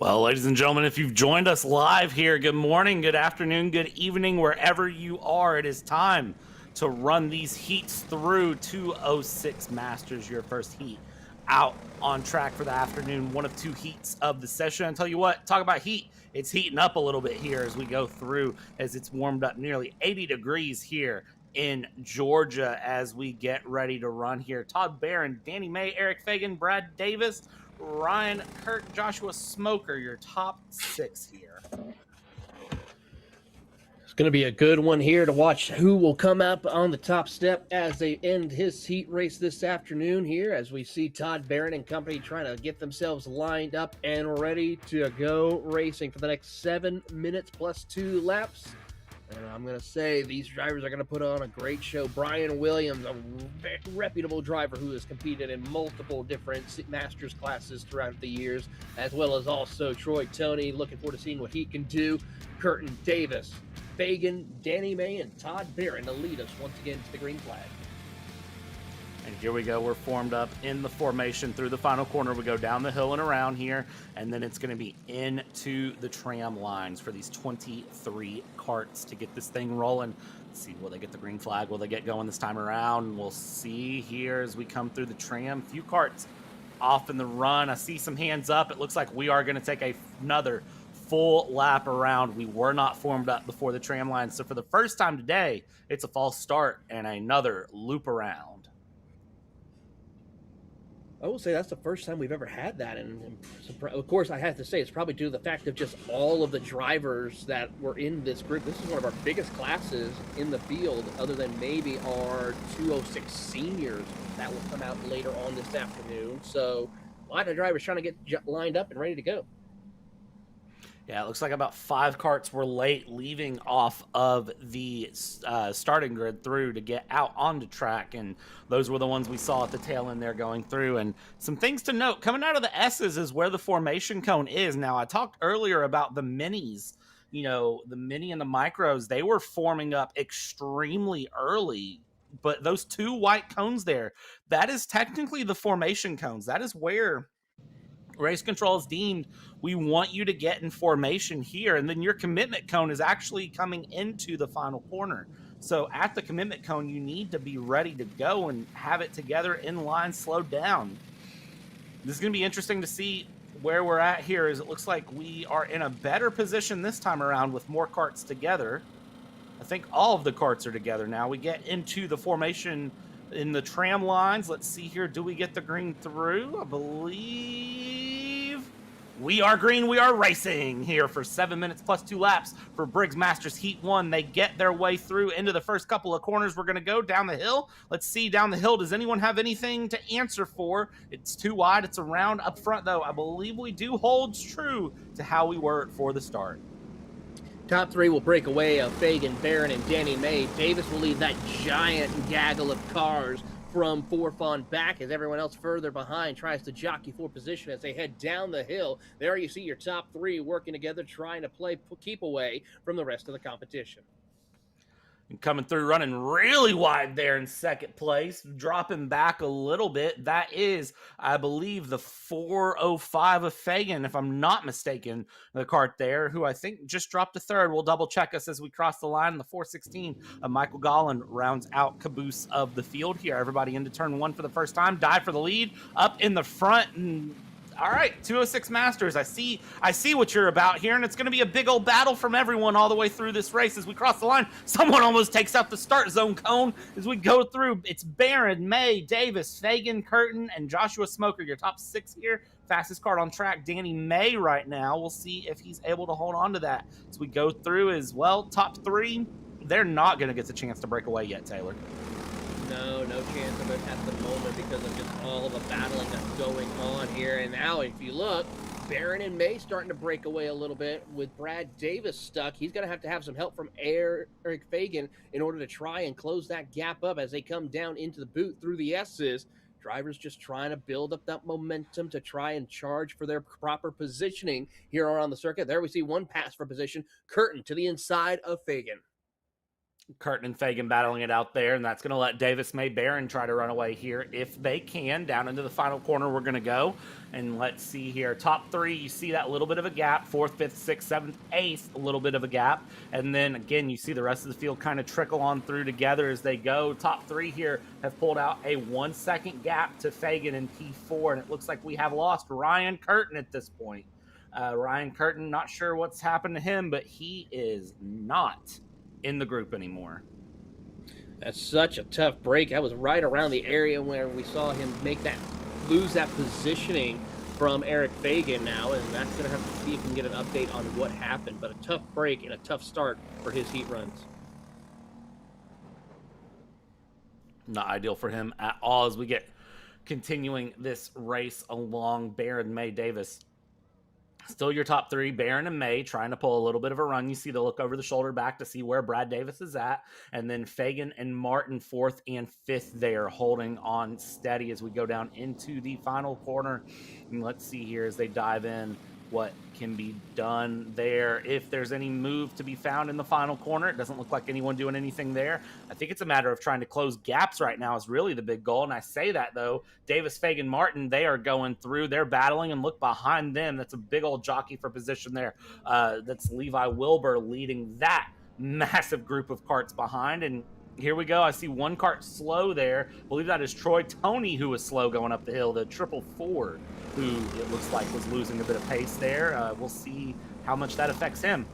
Well, ladies and gentlemen, if you've joined us live here, good morning, good afternoon, good evening, wherever you are. It is time to run these heats through 206 Masters, your first heat out on track for the afternoon, one of two heats of the session. I'll tell you what, talk about heat. It's heating up a little bit here as we go through, as it's warmed up nearly 80 degrees here in Georgia as we get ready to run here. Todd Barron, Danny May, Eric Fagan, Brad Davis, Ryan Kirk, Joshua Smoker, your top six here. It's going to be a good one here to watch who will come up on the top step as they end his heat race this afternoon here, as we see Todd Barron and company trying to get themselves lined up and ready to go racing for the next 7 minutes plus 2 laps. And I'm going to say these drivers are going to put on a great show. Brian Williams, a reputable driver who has competed in multiple different Masters classes throughout the years, as well as also Troy Toney. Looking forward to seeing what he can do. Curtin Davis, Fagan, Danny May, and Todd Barron to lead us once again to the green flag. And here we go. We're formed up in the formation through the final corner. We go down the hill and around here, and then it's going to be into the tram lines for these 23 carts to get this thing rolling. Let's see, will they get the green flag? Will they get going this time around? We'll see here as we come through the tram. Few carts off in the run. I see some hands up. It looks like we are going to take another full lap around. We were not formed up before the tram line, so for the first time today, it's a false start and another loop around. I will say that's the first time we've ever had that, and of course I have to say it's probably due to the fact of just all of the drivers that were in this group. This is one of our biggest classes in the field, other than maybe our 206 seniors that will come out later on this afternoon. So a lot of drivers trying to get lined up and ready to go. Yeah, it looks like about 5 carts were late leaving off of the starting grid through to get out onto track, and those were the ones we saw at the tail end there going through. And some things to note, coming out of the S's is where the formation cone is. Now, I talked earlier about the minis. You know, the mini and the micros, they were forming up extremely early, but those 2 white cones there, that is technically the formation cones. That is where race control is deemed we want you to get in formation here, and then your commitment cone is actually coming into the final corner. So at the commitment cone, you need to be ready to go and have it together in line, slowed down. This is going to be interesting to see where we're at here, as it looks like we are in a better position this time around with more carts together. I think all of the carts are together now. We get into the formation in the tram lines. Let's see here. Do we get the green through? I believe we are green. We are racing here for 7 minutes plus 2 laps for Briggs Masters Heat 1. They get their way through into the first couple of corners. We're going to go down the hill. Let's see down the hill. Does anyone have anything to answer for? It's too wide. It's around up front, though. I believe we do hold true to how we were for the start. Top 3 will break away of Fagan, Barron, and Danny May. Davis will lead that giant gaggle of cars from fourth on back as everyone else further behind tries to jockey for position as they head down the hill. There you see your top 3 working together, trying to keep away from the rest of the competition. And coming through, running really wide there in second place, dropping back a little bit. That is, I believe, the 405 of Fagan, if I'm not mistaken, the cart there, who I think just dropped to third. We'll double check us as we cross the line. The 416 of Michael Gollan rounds out caboose of the field here. Everybody into turn 1 for the first time. Dive for the lead, up in the front, and all right, 206 Masters. I see what you're about here, and it's going to be a big old battle from everyone all the way through this race as we cross the line. Someone almost takes out the start zone cone as we go through. It's Barron, May, Davis, Fagan, Curtin, and Joshua Smoker, your top 6 here. Fastest cart on track, Danny May right now. We'll see if he's able to hold on to that as we go through as well. Top 3, they're not going to get the chance to break away yet, Taylor. No chance of it at the moment because of just all of the battling that's going on here. And now, if you look, Barron and May starting to break away a little bit with Brad Davis stuck. He's going to have some help from Eric Fagan in order to try and close that gap up as they come down into the boot through the S's. Drivers just trying to build up that momentum to try and charge for their proper positioning here around the circuit. There we see one pass for position. Curtin to the inside of Fagan. Curtin and Fagan battling it out there, and that's going to let Davis, May, Barron try to run away here if they can. Down into the final corner we're going to go, and let's see here. Top three, you see that little bit of a gap. Fourth, fifth, sixth, seventh, eighth, a little bit of a gap. And then, again, you see the rest of the field kind of trickle on through together as they go. Top three here have pulled out a 1 second gap to Fagan in P4, and it looks like we have lost Ryan Curtin at this point. Ryan Curtin, not sure what's happened to him, but he is not in the group anymore. That's such a tough break. That was right around the area where we saw him lose that positioning from Eric Fagan now, and that's going to have to see if we can get an update on what happened. But a tough break and a tough start for his heat runs. Not ideal for him at all as we get continuing this race along. Barron, May, Davis. Still your top three, Barron and May, trying to pull a little bit of a run. You see the look over the shoulder back to see where Brad Davis is at. And then Fagan and Martin, fourth and fifth there, holding on steady as we go down into the final corner. And let's see here as they dive in what can be done there. If there's any move to be found in the final corner, it doesn't look like anyone doing anything there. I think it's a matter of trying to close gaps right now is really the big goal. And I say that, though, Davis, Fagan, Martin, they are going through. They're battling, and look behind them. That's a big old jockey for position there. That's Levi Wilbur leading that massive group of karts behind. And here we go. I see one kart slow there. I believe that is Troy Tony who was slow going up the hill, the 444, who it looks like was losing a bit of pace there. We'll see how much that affects him.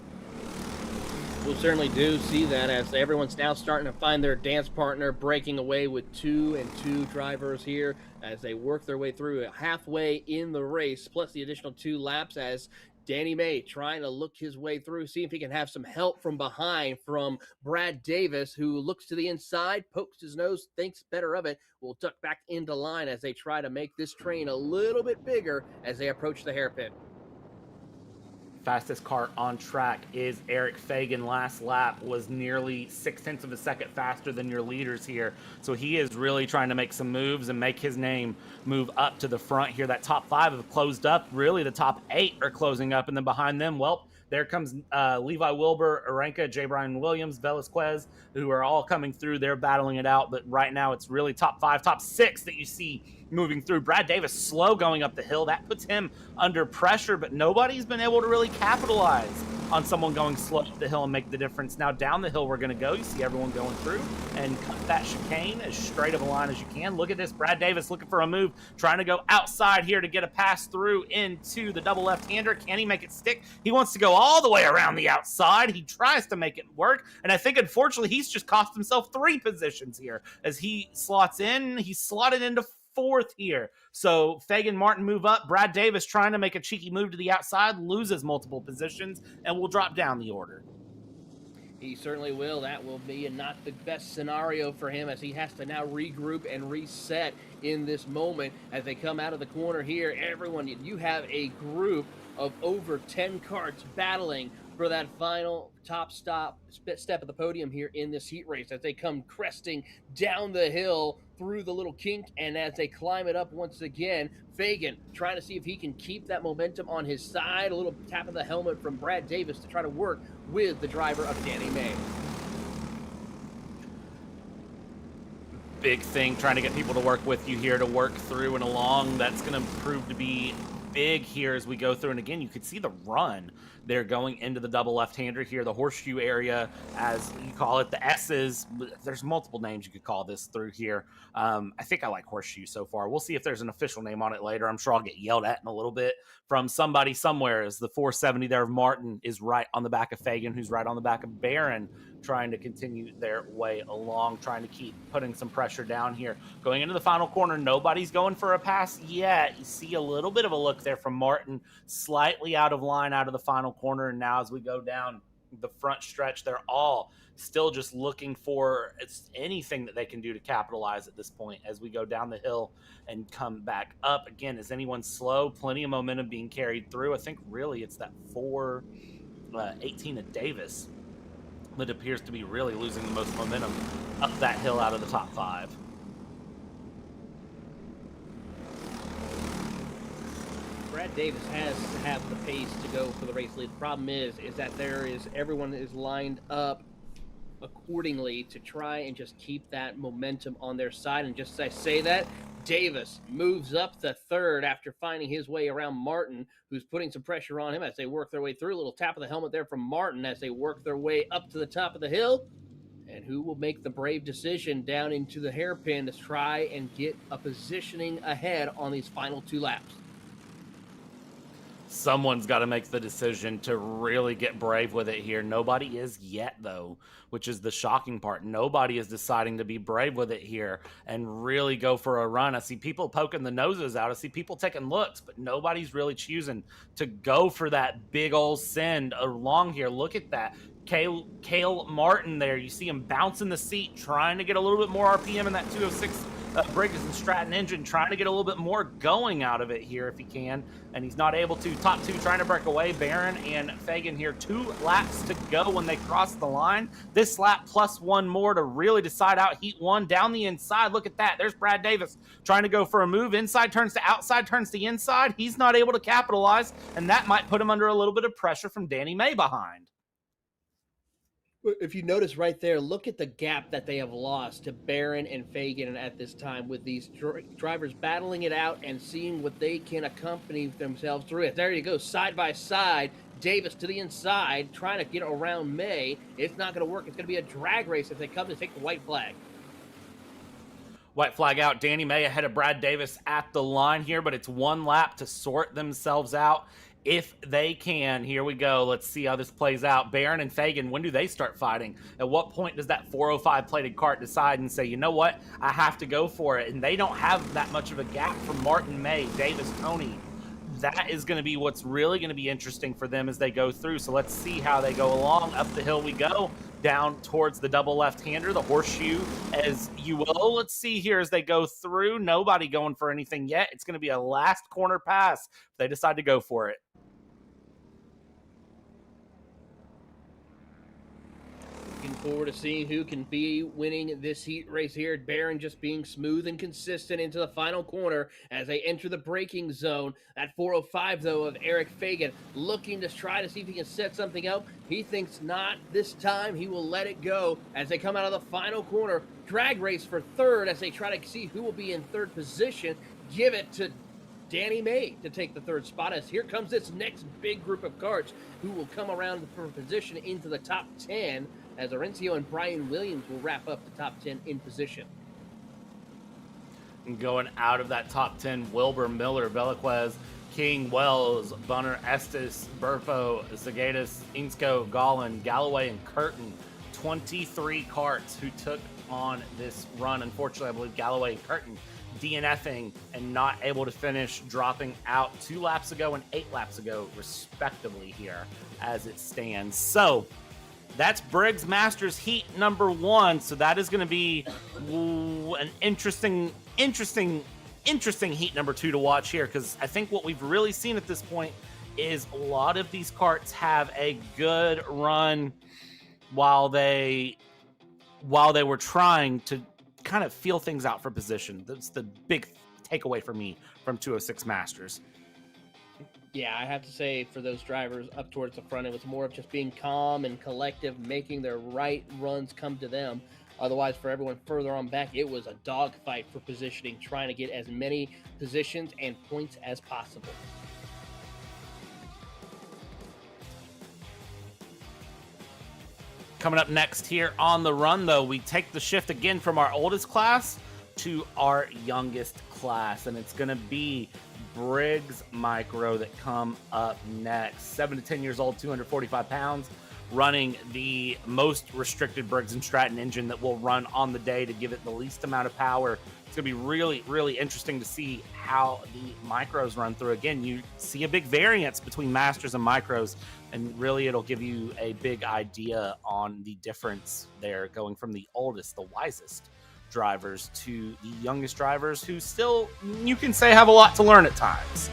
We'll certainly do see that as everyone's now starting to find their dance partner, breaking away with 2 and 2 drivers here as they work their way through halfway in the race, plus the additional 2 laps as Danny May trying to look his way through, see if he can have some help from behind from Brad Davis, who looks to the inside, pokes his nose, thinks better of it, will duck back into line as they try to make this train a little bit bigger as they approach the hairpin. Fastest kart on track is Eric Fagan. Last lap was nearly 0.6 of a second faster than your leaders here. So he is really trying to make some moves and make his name move up to the front here. That top 5 have closed up. Really, the top 8 are closing up. And then behind them, well, there comes Levi Wilbur, Aranka, J. Brian Williams, Velasquez, who are all coming through. They're battling it out. But right now, it's really top 5, top 6 that you see moving through. Brad Davis slow going up the hill. That puts him under pressure, but nobody's been able to really capitalize on someone going slow up the hill and make the difference. Now down the hill we're going to go. You see everyone going through and cut that chicane as straight of a line as you can. Look at this. Brad Davis looking for a move, trying to go outside here to get a pass through into the double left-hander. Can he make it stick? He wants to go all the way around the outside. He tries to make it work, and I think unfortunately he's just cost himself 3 positions here as he slots in. He's slotted into 4th here. So Fagan, Martin move up. Brad Davis trying to make a cheeky move to the outside, loses multiple positions, and will drop down the order. He certainly will. That will be not the best scenario for him as he has to now regroup and reset in this moment as they come out of the corner here. Everyone, you have a group of over 10 karts battling for that final top step of the podium here in this heat race as they come cresting down the hill through the little kink, and as they climb it up once again, Fagan trying to see if he can keep that momentum on his side. A little tap of the helmet from Brad Davis to try to work with the driver of Danny May. Big thing, trying to get people to work with you here to work through and along. That's going to prove to be big here as we go through. And again, you could see the run there going into the double left-hander here, the horseshoe area, as you call it, the S's. There's multiple names you could call this through here. I think I like horseshoe so far. We'll see if there's an official name on it later. I'm sure I'll get yelled at in a little bit from somebody somewhere, as the 470 there of Martin is right on the back of Fagan, who's right on the back of Barron, trying to continue their way along, trying to keep putting some pressure down here. Going into the final corner, nobody's going for a pass yet. You see a little bit of a look there from Martin, slightly out of line out of the final corner. And now as we go down the front stretch, they're all still just looking for anything that they can do to capitalize at this point as we go down the hill and come back up. Again, is anyone slow? Plenty of momentum being carried through. I think really it's that 418 of Davis that appears to be really losing the most momentum up that hill out of the top 5. Brad Davis has to have the pace to go for the race lead. The problem is that everyone is lined up accordingly to try and just keep that momentum on their side. And just as I say that, Davis moves up to third after finding his way around Martin, who's putting some pressure on him as they work their way through. A little tap of the helmet there from Martin as they work their way up to the top of the hill. And who will make the brave decision down into the hairpin to try and get a positioning ahead on these final 2 laps? Someone's got to make the decision to really get brave with it here. Nobody is yet, though, which is the shocking part. Nobody is deciding to be brave with it here and really go for a run. I see people poking the noses out. I see people taking looks, but nobody's really choosing to go for that big old send along here. Look at that. Kale Martin there. You see him bouncing the seat, trying to get a little bit more RPM in that 206 Briggs and Stratton engine, trying to get a little bit more going out of it here if he can, and he's not able to. Top 2 trying to break away. Barron and Fagan here. 2 laps to go when they cross the line. This lap plus 1 more to really decide out Heat 1 down the inside. Look at that. There's Brad Davis trying to go for a move. Inside turns to outside, turns to inside. He's not able to capitalize, and that might put him under a little bit of pressure from Danny May behind. If you notice right there, look at the gap that they have lost to Barron and Fagan at this time, with these drivers battling it out and seeing what they can accompany themselves through it. There you go, side by side. Davis to the inside, trying to get around May. It's not going to work. It's going to be a drag race if they come to take the white flag. White flag out. Danny May ahead of Brad Davis at the line here, but it's 1 lap to sort themselves out if they can. Here we go. Let's see how this plays out. Barron and Fagan, when do they start fighting? At what point does that 405 plated cart decide and say, you know what, I have to go for it? And they don't have that much of a gap from Martin, May, Davis, Tony. That is going to be what's really going to be interesting for them as they go through. So let's see how they go along. Up the hill we go, down towards the double left-hander, the horseshoe, as you will. Let's see here as they go through. Nobody going for anything yet. It's going to be a last corner pass if they decide to go for it. Looking forward to seeing who can be winning this heat race here. Barron just being smooth and consistent into the final corner as they enter the braking zone. That 405, though, of Eric Fagan looking to try to see if he can set something up. He thinks not this time. He will let it go as they come out of the final corner. Drag race for third as they try to see who will be in third position. Give it to Danny May to take the third spot, as here comes this next big group of karts who will come around for position into the top 10, as Orencio and Brian Williams will wrap up the top 10 in position. And going out of that top 10, Wilbur, Miller, Veliquez, King, Wells, Bunner, Estes, Burpo, Zagatus, Insko, Gollin, Galloway, and Curtin. 23 karts who took on this run. Unfortunately, I believe Galloway and Curtin DNFing and not able to finish, dropping out 2 laps ago and 8 laps ago, respectively, here as it stands. So that's Briggs Masters Heat number 1. So that is going to be an interesting Heat number 2 to watch here, because I think what we've really seen at this point is a lot of these karts have a good run while they were trying to kind of feel things out for position. That's the big takeaway for me from 206 Masters. Yeah, I have to say, for those drivers up towards the front, it was more of just being calm and collective, making their right runs come to them. Otherwise, for everyone further on back, it was a dogfight for positioning, trying to get as many positions and points as possible. Coming up next here on the run, though, we take the shift again from our oldest class to our youngest class, and it's going to be Briggs Micro that come up next. 7 to 10 years old, 245 pounds, running the most restricted Briggs & Stratton engine that will run on the day to give it the least amount of power. It's going to be really, really interesting to see how the Micros run through. Again, you see a big variance between Masters and Micros, and really it'll give you a big idea on the difference there, going from the oldest, the wisest drivers to the youngest drivers who still, you can say, have a lot to learn at times.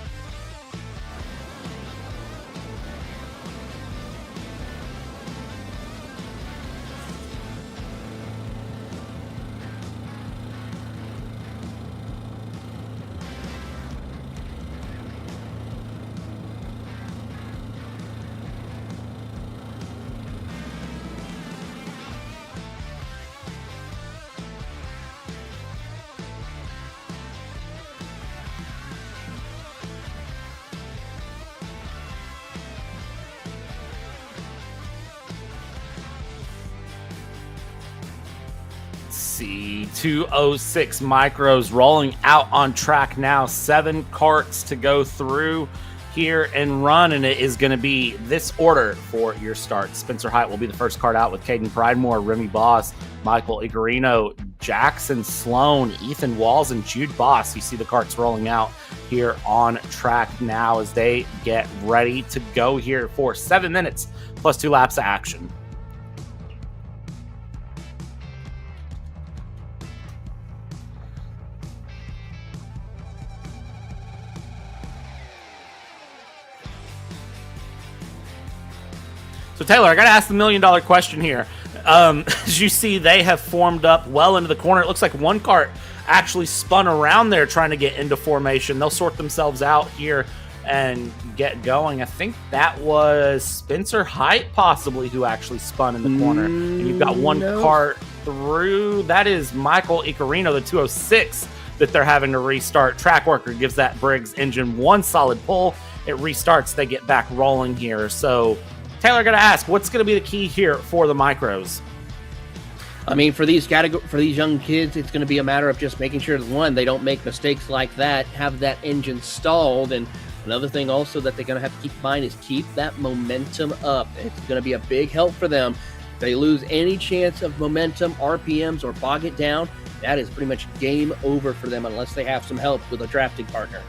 see 206 micros rolling out on track now. 7 karts to go through here and run, and it is going to be this order for your start. Spencer Height will be the first kart out with Caden Pridemore, Remy Boss, Michael Igarino, Jackson Sloan, Ethan Walls, and Jude Boss. You see the karts rolling out here on track now as they get ready to go here for 7 minutes plus 2 laps of action. So, Taylor, I got to ask the million-dollar question here. As you see, they have formed up well into the corner. It looks like one kart actually spun around there trying to get into formation. They'll sort themselves out here and get going. I think that was Spencer Height, possibly, who actually spun in the corner. And you've got one kart through. That is Michael Icarino, the 206, that they're having to restart. Track Worker gives that Briggs engine one solid pull. It restarts. They get back rolling here. So, Taylor, got to ask, what's going to be the key here for the micros? I mean, for these young kids, it's going to be a matter of just making sure, one, they don't make mistakes like that, have that engine stalled, and another thing also that they're going to have to keep in mind is keep that momentum up. It's going to be a big help for them. If they lose any chance of momentum, RPMs, or bog it down, that is pretty much game over for them unless they have some help with a drafting partner.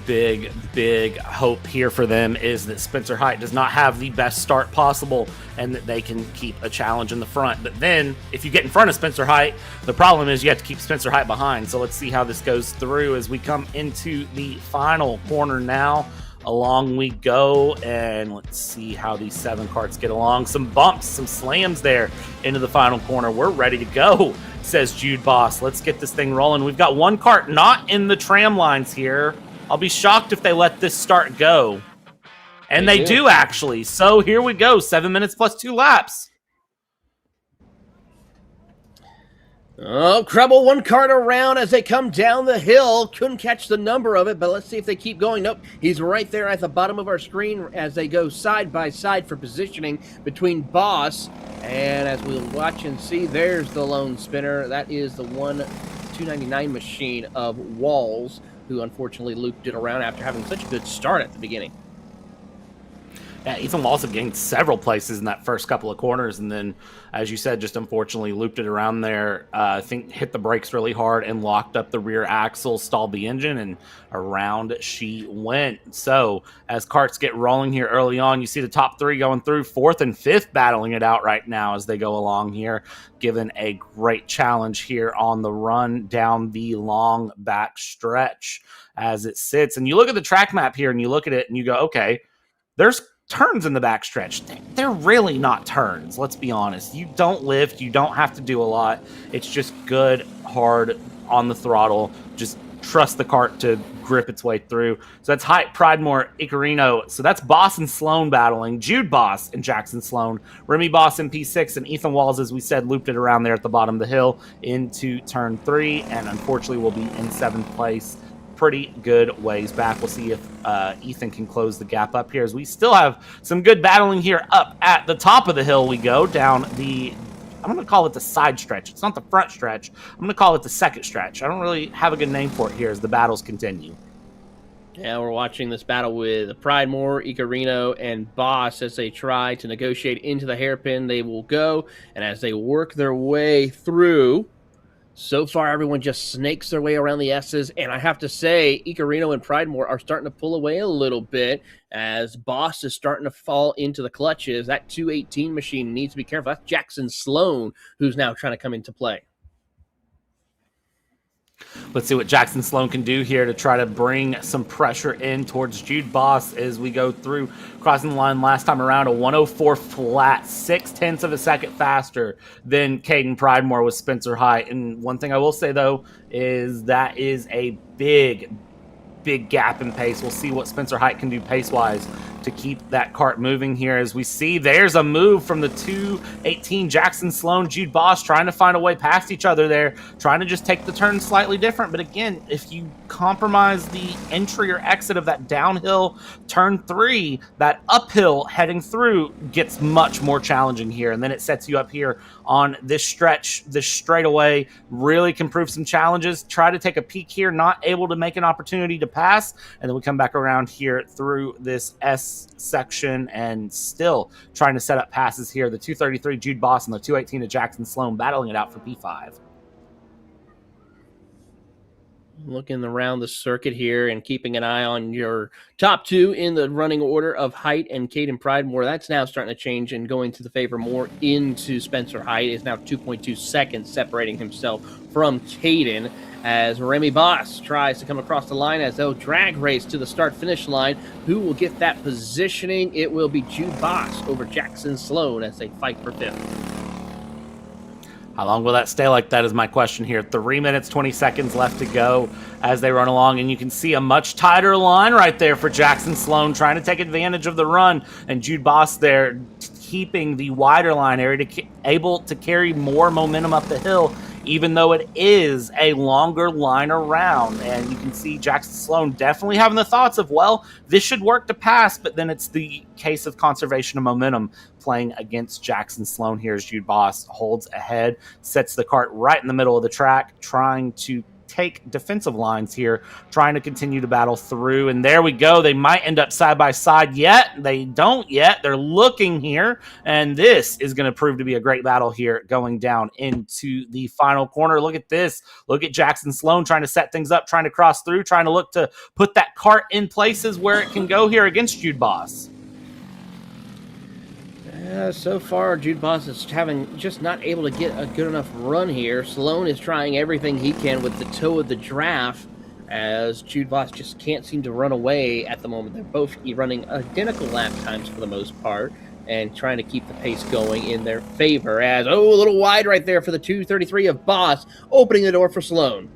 Big hope here for them is that Spencer Height does not have the best start possible and that they can keep a challenge in the front. But then if you get in front of Spencer Height, the problem is you have to keep Spencer Height behind. So let's see how this goes through as we come into the final corner now. Along we go, and let's see how these 7 karts get along. Some bumps, some slams there into the final corner. We're ready to go, says Jude Boss. Let's get this thing rolling. We've got one kart not in the tram lines here. I'll be shocked if they let this start go. And they do actually. So here we go. 7 minutes plus 2 laps. Oh, Crubble, one kart around as they come down the hill. Couldn't catch the number of it, but let's see if they keep going. Nope, he's right there at the bottom of our screen as they go side by side for positioning between Boss. And as we'll watch and see, there's the lone spinner. That is the 299 machine of Walls, who unfortunately looped it around after having such a good start at the beginning. Yeah, Ethan Walls have gained several places in that first couple of corners, and then, as you said, just unfortunately looped it around there. I think hit the brakes really hard and locked up the rear axle, stalled the engine, and around she went. So, as karts get rolling here early on, you see the top 3 going through, 4th and 5th battling it out right now as they go along here, given a great challenge here on the run down the long back stretch as it sits. And you look at the track map here, and you look at it, and you go, okay, there's turns in the backstretch. They're really not turns, let's be honest. You don't lift, you don't have to do a lot. It's just good, hard, on the throttle. Just trust the kart to grip its way through. So that's Height, Pridemore, Icarino. So that's Boss and Sloan battling. Jude Boss and Jackson Sloan. Remy Boss in P6, and Ethan Walls, as we said, looped it around there at the bottom of the hill into turn 3, and unfortunately will be in 7th place. Pretty good ways back. We'll see if Ethan can close the gap up here, as we still have some good battling here up at the top of the hill. We go down the, I'm going to call it the side stretch. It's not the front stretch. I'm going to call it the second stretch. I don't really have a good name for it here as the battles continue. Yeah, we're watching this battle with Pridemore, Icarino, and Boss as they try to negotiate into the hairpin. They will go, and as they work their way through, so far, everyone just snakes their way around the S's, and I have to say, Icarino and Pridemore are starting to pull away a little bit as Boss is starting to fall into the clutches. That 218 machine needs to be careful. That's Jackson Sloan, who's now trying to come into play. Let's see what Jackson Sloan can do here to try to bring some pressure in towards Jude Boss as we go through. Crossing the line last time around, a 104 flat, 0.6 of a second faster than Caden Pridemore with Spencer Height. And one thing I will say, though, is that is a big gap in pace. We'll see what Spencer Height can do pace-wise to keep that cart moving here. As we see, there's a move from the 218 Jackson Sloan, Jude Boss trying to find a way past each other there, trying to just take the turn slightly different. But again, if you compromise the entry or exit of that downhill turn 3, that uphill heading through gets much more challenging here. And then it sets you up here on this stretch, this straightaway, really can prove some challenges. Try to take a peek here, not able to make an opportunity to pass. And then we come back around here through this S section and still trying to set up passes here. The 233 Jude Boss and the 218 of Jackson Sloan battling it out for P5. Looking around the circuit here and keeping an eye on your top 2 in the running order of Height and Caden Pridemore. That's now starting to change and going to the favor more into Spencer Height. Is now 2.2 seconds separating himself from Caden as Remy Boss tries to come across the line as they'll drag race to the start-finish line. Who will get that positioning? It will be Jude Boss over Jackson Sloan as they fight for 5th. How long will that stay like that is my question here. 3 minutes, 20 seconds left to go as they run along. And you can see a much tighter line right there for Jackson Sloan trying to take advantage of the run. And Jude Boss there keeping the wider line area able to carry more momentum up the hill, even though it is a longer line around. And you can see Jackson Sloan definitely having the thoughts of, well, this should work to pass, but then it's the case of conservation of momentum playing against Jackson Sloan here as Jude Boss holds ahead, sets the cart right in the middle of the track, trying to take defensive lines here, trying to continue to battle through. And there we go. They might end up side by side yet. They don't yet. They're looking here. And this is going to prove to be a great battle here going down into the final corner. Look at this. Look at Jackson Sloan trying to set things up, trying to cross through, trying to look to put that cart in places where it can go here against Jude Boss. So far, Jude Boss is just not able to get a good enough run here. Sloan is trying everything he can with the toe of the draft as Jude Boss just can't seem to run away at the moment. They're both running identical lap times for the most part and trying to keep the pace going in their favor as, a little wide right there for the 233 of Boss, opening the door for Sloan.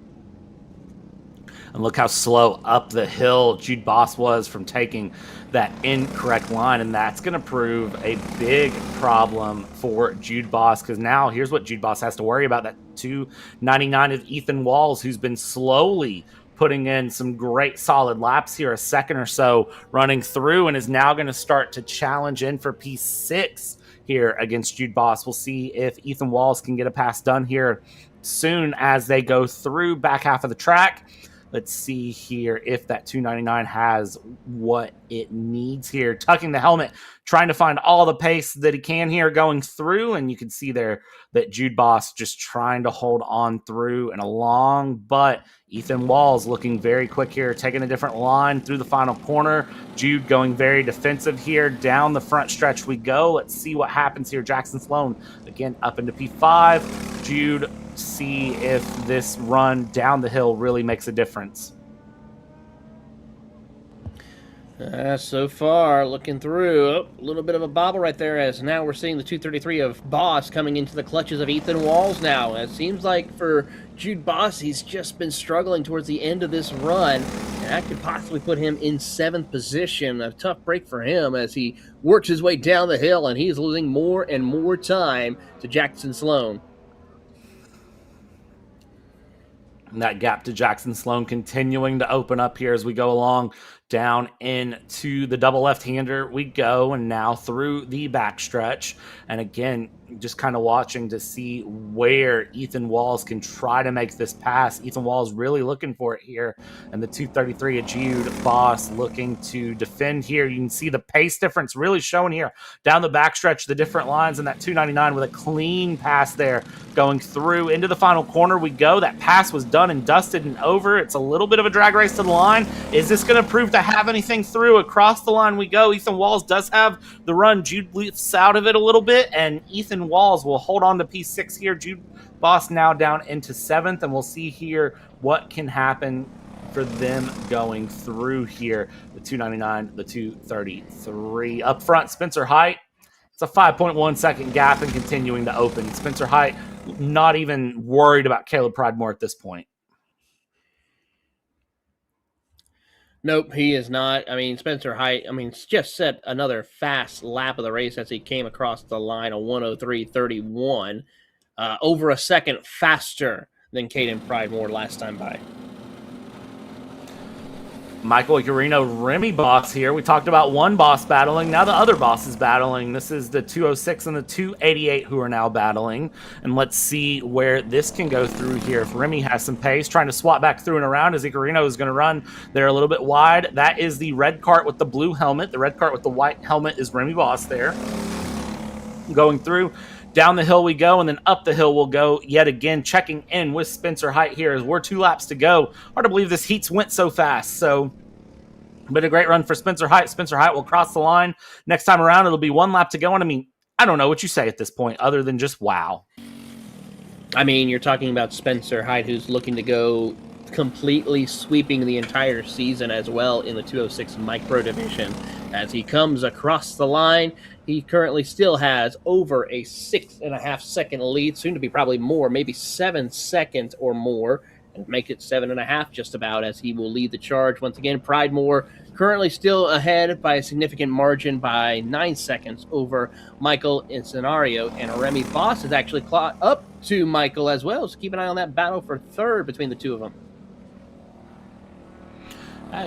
And look how slow up the hill Jude Boss was from taking that incorrect line. And that's going to prove a big problem for Jude Boss, because now here's what Jude Boss has to worry about. That 299 of Ethan Walls, who's been slowly putting in some great solid laps here, a second or so running through, and is now going to start to challenge in for P6 here against Jude Boss. We'll see if Ethan Walls can get a pass done here soon as they go through back half of the track. Let's see here if that 299 has what it needs here. Tucking the helmet, trying to find all the pace that he can here going through. And you can see there that Jude Boss just trying to hold on through and along. But Ethan Walls looking very quick here, taking a different line through the final corner. Jude going very defensive here. Down the front stretch we go. Let's see what happens here. Jackson Sloan again up into P5. Jude, see if this run down the hill really makes a difference. So far, looking through, a little bit of a bobble right there, as now we're seeing the 233 of Boss coming into the clutches of Ethan Walls now. It seems like for Jude Boss, he's just been struggling towards the end of this run, and that could possibly put him in 7th position. A tough break for him as he works his way down the hill, and he's losing more and more time to Jackson Sloan. And that gap to Jackson Sloan continuing to open up here as we go along. Down into the double left-hander we go, and now through the backstretch. And again, just kind of watching to see where Ethan Walls can try to make this pass. Ethan Walls really looking for it here. And the 233 of Jude Boss looking to defend here. You can see the pace difference really showing here. Down the backstretch, the different lines, and that 299 with a clean pass there going through. Into the final corner we go. That pass was done and dusted and over. It's a little bit of a drag race to the line. Is this going to prove to have anything through? Across the line we go. Ethan Walls does have the run. Jude leaps out of it a little bit, and Ethan Walls will hold on to P6 here. Jude Boss now down into 7th, and we'll see here what can happen for them going through here. The 299, the 233. Up front, Spencer Height. It's a 5.1 second gap and continuing to open. Spencer Height not even worried about Caleb Pridemore at this point. Nope, he is not. I mean, Spencer Height, just set another fast lap of the race as he came across the line of 103.31, over a second faster than Caden Pridemore last time by. Michael Iaccarino, Remy boss here. We talked about one boss battling. Now the other boss is battling. This is the 206 and the 288 who are now battling. And let's see where this can go through here. If Remy has some pace, trying to swap back through and around as Iaccarino is going to run there a little bit wide. That is the red cart with the blue helmet. The red cart with the white helmet is Remy boss there. Going through. Down the hill we go, and then up the hill we'll go yet again, checking in with Spencer Height here as we're 2 laps to go. Hard to believe this heats went so fast. So, but a great run for Spencer Height. Spencer Height will cross the line. Next time around, it'll be 1 lap to go. And I mean, I don't know what you say at this point other than just wow. I mean, you're talking about Spencer Height, who's looking to go completely sweeping the entire season as well in the 206 micro division. As he comes across the line, he currently still has over a 6.5 second lead, soon to be probably more, maybe 7 seconds or more, and make it 7.5 just about, as he will lead the charge once again. Pridemore currently still ahead by a significant margin by 9 seconds over Michael Incenario, and Remy Boss is actually caught up to Michael as well, so keep an eye on that battle for third between the two of them.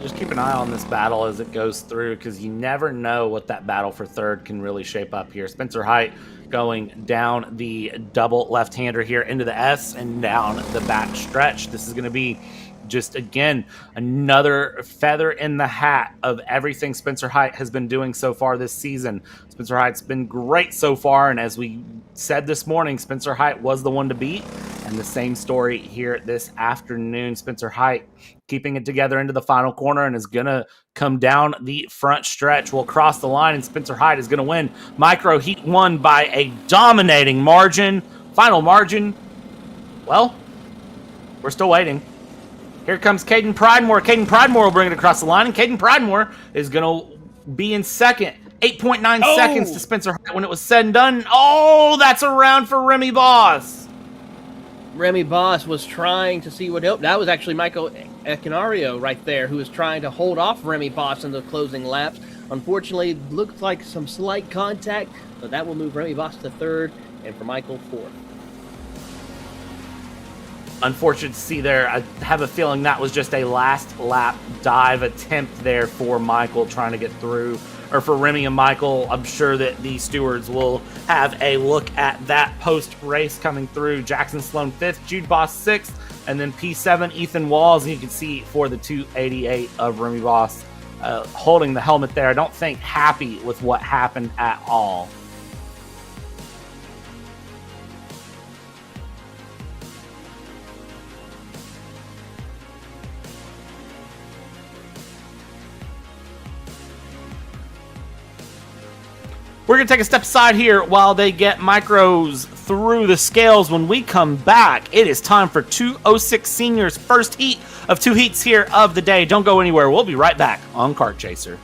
Just keep an eye on this battle as it goes through, because you never know what that battle for third can really shape up here. Spencer Height going down the double left-hander here into the S and down the back stretch. This is going to be just, again, another feather in the hat of everything Spencer Height has been doing so far this season. Spencer Height's been great so far, and as we said this morning, Spencer Height was the one to beat, and the same story here this afternoon. Spencer Height keeping it together into the final corner and is going to come down the front stretch. Will cross the line, and Spencer Height is going to win Micro Heat 1 by a dominating margin. Final margin, well, we're still waiting. Here comes Caden Pridemore. Caden Pridemore will bring it across the line, and Caden Pridemore is going to be in second. 8.9 seconds to Spencer Height when it was said and done. Oh, that's a round for Remy Boss. Remy Boss was trying to see what helped. That was actually Michael Iaccarino right there, who was trying to hold off Remy Boss in the closing laps. Unfortunately, looked like some slight contact, but that will move Remy Boss to third, and for Michael, fourth. Unfortunate to see there. I have a feeling that was just a last lap dive attempt there for Michael trying to get through, or for Remy and Michael. I'm sure that the stewards will have a look at that post-race coming through. Jackson Sloan 5th, Jude Boss 6th, and then P7, Ethan Walls. And you can see for the 288 of Remy Boss holding the helmet there. I don't think happy with what happened at all. We're going to take a step aside here while they get micros through the scales. When we come back, it is time for 206 Seniors' first heat of 2 heats here of the day. Don't go anywhere. We'll be right back on Kart Chaser.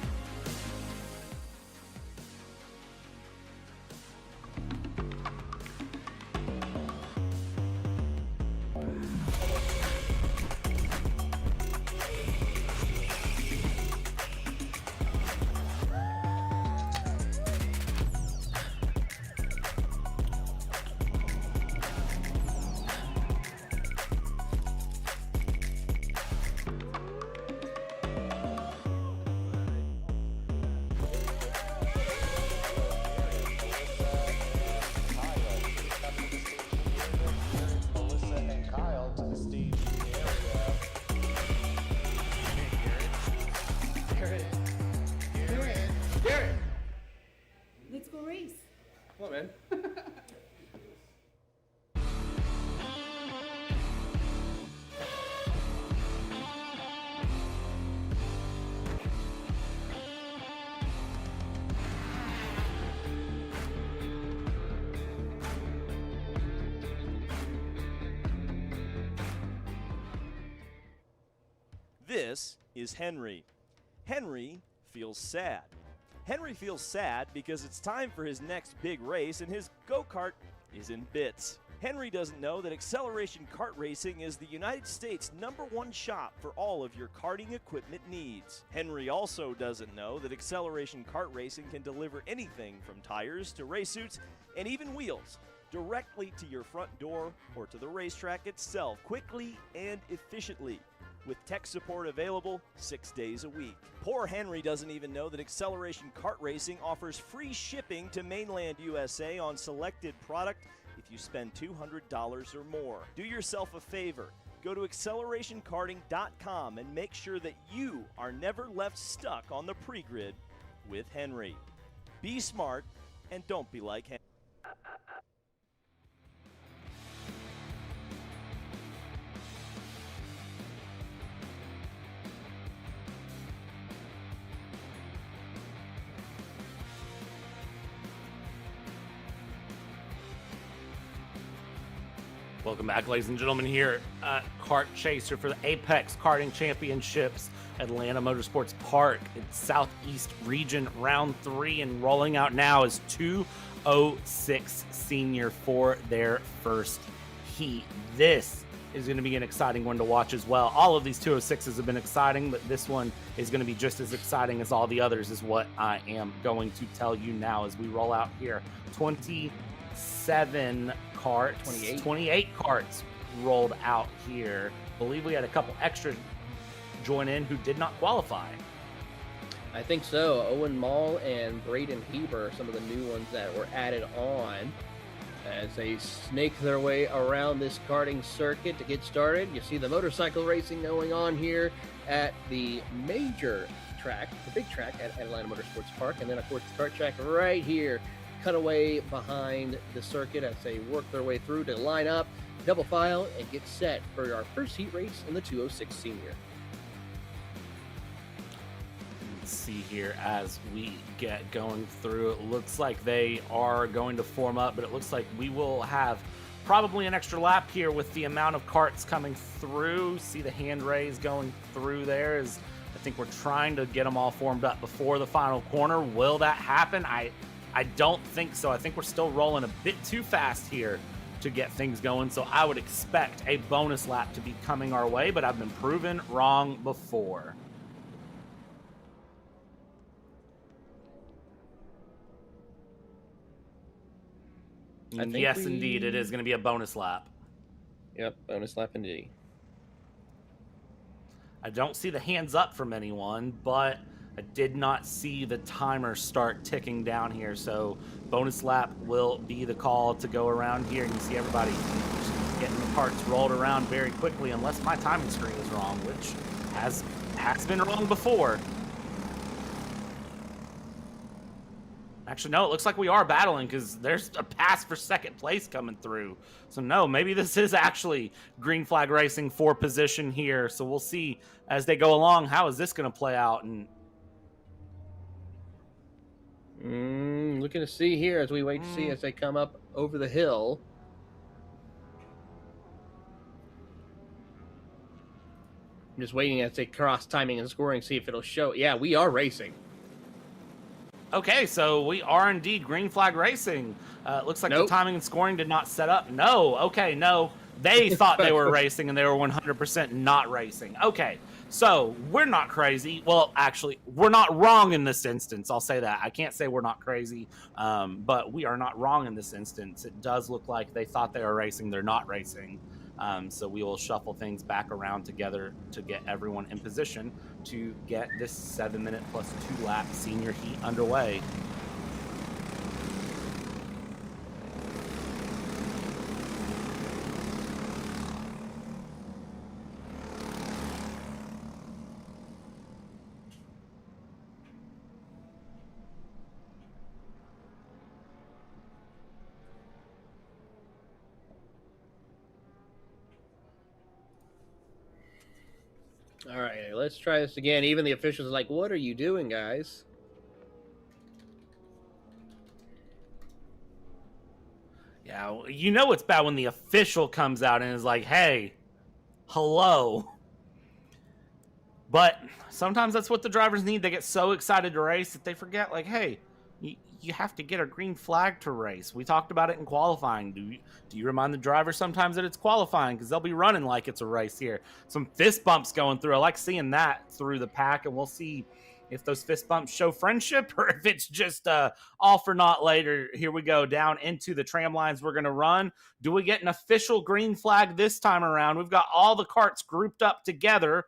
Let's go race. Come on, man. This is Henry. Henry feels sad. Henry feels sad because it's time for his next big race and his go-kart is in bits. Henry doesn't know that Acceleration Kart Racing is the United States' #1 shop for all of your karting equipment needs. Henry also doesn't know that Acceleration Kart Racing can deliver anything from tires to race suits and even wheels directly to your front door or to the racetrack itself, quickly and efficiently, with tech support available 6 days a week. Poor Henry doesn't even know that Acceleration Kart Racing offers free shipping to mainland USA on selected product if you spend $200 or more. Do yourself a favor. Go to accelerationkarting.com and make sure that you are never left stuck on the pre-grid with Henry. Be smart and don't be like Henry. Welcome back, ladies and gentlemen, here at Kart Chaser for the Apex Karting Championships, Atlanta Motorsports Park. It's Southeast Region Round 3, and rolling out now is 206 Senior for their first heat. This is going to be an exciting one to watch as well. All of these 206s have been exciting, but this one is going to be just as exciting as all the others, is what I am going to tell you now as we roll out here. 27 karts, 28 karts rolled out here. I believe we had a couple extra join in who did not qualify. I think so. Owen Mall and Braden Heber are some of the new ones that were added on as they snake their way around this karting circuit to get started. You see the motorcycle racing going on here at the major track, the big track at Atlanta Motorsports Park, and then of course the kart track right here, cut away behind the circuit as they work their way through to line up, double file, and get set for our first heat race in the 206 Senior. Let's see here as we get going through. It looks like they are going to form up, but it looks like we will have probably an extra lap here with the amount of karts coming through. See the hand raise going through there. I think we're trying to get them all formed up before the final corner. Will that happen? I don't think so. I think we're still rolling a bit too fast here to get things going, so I would expect a bonus lap to be coming our way, but I've been proven wrong before. And yes, indeed, it is going to be a bonus lap. Yep, bonus lap indeed. I don't see the hands up from anyone, but I did not see the timer start ticking down here, so bonus lap will be the call to go around here. You can see everybody just getting the parts rolled around very quickly, unless my timing screen is wrong, which has been wrong before. Actually, no, it looks like we are battling because there's a pass for second place coming through. So no, maybe this is actually green flag racing for position here. So we'll see as they go along, how is this going to play out? And looking to see here as we wait to see as they come up over the hill. I'm just waiting as they cross timing and scoring, see if it'll show. Yeah, we are racing. okay, so we are indeed green flag racing. Looks like Nope. the timing and scoring did not set up. No, okay, no. They thought they were racing and they were 100% not racing. Okay, so we're not crazy. Well, actually, we're not wrong in this instance. I'll say that. I can't say we're not crazy, but we are not wrong in this instance. It does look like they thought they were racing. They're not racing. So we will shuffle things back around together to get everyone in position to get this 7-minute plus 2-lap senior heat underway. All right, let's try this again. Even the officials are like, what are you doing, guys? Yeah, you know it's bad when the official comes out and is like, hey, hello. But sometimes that's what the drivers need. They get so excited to race that they forget, like, hey, you have to get a green flag to race. We talked about it in qualifying. Do you remind the driver sometimes that it's qualifying because they'll be running like it's a race here? Some fist bumps going through. I like seeing that through the pack, and we'll see if those fist bumps show friendship or if it's just all for naught later. Here we go down into the tram lines we're going to run. Do we get an official green flag this time around? We've got all the carts grouped up together.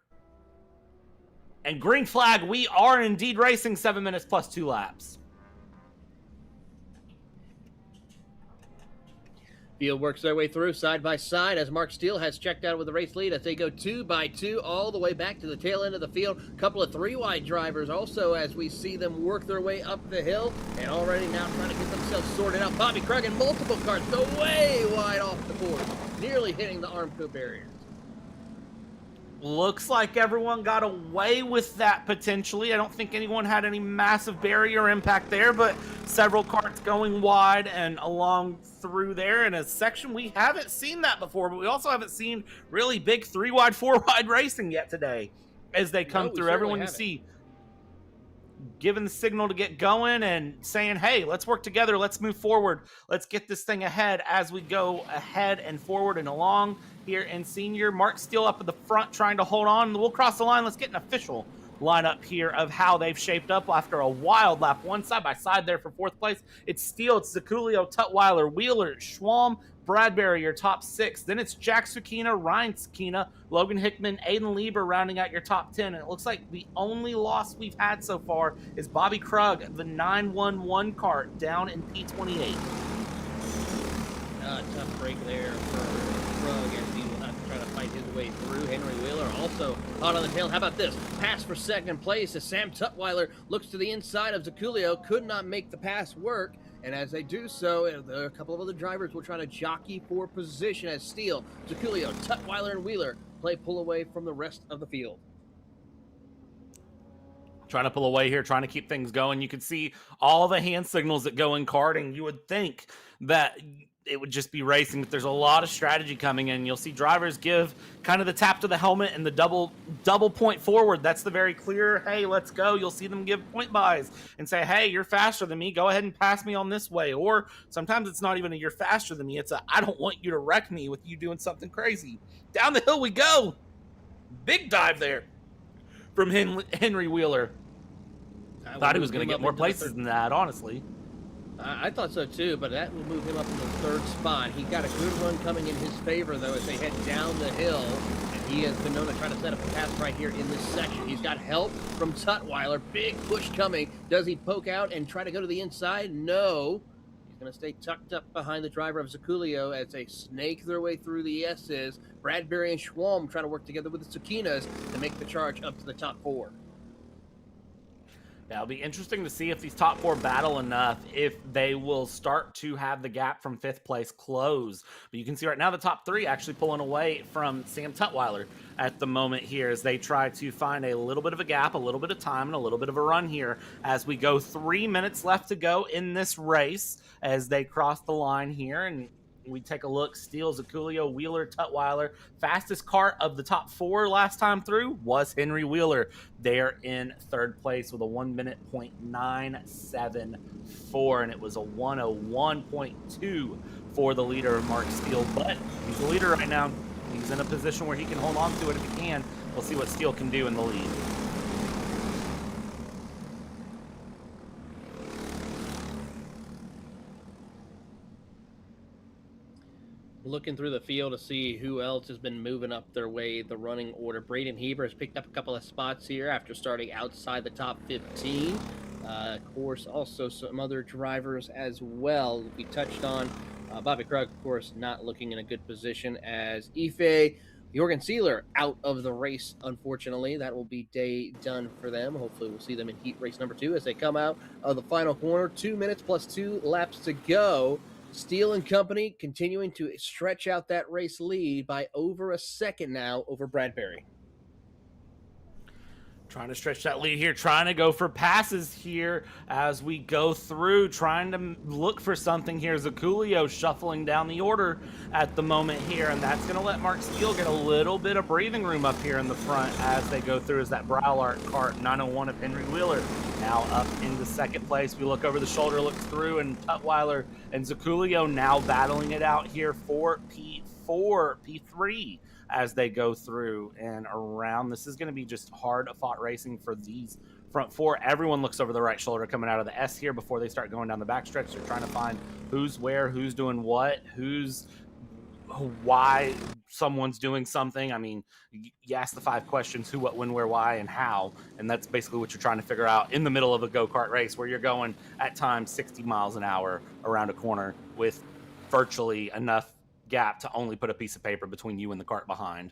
And green flag, we are indeed racing 7 minutes plus 2 laps. Field works their way through side by side as Mark Steele has checked out with the race lead as they go 2 by 2 all the way back to the tail end of the field. A couple of 3-wide drivers also as we see them work their way up the hill and already now trying to get themselves sorted out. Bobby Krug and multiple carts go way wide off the board, nearly hitting the Armco barriers. Looks like everyone got away with that potentially. I don't think anyone had any massive barrier impact there, but several carts going wide and along through there in a section. We haven't seen that before, but we also haven't seen really big 3-wide, 4-wide racing yet today as they come through. Everyone you see giving the signal to get going and saying, hey, let's work together. Let's move forward. Let's get this thing ahead as we go ahead and forward and along here in senior. Mark Steele up at the front trying to hold on. We'll cross the line. Let's get an official lineup here of how they've shaped up after a wild lap. One side by side there for 4th place. It's Steele, it's Zaculio, Tutwiler, Wheeler, Schwalm, Bradbury, your top 6. Then it's Jack Sakina, Ryan Sakina, Logan Hickman, Aiden Lieber rounding out your top 10. And it looks like the only loss we've had so far is Bobby Krug, the 911 cart, down in P28. Tough break there for Krug as he will have to try to fight his way through. Henry Wheeler also hot on the tail. How about this? Pass for 2nd place as Sam Tutwiler looks to the inside of Zaculio, could not make the pass work. And as they do so, a couple of other drivers will try to jockey for position as Steele, Zaculio, Tutwiler, and Wheeler pull away from the rest of the field. Trying to pull away here, trying to keep things going. You can see all the hand signals that go in karting. You would think that it would just be racing, but there's a lot of strategy coming in. You'll see drivers give kind of the tap to the helmet and the double point forward. That's the very clear, hey, let's go. You'll see them give point buys and say, hey, you're faster than me. Go ahead and pass me on this way. Or sometimes it's not even a you're faster than me. It's a I don't want you to wreck me with you doing something crazy. Down the hill we go. Big dive there from Henry Wheeler. I thought he was going to get more places than that, honestly. I thought so too, but that will move him up to the 3rd spot. He got a good run coming in his favor, though, as they head down the hill. And he has been known to try to set up a pass right here in this section. He's got help from Tutwiler. Big push coming. Does he poke out and try to go to the inside? No. He's going to stay tucked up behind the driver of Zaculio as they snake their way through the S's. Bradbury and Schwalm trying to work together with the Sakinas to make the charge up to the top 4. Yeah, it'll be interesting to see if these top 4 battle enough, if they will start to have the gap from 5th place close. But you can see right now the top 3 actually pulling away from Sam Tutwiler at the moment here as they try to find a little bit of a gap, a little bit of time, and a little bit of a run here as we go 3 minutes left to go in this race as they cross the line here. And we take a look. Steele, Zaculio, Wheeler, Tutwiler. Fastest cart of the top 4 last time through was Henry Wheeler. They're in 3rd place with a 1 minute .974, and it was a 101.2 for the leader, Mark Steele. But he's the leader right now. He's in a position where he can hold on to it if he can. We'll see what Steele can do in the lead. Looking through the field to see who else has been moving up their way, the running order. Braden Heber has picked up a couple of spots here after starting outside the top 15. Of course, also some other drivers as well we touched on. Bobby Krug, of course, not looking in a good position as Ife Jorgen Sealer out of the race, unfortunately. That will be day done for them. Hopefully we'll see them in heat race number 2 as they come out of the final corner. 2 minutes plus 2 laps to go. Steele and company continuing to stretch out that race lead by over a second now over Bradbury. Trying to stretch that lead here, trying to go for passes here as we go through, trying to look for something here. Zaculio shuffling down the order at the moment here, and that's going to let Mark Steele get a little bit of breathing room up here in the front as they go through, as that Browart Kart 901 of Henry Wheeler now up into second place. We look over the shoulder, look through, and Tutwiler and Zaculio now battling it out here for P4, P3. As they go through and around. This is going to be just hard fought racing for these front four. Everyone looks over the right shoulder coming out of the S here before they start going down the backstretch. They're trying to find who's where, who's doing what, why someone's doing something. I mean, you ask the 5 questions: who, what, when, where, why, and how, and that's basically what you're trying to figure out in the middle of a go-kart race where you're going at times 60 miles an hour around a corner with virtually enough gap to only put a piece of paper between you and the cart behind.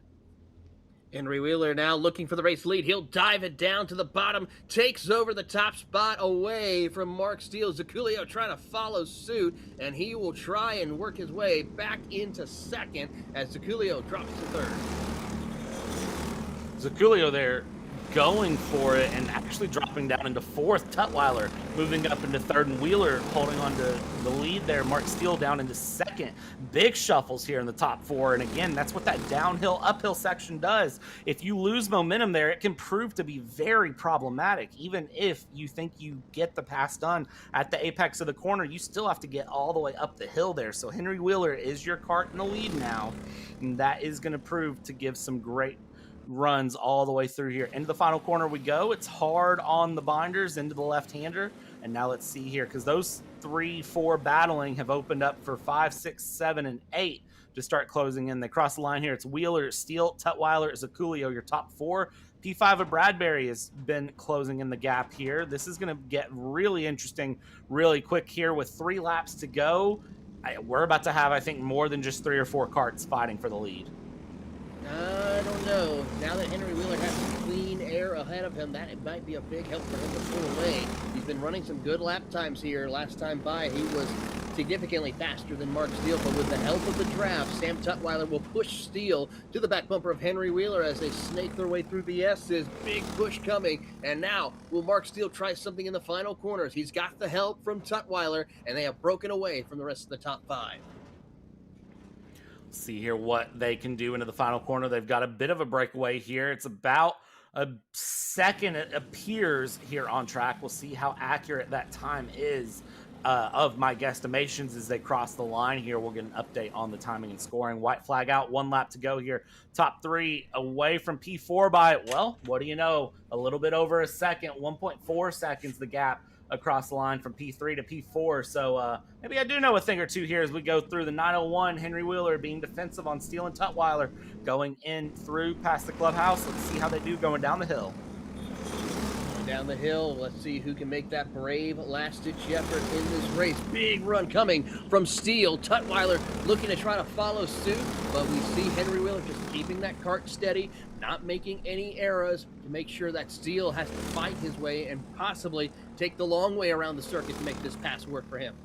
Henry Wheeler now looking for the race lead. He'll dive it down to the bottom, takes over the top spot away from Mark Steele. Zaculio trying to follow suit, and he will try and work his way back into second as Zaculio drops to third. Zaculio there going for it and actually dropping down into fourth. Tutwiler moving up into third, and Wheeler holding on to the lead there. Mark Steele down into second. Big shuffles here in the top 4, and again, that's what that downhill, uphill section does. If you lose momentum there, it can prove to be very problematic. Even if you think you get the pass done at the apex of the corner, you still have to get all the way up the hill there. So Henry Wheeler is your cart in the lead now, and that is going to prove to give some great runs all the way through here. Into the final corner we go. It's hard on the binders into the left-hander. And now let's see here, because those 3, 4 battling have opened up for 5, 6, 7, and 8 to start closing in. They cross the line here. It's Wheeler, Steele, Tutwiler, Zaculio, your top 4. P5 of Bradbury has been closing in the gap here. This is going to get really interesting really quick here with 3 laps to go. We're about to have, I think, more than just 3 or 4 carts fighting for the lead. I don't know. Now that Henry Wheeler has some clean air ahead of him, that it might be a big help for him to pull away. He's been running some good lap times here. Last time by, he was significantly faster than Mark Steele, but with the help of the draft, Sam Tutwiler will push Steele to the back bumper of Henry Wheeler as they snake their way through the S's. Big push coming, and now will Mark Steele try something in the final corners? He's got the help from Tutwiler, and they have broken away from the rest of the top 5. See here what they can do into the final corner. They've got a bit of a breakaway here. It's about a second, it appears, here on track. We'll see how accurate that time is of my guesstimations as they cross the line here. We'll get an update on the timing and scoring. White flag out, 1 lap to go here. Top 3 away from P4 by, well, what do you know? A little bit over a second, 1.4 seconds the gap across the line from P3 to P4. So maybe I do know a thing or two here as we go through the 901. Henry Wheeler being defensive on Steele and Tutwiler going in through past the clubhouse. Let's see how they do going down the hill. Down the hill, let's see who can make that brave last-ditch effort in this race. Big run coming from Steele. Tutwiler looking to try to follow suit, but we see Henry Wheeler just keeping that cart steady, not making any errors to make sure that Steele has to fight his way and possibly take the long way around the circuit to make this pass work for him.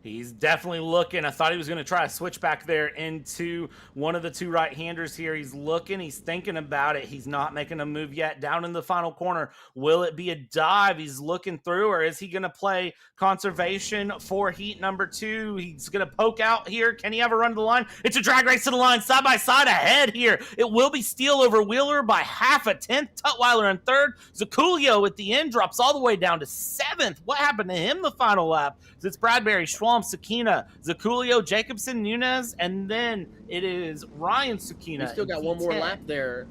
He's definitely looking. I thought he was going to try a switch back there into one of the 2 right-handers here. He's looking. He's thinking about it. He's not making a move yet. Down in the final corner, will it be a dive? He's looking through, or is he going to play conservation for heat number 2? He's going to poke out here. Can he ever run to the line? It's a drag race to the line, side by side ahead here. It will be Steele over Wheeler by 1/2 tenth. Tutwiler in 3rd. Zaculio at the end drops all the way down to 7th. What happened to him the final lap? It's Bradbury, Schwalm, Sakina, Zaculio, Jacobson, Nunez, and then it is Ryan Sakina. We still got one more lap there,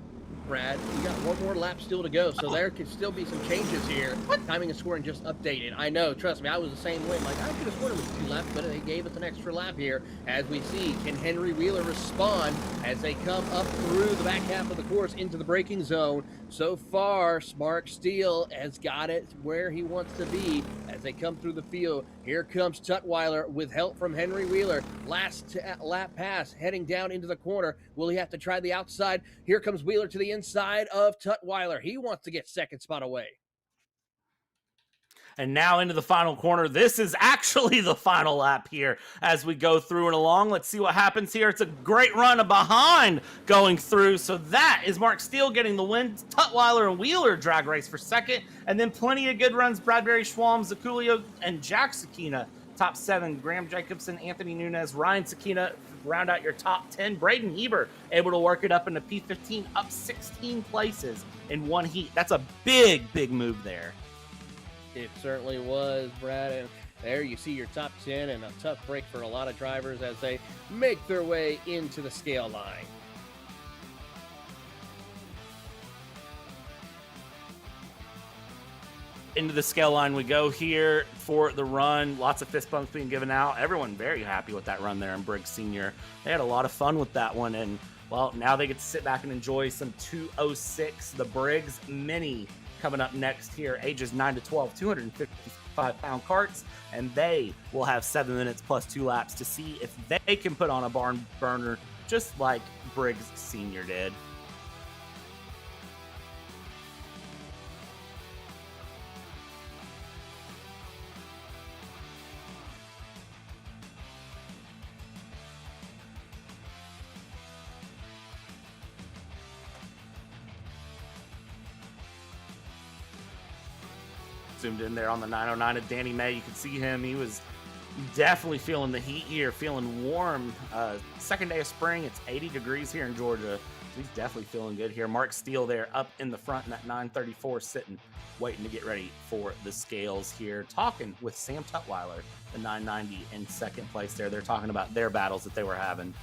Brad. We got one more lap still to go, so there could still be some changes here. Timing and scoring just updated. I know, trust me, I was the same way. Like, I could have sworn it was 2 laps, but they gave us an extra lap here. As we see, can Henry Wheeler respond as they come up through the back half of the course into the braking zone? So far, Mark Steele has got it where he wants to be as they come through the field. Here comes Tutwiler with help from Henry Wheeler. Last lap pass heading down into the corner. Will he have to try the outside? Here comes Wheeler to the inside of Tutwiler. He wants to get 2nd spot away. And now into the final corner. This is actually the final lap here as we go through and along. Let's see what happens here. It's a great run behind going through. So that is Mark Steele getting the win. Tutwiler and Wheeler drag race for second. And then plenty of good runs. Bradbury, Schwalm, Zaculio, and Jack Sakina. Top 7, Graham Jacobson, Anthony Nunez, Ryan Sakina round out your top 10. Braden Heber able to work it up into P15, up 16 places in one heat. That's a big, big move there. It certainly was, Brad. And there you see your top 10 and a tough break for a lot of drivers as they make their way into the scale line. Into the scale line we go here for the run. Lots of fist bumps being given out. Everyone very happy with that run there in Briggs Senior. They had a lot of fun with that one. And, well, now they get to sit back and enjoy some 206, the Briggs Mini, coming up next here, ages 9 to 12, 255-pound carts, and they will have 7 minutes plus 2 laps to see if they can put on a barn burner just like Briggs Senior did. Zoomed in there on the 909 of Danny May. You can see him. He was definitely feeling the heat here, feeling warm. Second day of spring. It's 80 degrees here in Georgia. So he's definitely feeling good here. Mark Steele there up in the front in that 934 sitting, waiting to get ready for the scales here. Talking with Sam Tutwiler, the 990 in second place there. They're talking about their battles that they were having.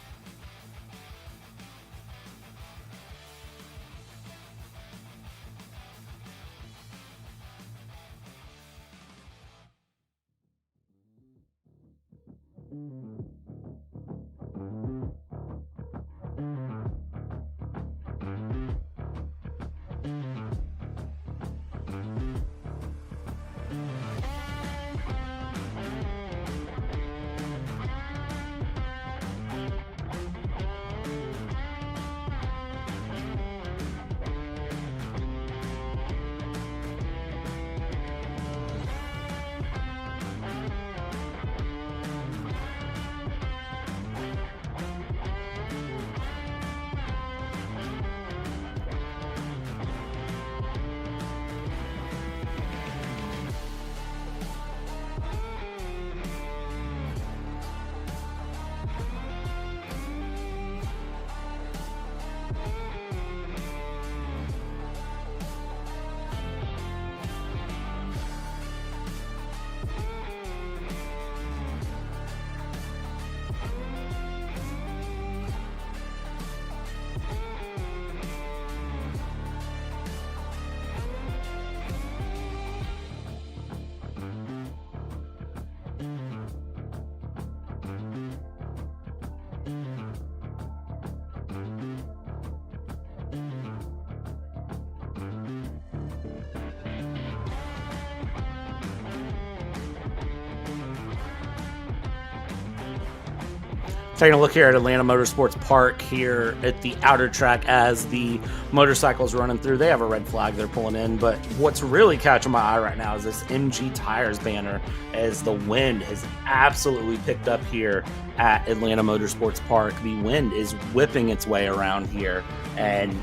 Taking a look here at Atlanta Motorsports Park here at the outer track as the motorcycles running through. They have a red flag they're pulling in, but what's really catching my eye right now is this MG Tires banner as the wind has absolutely picked up here at Atlanta Motorsports Park. The wind is whipping its way around here, and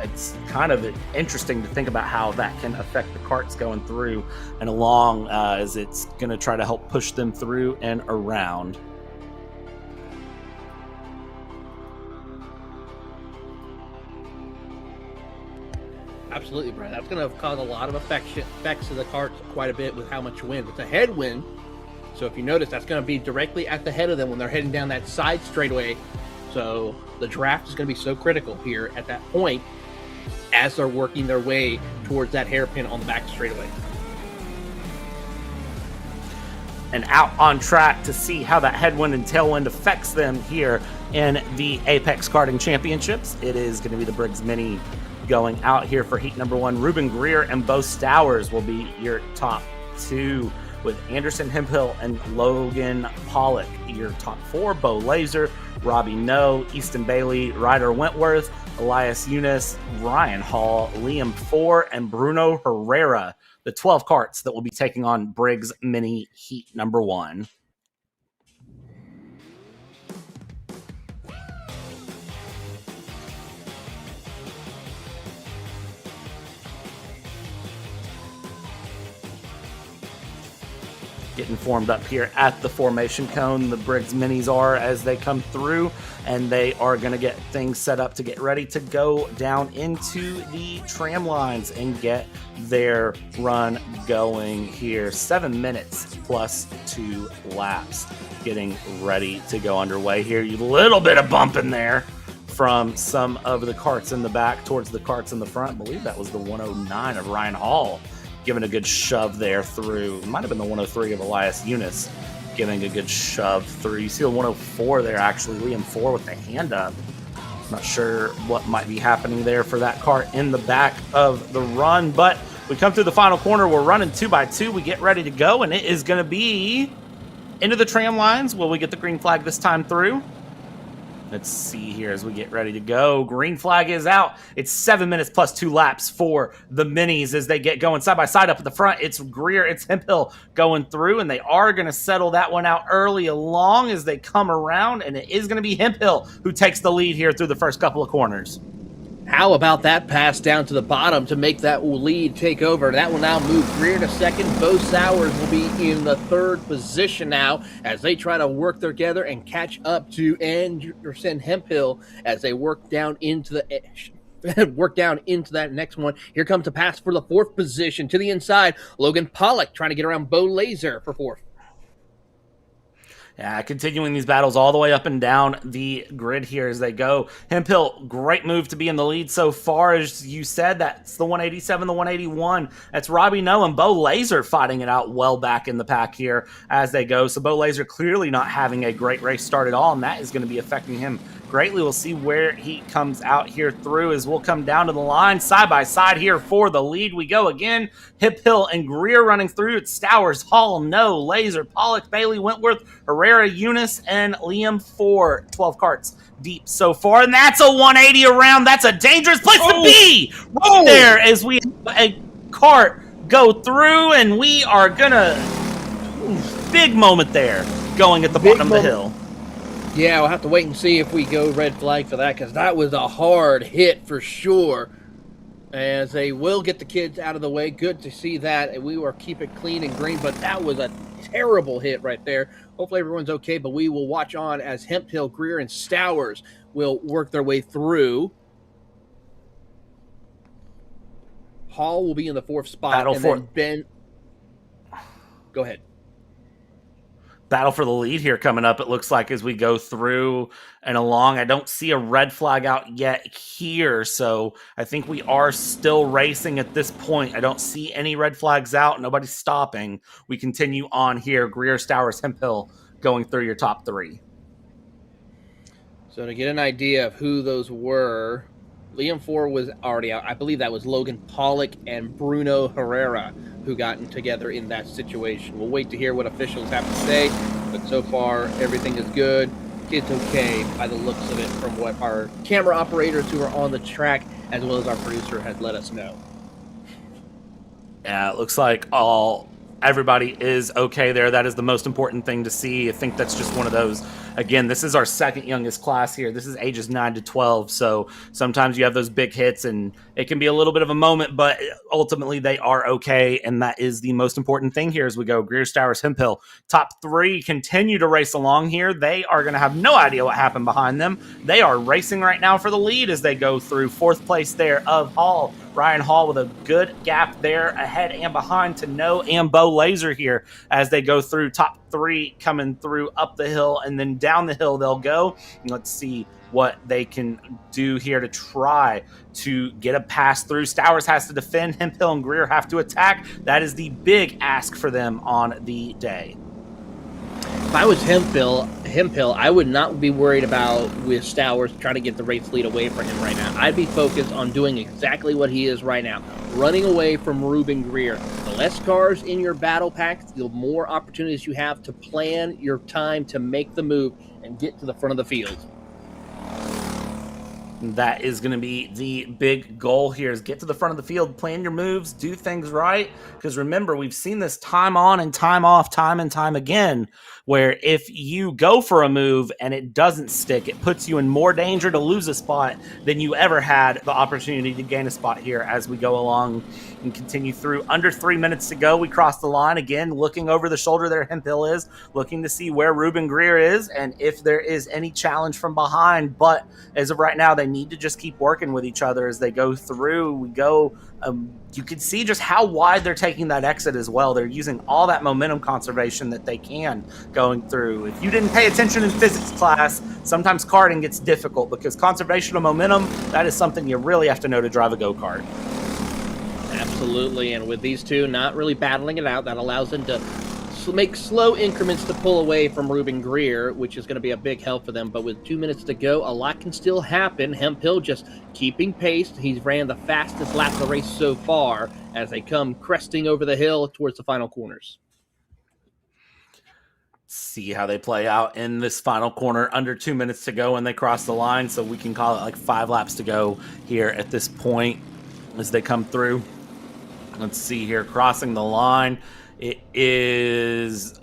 it's kind of interesting to think about how that can affect the carts going through and along as it's going to try to help push them through and around. Absolutely, Brad. That's going to cause a lot of effects to the carts quite a bit with how much wind. It's a headwind, so if you notice, that's going to be directly at the head of them when they're heading down that side straightaway. So the draft is going to be so critical here at that point as they're working their way towards that hairpin on the back straightaway. And out on track to see how that headwind and tailwind affects them here in the Apex Karting Championships. It is going to be the Briggs Mini going out here for heat number 1. Ruben Greer and Bo Stowers will be your top 2, with Anderson Hemphill and Logan Pollock your top 4. Bo Laser, Robbie No, Easton Bailey, Ryder Wentworth, Elias Eunice, Ryan Hall, Liam Four, and Bruno Herrera the 12 karts that will be taking on Briggs Mini Heat number 1. Getting formed up here at the formation cone. The Briggs Minis are as they come through, and they are going to get things set up to get ready to go down into the tram lines and get their run going here. 7 minutes plus 2 laps getting ready to go underway here. A little bit of bump in there from some of the karts in the back towards the karts in the front. I believe that was the 109 of Ryan Hall giving a good shove there through. It might have been the 103 of Elias Eunice giving a good shove through. You see the 104 there, actually, Liam 4 with the hand up. Not sure what might be happening there for that kart in the back of the run, but we come through the final corner. We're running 2x2. We get ready to go, and it is going to be into the tram lines. Will we get the green flag this time through? Let's see here as we get ready to go. Green flag is out. It's 7 minutes plus 2 laps for the minis as they get going side by side up at the front. It's Greer, it's Hemphill going through, and they are going to settle that one out early along as they come around, and it is going to be Hemphill who takes the lead here through the first couple of corners. How about that pass down to the bottom to make that lead take over? That will now move Greer to second. Bo Sowers will be in the third position now as they try to work together and catch up to Anderson Hemphill as they work down into that next one. Here comes the pass for the fourth position to the inside. Logan Pollock trying to get around Bo Laser for fourth. Yeah, continuing these battles all the way up and down the grid here as they go. Hemphill, great move to be in the lead so far. As you said, that's the 187, the 181. That's Robbie Noah and Bo Laser fighting it out well back in the pack here as they go. So Bo Laser clearly not having a great race start at all, and that is going to be affecting him greatly. We'll see where he comes out here through as we'll come down to the line side by side here for the lead. We go again. Hemphill and Greer running through. It's Stowers, Hall, No, Laser, Pollock, Bailey, Wentworth, Herrera, Eunice, and Liam 4. 12 karts deep so far, and that's a 180 around. That's a dangerous place to be right there as we have a kart go through, and we are gonna big moment there going at the bottom of the hill. Yeah, we'll have to wait and see if we go red flag for that, because that was a hard hit for sure. As they will get the kids out of the way. Good to see that. And we will keep it clean and green, but that was a terrible hit right there. Hopefully everyone's okay, but we will watch on as Hemphill, Greer, and Stowers will work their way through. Hall will be in the fourth spot. Then Ben. Go ahead. Battle for the lead here coming up, it looks like, as we go through and along. I don't see a red flag out yet here, so I think we are still racing at this point. I don't see any red flags out. Nobody's stopping. We continue on here. Greer, Stowers, Hemphill going through your top 3. So to get an idea of who those were, Liam 4 was already out. I believe that was Logan Pollock and Bruno Herrera who got together in that situation. We'll wait to hear what officials have to say, but so far everything is good. It's okay by the looks of it from what our camera operators who are on the track as well as our producer has let us know. Yeah, it looks like everybody is okay there. That is the most important thing to see. I think that's just one of those. Again, this is our second youngest class here. This is ages 9 to 12. So sometimes you have those big hits and it can be a little bit of a moment, but ultimately they are okay. And that is the most important thing here as we go. Greer, Stowers, Hemphill, top 3 continue to race along here. They are going to have no idea what happened behind them. They are racing right now for the lead as they go through. 4th place there of Hall. Ryan Hall with a good gap there ahead and behind to No and Bo Laser here as they go through. Top 3 coming through up the hill, and then down the hill they'll go. Let's see what they can do here to try to get a pass through. Stowers has to defend. Hemphill and Greer have to attack. That is the big ask for them on the day. If I was Hemphill, I would not be worried about with Stowers trying to get the race lead away from him right now. I'd be focused on doing exactly what he is right now, running away from Ruben Greer. The less cars in your battle pack, the more opportunities you have to plan your time to make the move and get to the front of the field. That is going to be the big goal here, is get to the front of the field, plan your moves, do things right. Because remember, we've seen this time on and time off, time and time again, where if you go for a move and it doesn't stick, it puts you in more danger to lose a spot than you ever had the opportunity to gain a spot here as we go along and continue through. Under 3 minutes to go, we cross the line again, looking over the shoulder there. Hemphill is looking to see where Ruben Greer is and if there is any challenge from behind. But as of right now, they need to just keep working with each other as they go through. You can see just how wide they're taking that exit as well. They're using all that momentum conservation that they can going through. If you didn't pay attention in physics class, sometimes karting gets difficult because conservation of momentum, that is something you really have to know to drive a go-kart. Absolutely, and with these two not really battling it out, that allows them to make slow increments to pull away from Ruben Greer, which is going to be a big help for them. But with 2 minutes to go, a lot can still happen. Hemphill just keeping pace. He's ran the fastest lap of the race so far as they come cresting over the hill towards the final corners. See how they play out in this final corner. Under 2 minutes to go when they cross the line, so we can call it like 5 laps to go here at this point as they come through. Let's see here, crossing the line. It is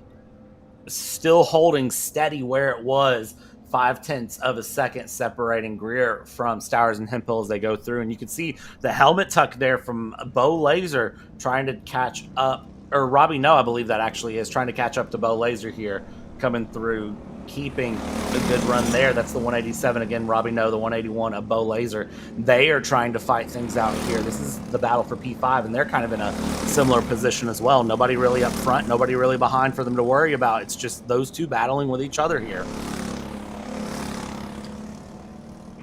still holding steady where it was, 0.5 of a second separating Greer from Stowers and Hemphill as they go through. And you can see the helmet tuck there from Bo Laser trying to catch up, or Robbie No, I believe that actually is, trying to catch up to Bo Laser here, coming through, keeping a good run there. That's the 187 again, Robbie No, the 181 of Bo Laser. They are trying to fight things out here. This is the battle for P5, and they're kind of in a similar position as well. Nobody really up front, nobody really behind for them to worry about. It's just those two battling with each other here.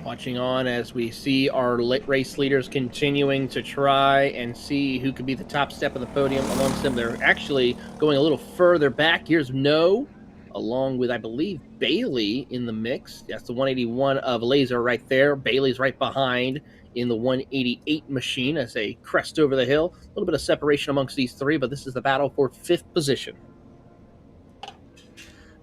Watching on as we see our race leaders continuing to try and see who could be the top step of the podium amongst them. They're actually going a little further back. Here's No, along with, I believe, Bailey in the mix. That's the 181 of Laser right there. Bailey's right behind in the 188 machine as they crest over the hill. A little bit of separation amongst these three, but this is the battle for 5th position.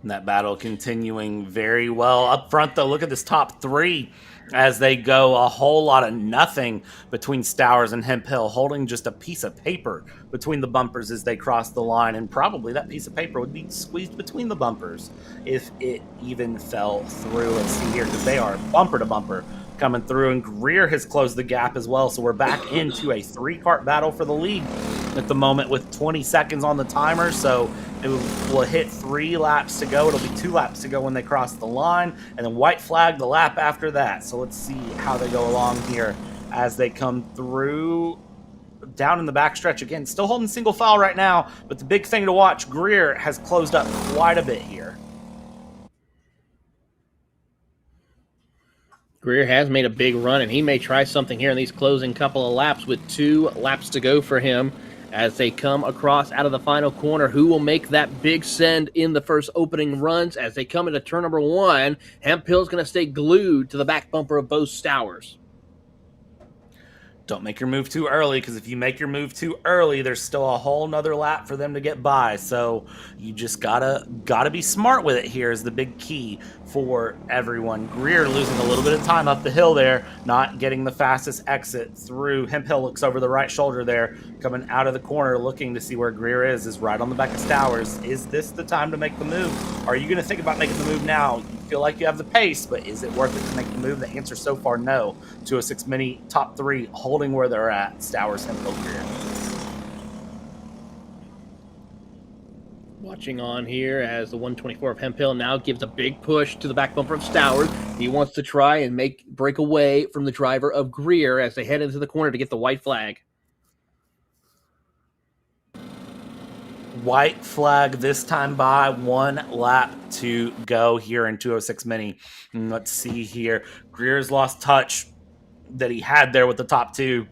And that battle continuing very well. Up front, though, look at this top 3 as they go a whole lot of nothing between Stowers and Hemphill, holding just a piece of paper between the bumpers as they cross the line. And probably that piece of paper would be squeezed between the bumpers if it even fell through. Let's see here, because they are bumper to bumper coming through, and Greer has closed the gap as well. So we're back into a 3-kart battle for the lead at the moment with 20 seconds on the timer. So it will hit 3 laps to go. It'll be 2 laps to go when they cross the line, and then white flag the lap after that. So let's see how they go along here as they come through down in the backstretch again. Still holding single file right now, but the big thing to watch, Greer has closed up quite a bit here. Greer has made a big run, and he may try something here in these closing couple of laps with 2 laps to go for him as they come across out of the final corner. Who will make that big send in the first opening runs as they come into turn number 1? Hemphill's going to stay glued to the back bumper of Bo Stowers. Don't make your move too early, because if you make your move too early, there's still a whole nother lap for them to get by. So you just gotta be smart with it here is the big key for everyone. Greer losing a little bit of time up the hill there, not getting the fastest exit through. Hemphill looks over the right shoulder there, coming out of the corner, looking to see where Greer is right on the back of Stowers. Is this the time to make the move? Are you going to think about making the move now? You feel like you have the pace, but is it worth it to make the move? The answer so far, no. 206 Mini top 3 holding where they're at. Stowers, Hemphill, Greer. Watching on here as the 124 of Hemphill now gives a big push to the back bumper of Stowers. He wants to try and break away from the driver of Greer as they head into the corner to get the white flag. White flag this time by 1 lap to go here in 206 Mini. And let's see here. Greer's lost touch that he had there with the top 2.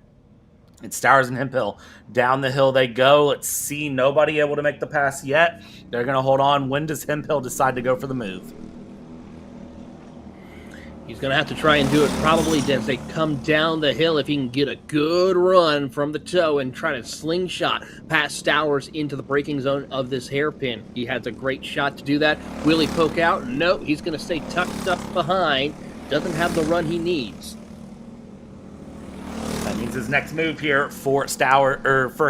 It's Stowers and Hemphill. Down the hill they go. Let's see. Nobody able to make the pass yet. They're going to hold on. When does Hemphill decide to go for the move? He's going to have to try and do it probably as they come down the hill if he can get a good run from the toe and try to slingshot past Stowers into the braking zone of this hairpin. He has a great shot to do that. Will he poke out? No, he's going to stay tucked up behind. Doesn't have the run he needs. means his next move here for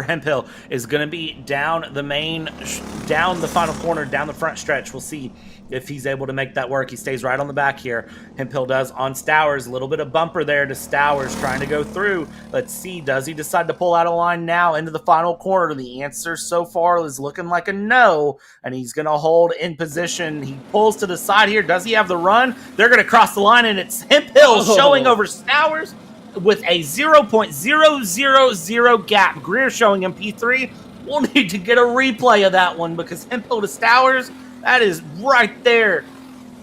Hemp Hill is going to be down the final corner, down the front stretch. We'll see if he's able to make that work. He stays right on the back here. Hemp Hill does on Stowers. A little bit of bumper there to Stowers trying to go through. Let's see, does he decide to pull out of line now into the final corner? The answer so far is looking like a no, and he's going to hold in position. He pulls to the side here. Does he have the run? They're going to cross the line, and it's Hemp Hill showing over Stowers with a 0.000 gap. Greer showing him P3. We'll need to get a replay of that one because Hemp Hill to Stowers, that is right there.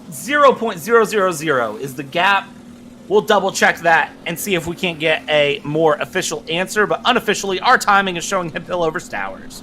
0.000 is the gap. We'll double check that and see if we can't get a more official answer, but unofficially, our timing is showing Hemp Hill over Stowers.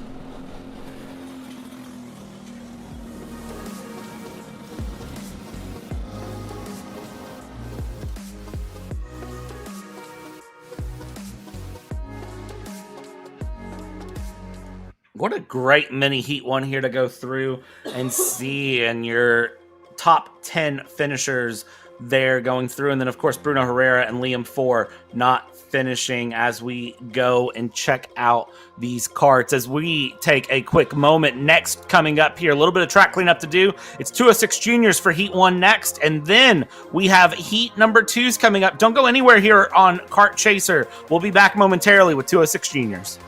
What a great mini heat one here to go through and see, and your top 10 finishers there going through. And then, of course, Bruno Herrera and Liam Four not finishing as we go and check out these karts. As we take a quick moment, next coming up here, a little bit of track cleanup to do. It's 206 Juniors for Heat 1 next, and then we have Heat number 2s coming up. Don't go anywhere here on Kart Chaser. We'll be back momentarily with 206 Juniors.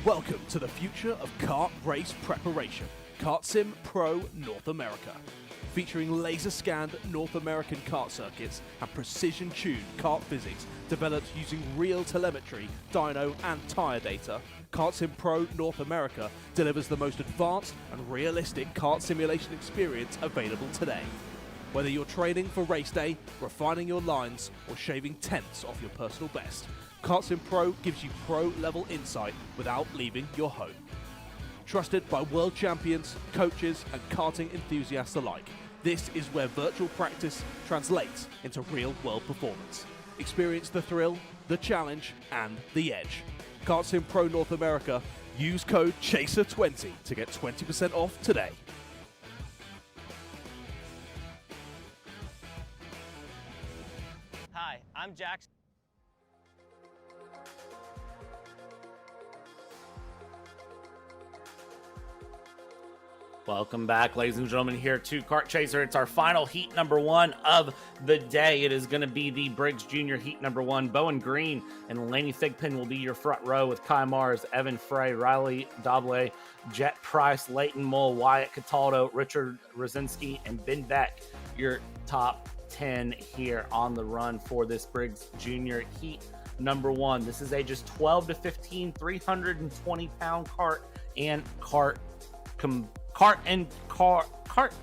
Welcome to the future of kart race preparation, Kart Sim Pro North America. Featuring laser-scanned North American kart circuits and precision-tuned kart physics developed using real telemetry, dyno and tyre data, Kart Sim Pro North America delivers the most advanced and realistic kart simulation experience available today. Whether you're training for race day, refining your lines, or shaving tenths off your personal best, Kart Sim Pro gives you pro-level insight without leaving your home. Trusted by world champions, coaches, and karting enthusiasts alike, this is where virtual practice translates into real-world performance. Experience the thrill, the challenge, and the edge. Kart Sim Pro North America. Use code CHASER20 to get 20% off today. Hi, I'm Jackson. Welcome back, ladies and gentlemen, here to Kart Chaser. It's our final heat number 1 of the day. It is going to be the Briggs Jr. heat number 1. Bowen Green and Laney Thigpen will be your front row with Kai Mars, Evan Frey, Riley Doble, Jet Price, Leighton Mull, Wyatt Cataldo, Richard Rosinski, and Ben Beck, your top 10 here on the run for this Briggs Jr. heat number 1. This is ages 12 to 15, 320-pound kart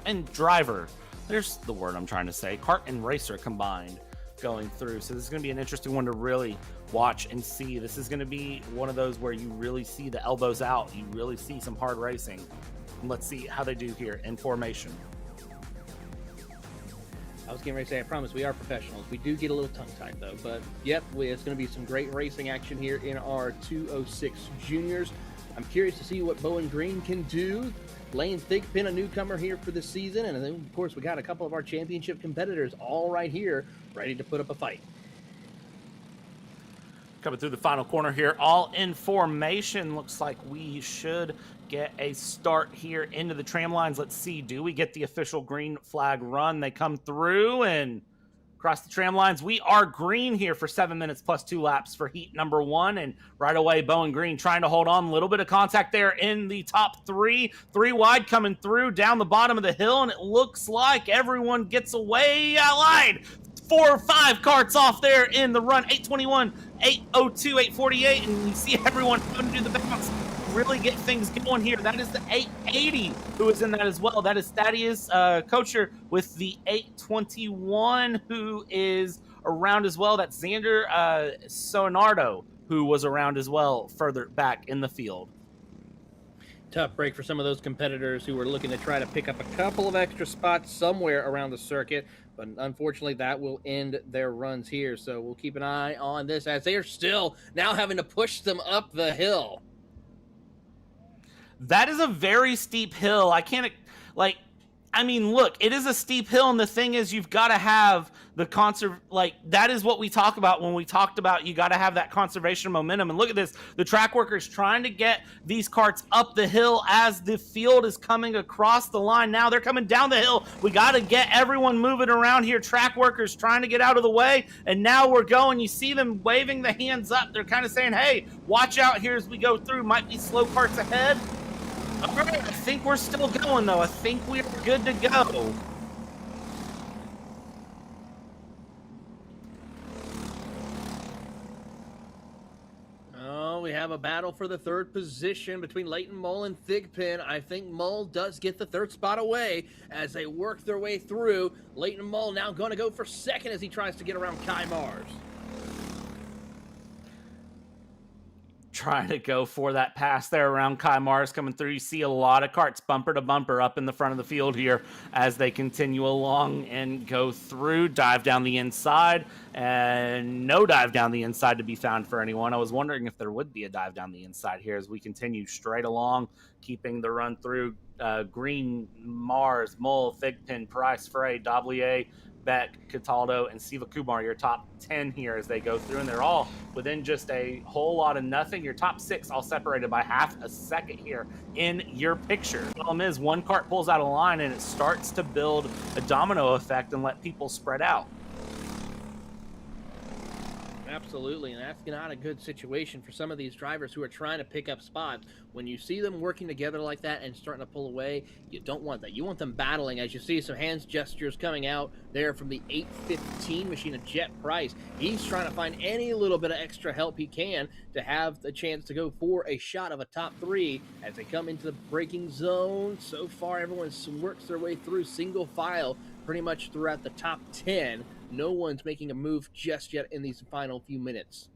and driver. There's the word I'm trying to say. Kart and racer combined going through. So this is going to be an interesting one to really watch and see. This is going to be one of those where you really see the elbows out. You really see some hard racing. And let's see how they do here in formation. I was getting ready to say, I promise we are professionals. We do get a little tongue-tied, though. But, yep, it's going to be some great racing action here in our 206 Juniors. I'm curious to see what Bowen Green can do. Lane Thigpen, a newcomer here for the season. And then, of course, we got a couple of our championship competitors all right here, ready to put up a fight. Coming through the final corner here, all in formation. Looks like we should get a start here into the tram lines. Let's see, do we get the official green flag run? They come through and cross the tram lines. We are green here for 7 minutes plus 2 laps for heat number 1. And right away, Bowen Green trying to hold on. A little bit of contact there in the top 3. 3 wide coming through down the bottom of the hill. And it looks like everyone gets away. I lied. 4 or 5 karts off there in the run. 821, 802, 848. And you see everyone having to do the bounce. really get things going here. That is the 880 who is in that as well. That is Thaddeus Kocher with the 821 who is around as well. That's Xander Sonardo who was around as well further back in the field. Tough break for some of those competitors who were looking to try to pick up a couple of extra spots somewhere around the circuit, but unfortunately that will end their runs here. So we'll keep an eye on this as they are still now having to push them up the hill. That is a very steep hill. I can't, like, I mean, look, it is a steep hill, and the thing is, you've got to have the that is what we talk about when we talked about you got to have that conservation of momentum. And look at this, the track workers trying to get these karts up the hill as the field is coming across the line. Now they're coming down the hill. We got to get everyone moving around here. Track workers trying to get out of the way, and now we're going. You see them waving the hands up. They're kind of saying, hey, watch out here as we go through. Might be slow karts ahead. All right, I think we're still going, though. I think we're good to go. Oh, we have a battle for the third position between Leighton Mull and Thigpen. I think Mull does get the third spot away as they work their way through. Leighton Mull now going to go for second as he tries to get around Kai Mars. Trying to go for that pass there around Kai Mars coming through. You see a lot of karts bumper to bumper up in the front of the field here as they continue along and go through. Dive down the inside, and no dive down the inside to be found for anyone. I was wondering if there would be a dive down the inside here as we continue straight along, keeping the run through. Green, Mars, Mull, Thigpen, Price, Frey, Dablier, Beck, Cataldo, and Siva Kumar, your top 10 here as they go through, and they're all within just a whole lot of nothing. Your top 6 all separated by half a second here in your picture. The problem is one kart pulls out of line and it starts to build a domino effect and let people spread out. Absolutely, and that's not a good situation for some of these drivers who are trying to pick up spots. When you see them working together like that and starting to pull away, you don't want that. You want them battling. As you see some hands gestures coming out there from the 815 machine of Jet Price. He's trying to find any little bit of extra help he can to have the chance to go for a shot of a top 3 as they come into the braking zone. So far, everyone works their way through single file pretty much throughout the top 10. No one's making a move just yet in these final few minutes.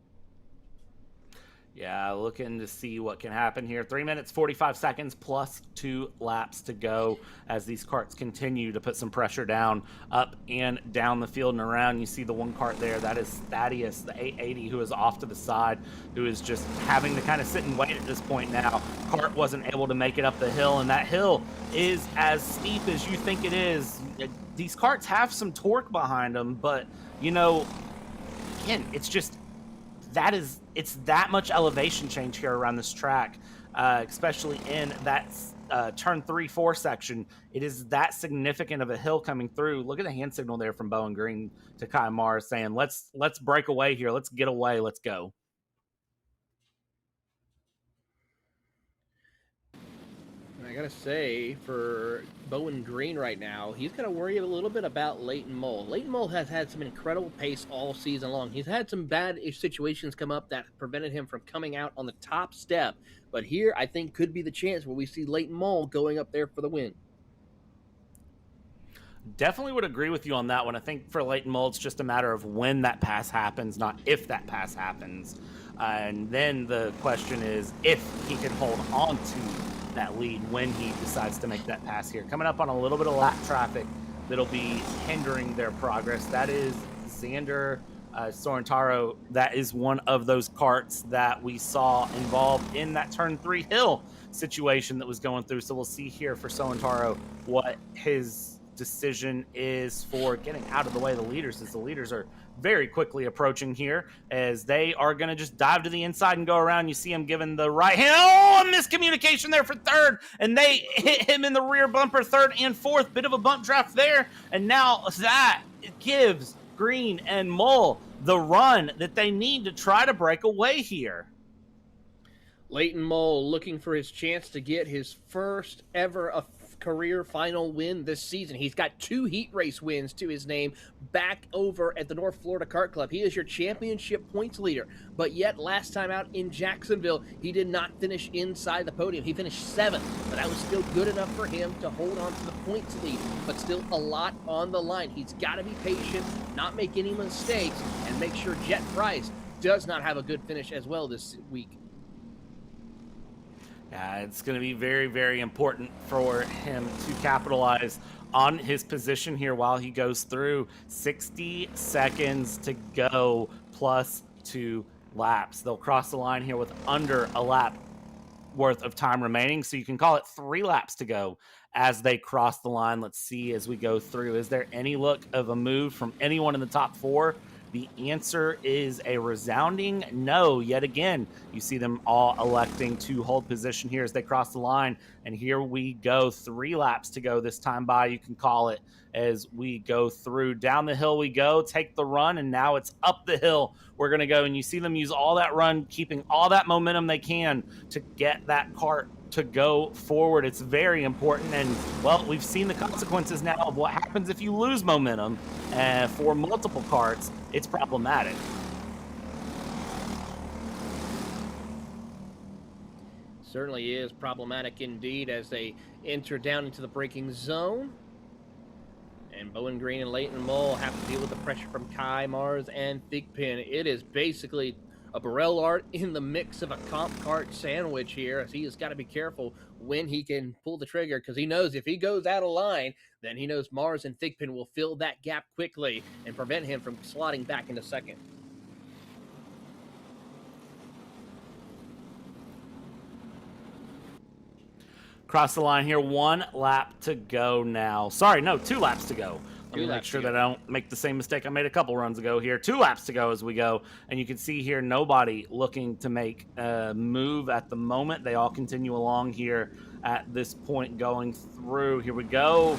Yeah, looking to see what can happen here. 3 minutes, 45 seconds, plus 2 laps to go as these karts continue to put some pressure down, up and down the field and around. You see the one kart there. That is Thaddeus, the 880, who is off to the side, who is just having to kind of sit and wait at this point now. Kart wasn't able to make it up the hill, and that hill is as steep as you think it is. These karts have some torque behind them, but, you know, again, it's just... it's that much elevation change here around this track, especially in that turn 3-4 section. It is that significant of a hill coming through. Look at the hand signal there from Bowen Green to Kai Mars saying, let's break away here. Let's get away. Let's go. I gotta say, for Bowen Green right now, he's gonna worry a little bit about Leighton Mull. Leighton Mull has had some incredible pace all season long. He's had some bad situations come up that prevented him from coming out on the top step. But here, I think, could be the chance where we see Leighton Mull going up there for the win. Definitely would agree with you on that one. I think for Leighton Mull, it's just a matter of when that pass happens, not if that pass happens. And then the question is if he can hold on to that lead when he decides to make that pass here. Coming up on a little bit of lap traffic that'll be hindering their progress. That is Xander Sorrentaro. That is one of those karts that we saw involved in that turn 3 hill situation that was going through. So we'll see here for Sorrentaro what his decision is for getting out of the way of the leaders, as the leaders are very quickly approaching here as they are going to just dive to the inside and go around. You see him giving the right hand. Oh, a miscommunication there for third, and they hit him in the rear bumper, third and fourth. Bit of a bump draft there, and now that gives Green and Mull the run that they need to try to break away here. Leighton Mull looking for his chance to get his first ever career final win this season. He's got 2 heat race wins to his name back over at the North Florida Kart Club. He is your championship points leader, but yet last time out in Jacksonville, he did not finish inside the podium. He finished 7th, but that was still good enough for him to hold on to the points lead, but still a lot on the line. He's got to be patient, not make any mistakes, and make sure Jet Price does not have a good finish as well this week. Yeah, it's going to be very, very important for him to capitalize on his position here while he goes through. 60 seconds to go plus 2 laps. They'll cross the line here with under a lap worth of time remaining, so you can call it 3 laps to go as they cross the line. Let's see as we go through. Is there any look of a move from anyone in the top 4? The answer is a resounding no. Yet again, you see them all electing to hold position here as they cross the line. And here we go. 3 laps to go this time by, you can call it, as we go through. Down the hill we go, take the run, and now it's up the hill we're going to go. And you see them use all that run, keeping all that momentum they can to get that kart to go forward. It's very important, and well, we've seen the consequences now of what happens if you lose momentum for multiple karts. It's problematic. Certainly is problematic indeed as they enter down into the braking zone. And Bowen Green and Leighton Mole have to deal with the pressure from Kai Mars and Thigpen. It is basically a Burrell Art in the mix of a comp kart sandwich here, as he has got to be careful when he can pull the trigger, because he knows if he goes out of line, then he knows Mars and Thigpen will fill that gap quickly and prevent him from slotting back into second. Cross the line here, 1 lap to go now. Sorry, no, 2 laps to go. Let me make sure that I don't make the same mistake I made a couple runs ago here. 2 laps to go as we go. And you can see here, nobody looking to make a move at the moment. They all continue along here at this point going through. Here we go.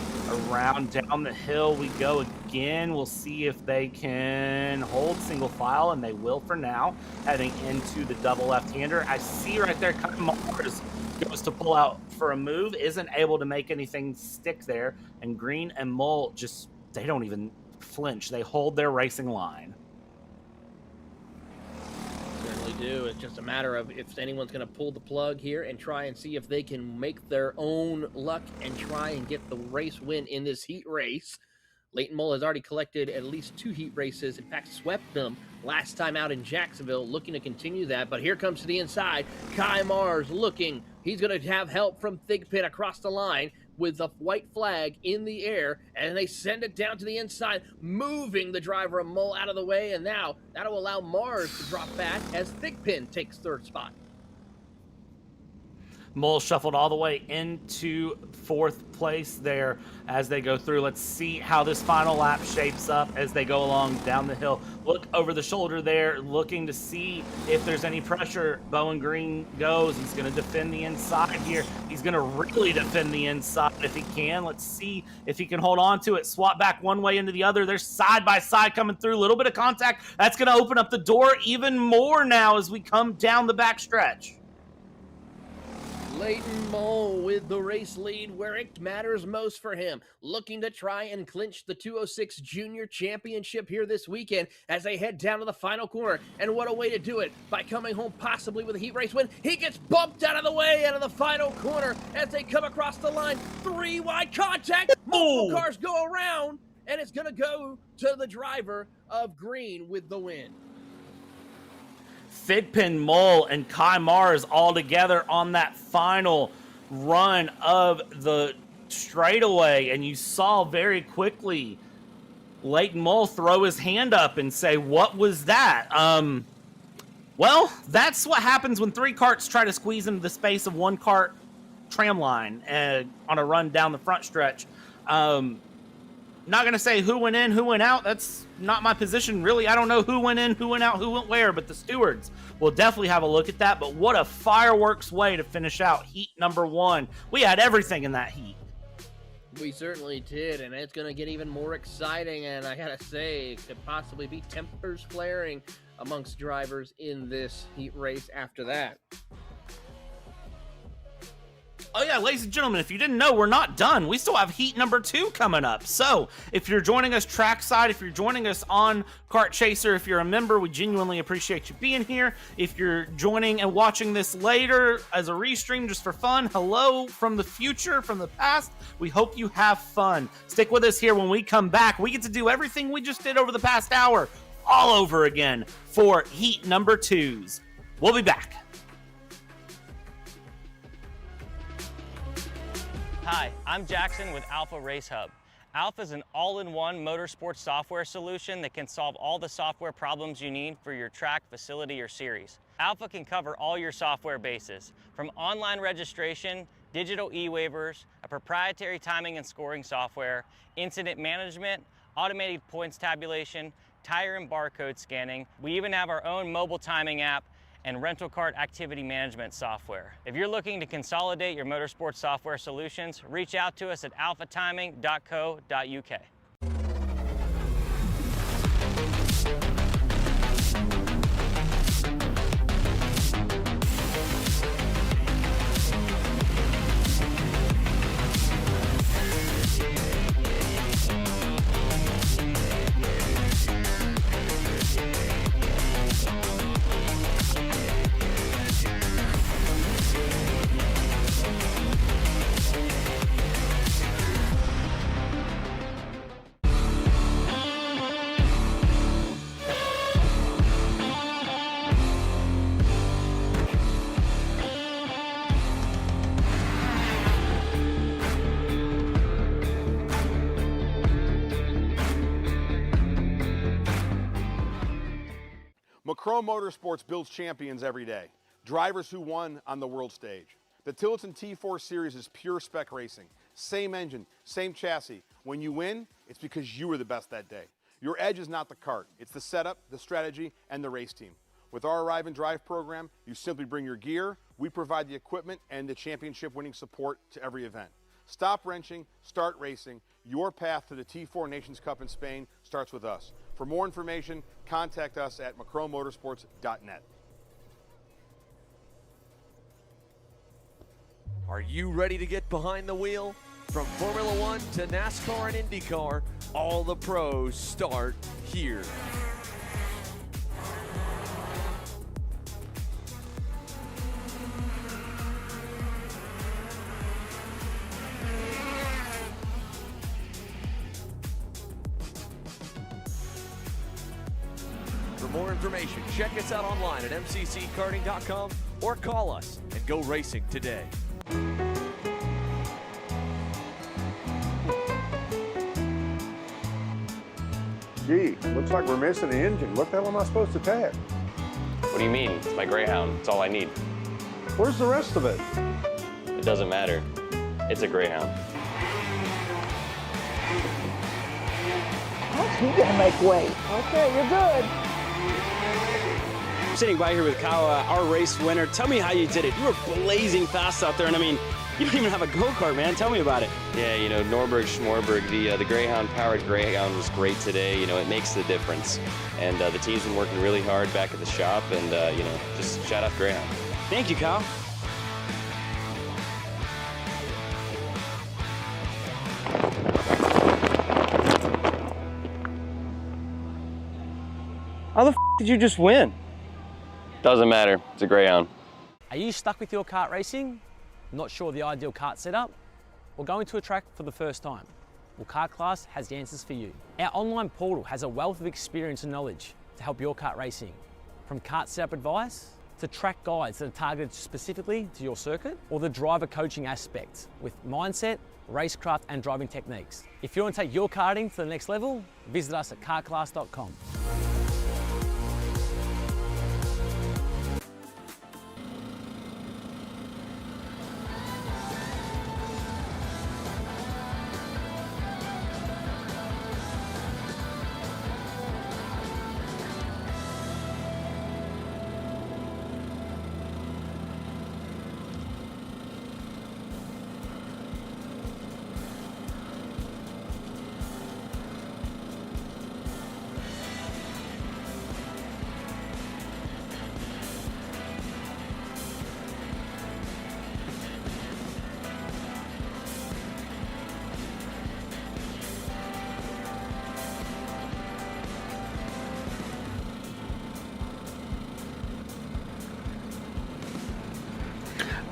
Around down the hill we go again. We'll see if they can hold single file, and they will for now. Heading into the double left-hander. I see right there, Kai Mars goes to pull out for a move, isn't able to make anything stick there. And Green and Mole just, they don't even flinch. They hold their racing line. Certainly do. It's just a matter of if anyone's going to pull the plug here and try and see if they can make their own luck and try and get the race win in this heat race. Leighton Mole has already collected at least 2 heat races. In fact, swept them last time out in Jacksonville, looking to continue that. But here comes to the inside. Kai Mars looking. He's going to have help from Thigpen across the line with the white flag in the air, and they send it down to the inside, moving the driver of Mole out of the way, and now that'll allow Mars to drop back as Thigpen takes 3rd spot. Mole shuffled all the way into 4th place there as they go through. Let's see how this final lap shapes up as they go along down the hill. Look over the shoulder there, looking to see if there's any pressure. Bowen Green goes. He's going to defend the inside here. He's going to really defend the inside if he can. Let's see if he can hold on to it. Swap back one way into the other. They're side by side coming through. A little bit of contact. That's going to open up the door even more now as we come down the back stretch. Leighton Mole with the race lead where it matters most for him, looking to try and clinch the 206 Junior Championship here this weekend as they head down to the final corner. And what a way to do it, by coming home possibly with a heat race win. He gets bumped out of the way out of the final corner as they come across the line. 3 wide contact, multiple cars go around, and it's going to go to the driver of Green with the win. Thigpen, Mole, and Kai Mars all together on that final run of the straightaway. And you saw very quickly Leighton Mole throw his hand up and say, "What was that?" Well, that's what happens when 3 karts try to squeeze into the space of 1 kart tram line on a run down the front stretch. Not going to say who went in, who went out. That's not my position, really. I don't know who went in, who went out, who went where, but the stewards will definitely have a look at that. But what a fireworks way to finish out heat number 1. We had everything in that heat. We certainly did, and it's going to get even more exciting, and I got to say, it could possibly be tempers flaring amongst drivers in this heat race after that. Oh yeah, ladies and gentlemen, if you didn't know, we're not done. We still have heat number 2 coming up. So if you're joining us trackside, if you're joining us on Kart Chaser, if you're a member, we genuinely appreciate you being here. If you're joining and watching this later as a restream just for fun, hello from the future, from the past. We hope you have fun. Stick with us here. When we come back, we get to do everything we just did over the past hour all over again for heat number 2s. We'll be back. Hi, I'm Jackson with Alpha Race Hub. Alpha is an all-in-one motorsports software solution that can solve all the software problems you need for your track, facility, or series. Alpha can cover all your software bases, from online registration, digital e-waivers, a proprietary timing and scoring software, incident management, automated points tabulation, tire and barcode scanning. We even have our own mobile timing app and rental kart activity management software. If you're looking to consolidate your motorsports software solutions, reach out to us at alphatiming.co.uk. Chrome Motorsports builds champions every day, drivers who won on the world stage. The Tillotson T4 Series is pure spec racing. Same engine, same chassis. When you win, it's because you were the best that day. Your edge is not the kart, it's the setup, the strategy, and the race team. With our Arrive and Drive program, you simply bring your gear, we provide the equipment and the championship-winning support to every event. Stop wrenching, start racing. Your path to the T4 Nations Cup in Spain starts with us. For more information, contact us at macromotorsports.net. Are you ready to get behind the wheel? From Formula One to NASCAR and IndyCar, all the pros start here. For more information, check us out online at mcckarting.com or call us and go racing today. Gee, looks like we're missing the engine. What the hell am I supposed to tap? What do you mean? It's my Greyhound. It's all I need. Where's the rest of it? It doesn't matter. It's a Greyhound. You gotta make way. Okay, you're good. I'm sitting by here with Kyle, our race winner. Tell me how you did it. You were blazing fast out there, and I mean, you don't even have a go-kart, man. Tell me about it. Yeah, you know, Norberg, Schmorberg, the Greyhound-powered Greyhound was great today. You know, it makes the difference. And the team's been working really hard back at the shop, and, you know, just shout out Greyhound. Thank you, Kyle. How the f did you just win? Doesn't matter. It's a Greyhound. Are you stuck with your kart racing? Not sure the ideal kart setup? Or going to a track for the first time? Well, Kart Class has the answers for you. Our online portal has a wealth of experience and knowledge to help your kart racing. From kart setup advice to track guides that are targeted specifically to your circuit, or the driver coaching aspects with mindset, racecraft and driving techniques. If you want to take your karting to the next level, visit us at kartclass.com.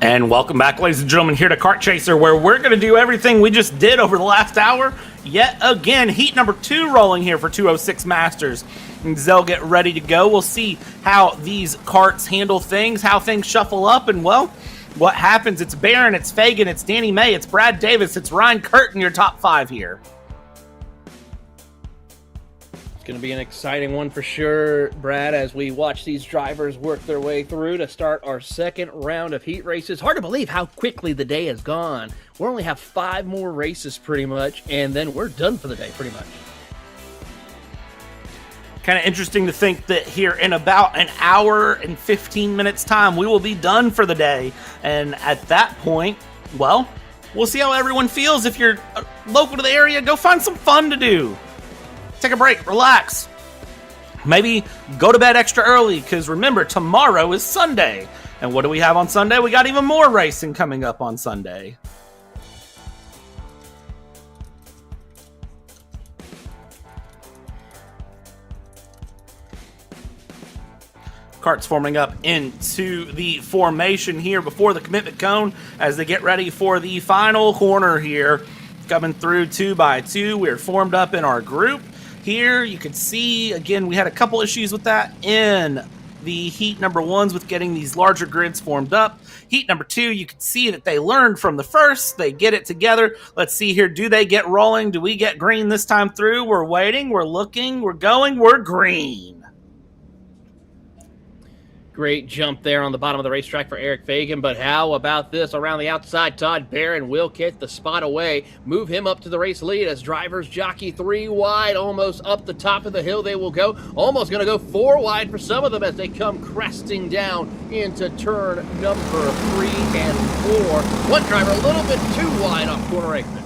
And welcome back, ladies and gentlemen, here to Kart Chaser, where we're going to do everything we just did over the last hour. Yet again, heat number 2 rolling here for 206 Masters. And they'll get ready to go. We'll see how these karts handle things, how things shuffle up, and, well, what happens. It's Barron, it's Fagan, it's Danny May, it's Brad Davis, it's Ryan Kurt in your top 5 here. Going to be an exciting one for sure, Brad, as we watch these drivers work their way through to start our second round of heat races. Hard to believe how quickly the day has gone. We only have 5 more races pretty much, and then we're done for the day pretty much. Kind of interesting to think that here in about an hour and 15 minutes time, we will be done for the day. And at that point, well, we'll see how everyone feels. If you're local to the area, go find some fun to do. Take a break, relax. Maybe go to bed extra early, because remember, tomorrow is Sunday. And what do we have on Sunday? We got even more racing coming up on Sunday. Karts forming up into the formation here before the commitment cone as they get ready for the final corner here. Coming through 2 by 2. We're formed up in our group. Here you can see, again, we had a couple issues with that in the heat number 1s with getting these larger grids formed up. Heat number 2, you can see that they learned from the first. They get it together. Let's see here. Do they get rolling? Do we get green this time through? We're waiting. We're looking. We're going. We're green. Great jump there on the bottom of the racetrack for Eric Fagan, but how about this? Around the outside, Todd Barron will get the spot away, move him up to the race lead as drivers jockey 3 wide, almost up the top of the hill they will go. Almost going to go 4 wide for some of them as they come cresting down into turn number 3 and 4. One driver a little bit too wide off corner exit.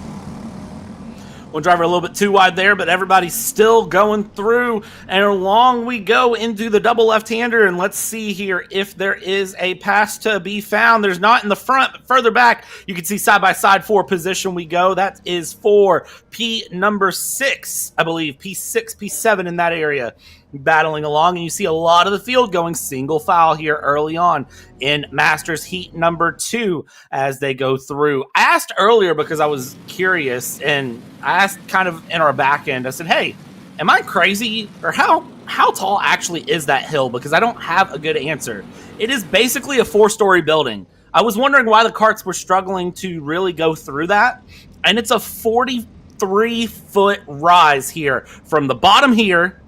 One driver a little bit too wide there, but everybody's still going through, and along we go into the double left-hander, and let's see here if there is a pass to be found. There's not in the front, but further back, you can see side-by-side for position we go. That is for P number 6, I believe, P6, P7 in that area. Battling along, and you see a lot of the field going single file here early on in Masters heat number 2 as they go through. I asked earlier because I was curious, and I asked kind of in our back end, I said, hey, am I crazy, or how tall actually is that hill? Because I don't have a good answer. It is basically a 4-story building. I was wondering why the karts were struggling to really go through that, and it's a 43-foot rise here from the bottom here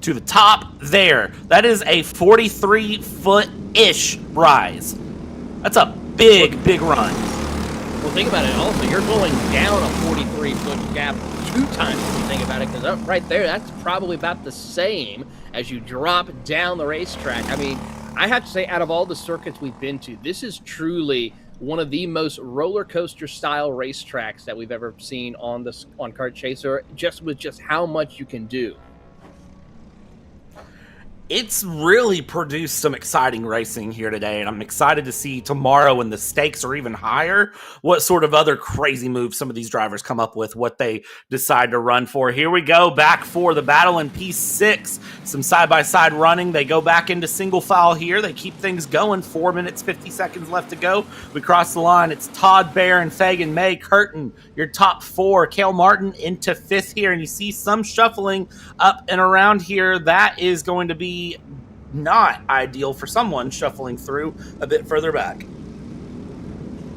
to the top there. That is a 43-foot-ish rise. That's a big run. Well, think about it also. You're going down a 43-foot gap 2 times if you think about it, because up right there, that's probably about the same as you drop down the racetrack. I mean, I have to say, out of all the circuits we've been to, this is truly one of the most roller coaster style racetracks that we've ever seen on Kart Chaser, just with just how much you can do. It's really produced some exciting racing here today, and I'm excited to see tomorrow when the stakes are even higher, what sort of other crazy moves some of these drivers come up with, what they decide to run for. Here we go, back for the battle in P6. Some side-by-side running. They go back into single file here. They keep things going. 4 minutes, 50 seconds left to go. We cross the line. It's Todd Barron, Fagan May, Curtin, your top 4. Cale Martin into 5th here, and you see some shuffling up and around here. That is going to be not ideal for someone shuffling through a bit further back.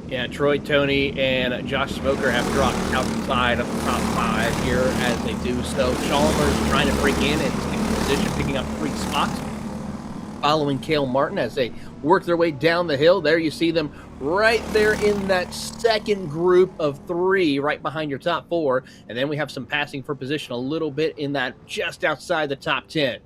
Yeah, Troy, Tony, and Josh Smoker have dropped outside of the top 5 here as they do so. Chalmers trying to break in and take position, picking up 3 spots, following Cale Martin as they work their way down the hill. There you see them right there in that second group of 3 right behind your top 4. And then we have some passing for position a little bit in that just outside the top 10.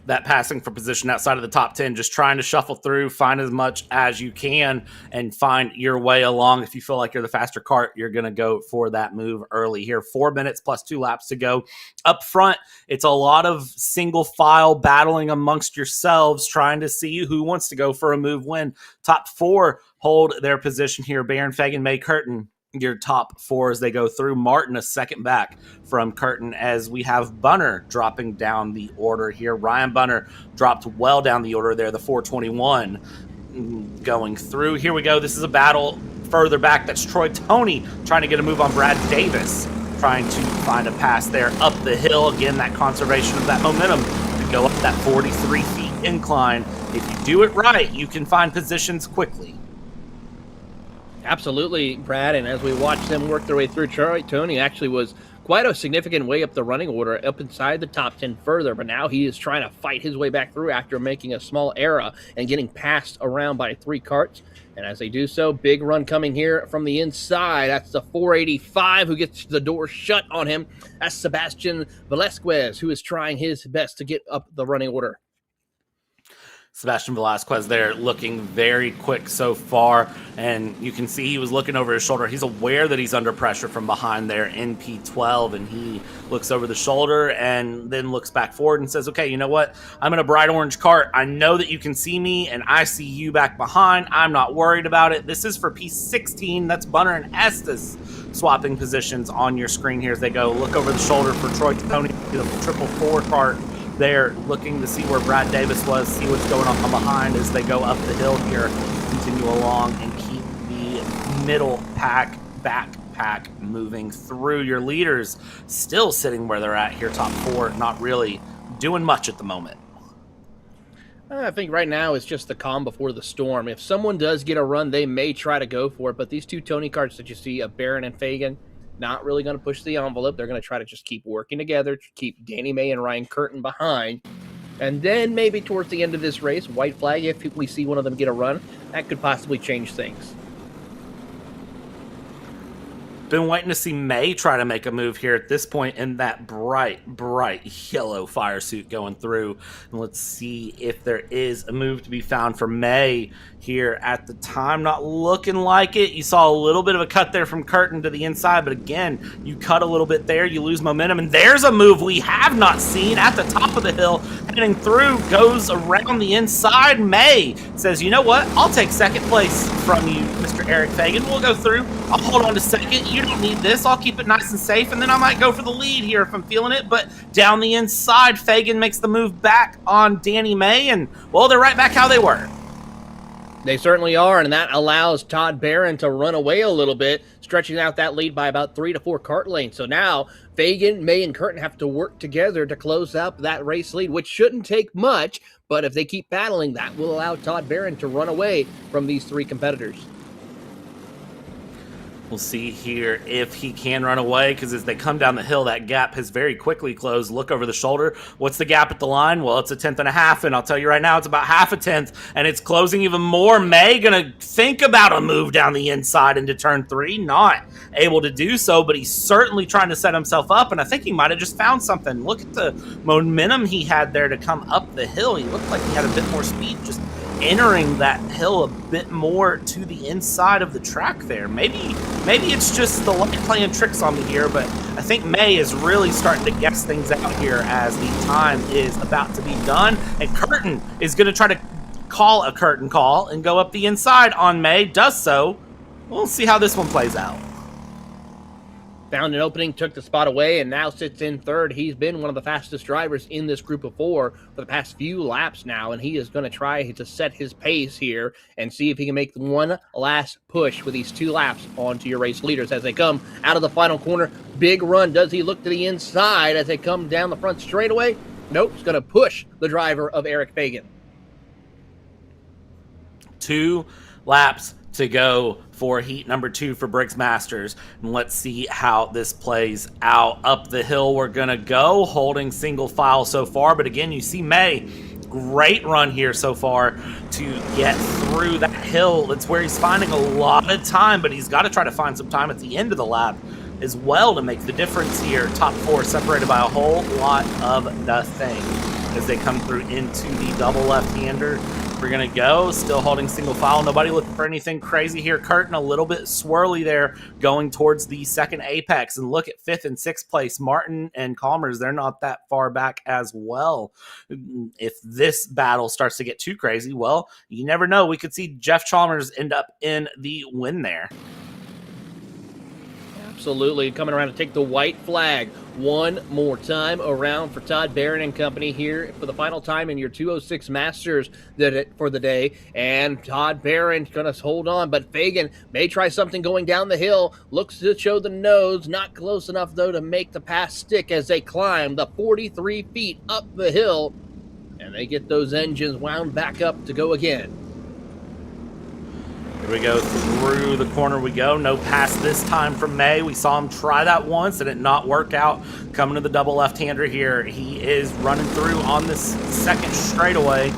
That passing for position outside of the top 10, just trying to shuffle through, find as much as you can, and find your way along. If you feel like you're the faster kart, you're going to go for that move early here. 4 minutes plus 2 laps to go. Up front, it's a lot of single file battling amongst yourselves, trying to see who wants to go for a move win. Top 4 hold their position here. Barron, Fagan, May, Curtin. your top four as they go through. Martin a second back from Curtin, as we have Bunner dropping down the order here. Ryan Bunner dropped well down the order there, the 421 going through. Here we go. This is a battle further back. That's Troy Toney trying to get a move on Brad Davis, trying to find a pass there up the hill. Again, that conservation of that momentum to go up that 43 feet incline. If you do it right, you can find positions quickly. Absolutely, Brad. And as we watch them work their way through, Troy Toney actually was quite a significant way up the running order, up inside the top 10 further. But now he is trying to fight his way back through after making a small error and getting passed around by 3 karts. And as they do so, big run coming here from the inside. That's the 485 who gets the door shut on him. That's Sebastian Velasquez, who is trying his best to get up the running order. Sebastian Velasquez there looking very quick so far, and you can see he was looking over his shoulder. He's aware that he's under pressure from behind there in P12, and he looks over the shoulder and then looks back forward and says, okay, you know what? I'm in a bright orange cart. I know that you can see me, and I see you back behind. I'm not worried about it. This is for P16. That's Bunner and Estes swapping positions on your screen here as they go. Look over the shoulder for Troy Toney, the 444 cart. They're looking to see where Brad Davis was, see what's going on behind as they go up the hill here, continue along and keep the middle backpack moving through. Your leaders still sitting where they're at here, top 4, not really doing much at the moment. I think right now it's just the calm before the storm. If someone does get a run, they may try to go for it, but these 2 Toney karts that you see, Barron and Fagan, not really going to push the envelope. They're going to try to just keep working together, to keep Danny May and Ryan Curtin behind. And then maybe towards the end of this race, white flag, if we see one of them get a run, that could possibly change things. Been waiting to see May try to make a move here at this point in that bright yellow fire suit going through. And let's see if there is a move to be found for May here at the time. Not looking like it. You saw a little bit of a cut there from Curtin to the inside, but again, you cut a little bit there, you lose momentum, and there's a move we have not seen at the top of the hill, heading through, goes around the inside. May says, you know what? I'll take second place from you, Mr. Eric Fagan. We'll go through. I'll hold on to second. You don't need this. I'll keep it nice and safe, and then I might go for the lead here if I'm feeling it. But down the inside, Fagan makes the move back on Danny May, and, well, they're right back how they were. They certainly are, and that allows Todd Barron to run away a little bit, stretching out that lead by about 3 to 4 kart lanes. So now Fagan, May, and Curtin have to work together to close up that race lead, which shouldn't take much, but if they keep battling, that will allow Todd Barron to run away from these 3 competitors. We'll see here if he can run away, because as they come down the hill, that gap has very quickly closed. Look over the shoulder. What's the gap at the line? Well, it's 1/10 and a half, and I'll tell you right now, it's about 1/2 tenth, and it's closing even more. May gonna think about a move down the inside into turn 3. Not able to do so, but he's certainly trying to set himself up, and I think he might have just found something. Look at the momentum he had there to come up the hill. He looked like he had a bit more speed, just entering that hill a bit more to the inside of the track there. Maybe it's just the light playing tricks on me here, but I think May is really starting to guess things out here as the time is about to be done. And Curtin is going to try to call a curtain call and go up the inside on May. Does so. We'll see how this one plays out. Found an opening, took the spot away, and now sits in third. He's been one of the fastest drivers in this group of 4 for the past few laps now, and he is going to try to set his pace here and see if he can make one last push with these 2 laps onto your race leaders as they come out of the final corner. Big run. Does he look to the inside as they come down the front straightaway? Nope. He's going to push the driver of Eric Fagan. 2 laps to go for heat number 2 for Briggs Masters. And let's see how this plays out. Up the hill we're going to go, holding single file so far. But again, you see May, great run here so far to get through that hill. That's where he's finding a lot of time, but he's got to try to find some time at the end of the lap as well to make the difference here. Top 4 separated by a whole lot of nothing as they come through into the double left-hander. We're going to go, still holding single file. Nobody looking for anything crazy here. Curtin a little bit swirly there going towards the second apex. And look at 5th and 6th place. Martin and Calmers, they're not that far back as well. If this battle starts to get too crazy, well, you never know. We could see Jeff Chalmers end up in the win there. Absolutely. Coming around to take the white flag one more time around for Todd Barron and company here for the final time in your 206 Masters for the day. And Todd Barron going to hold on, but Fagan may try something going down the hill. Looks to show the nose. Not close enough, though, to make the pass stick as they climb the 43 feet up the hill. And they get those engines wound back up to go again. Here we go, through the corner we go. No pass this time from May. We saw him try that once and it not work out. Coming to the double left-hander here. He is running through on this second straightaway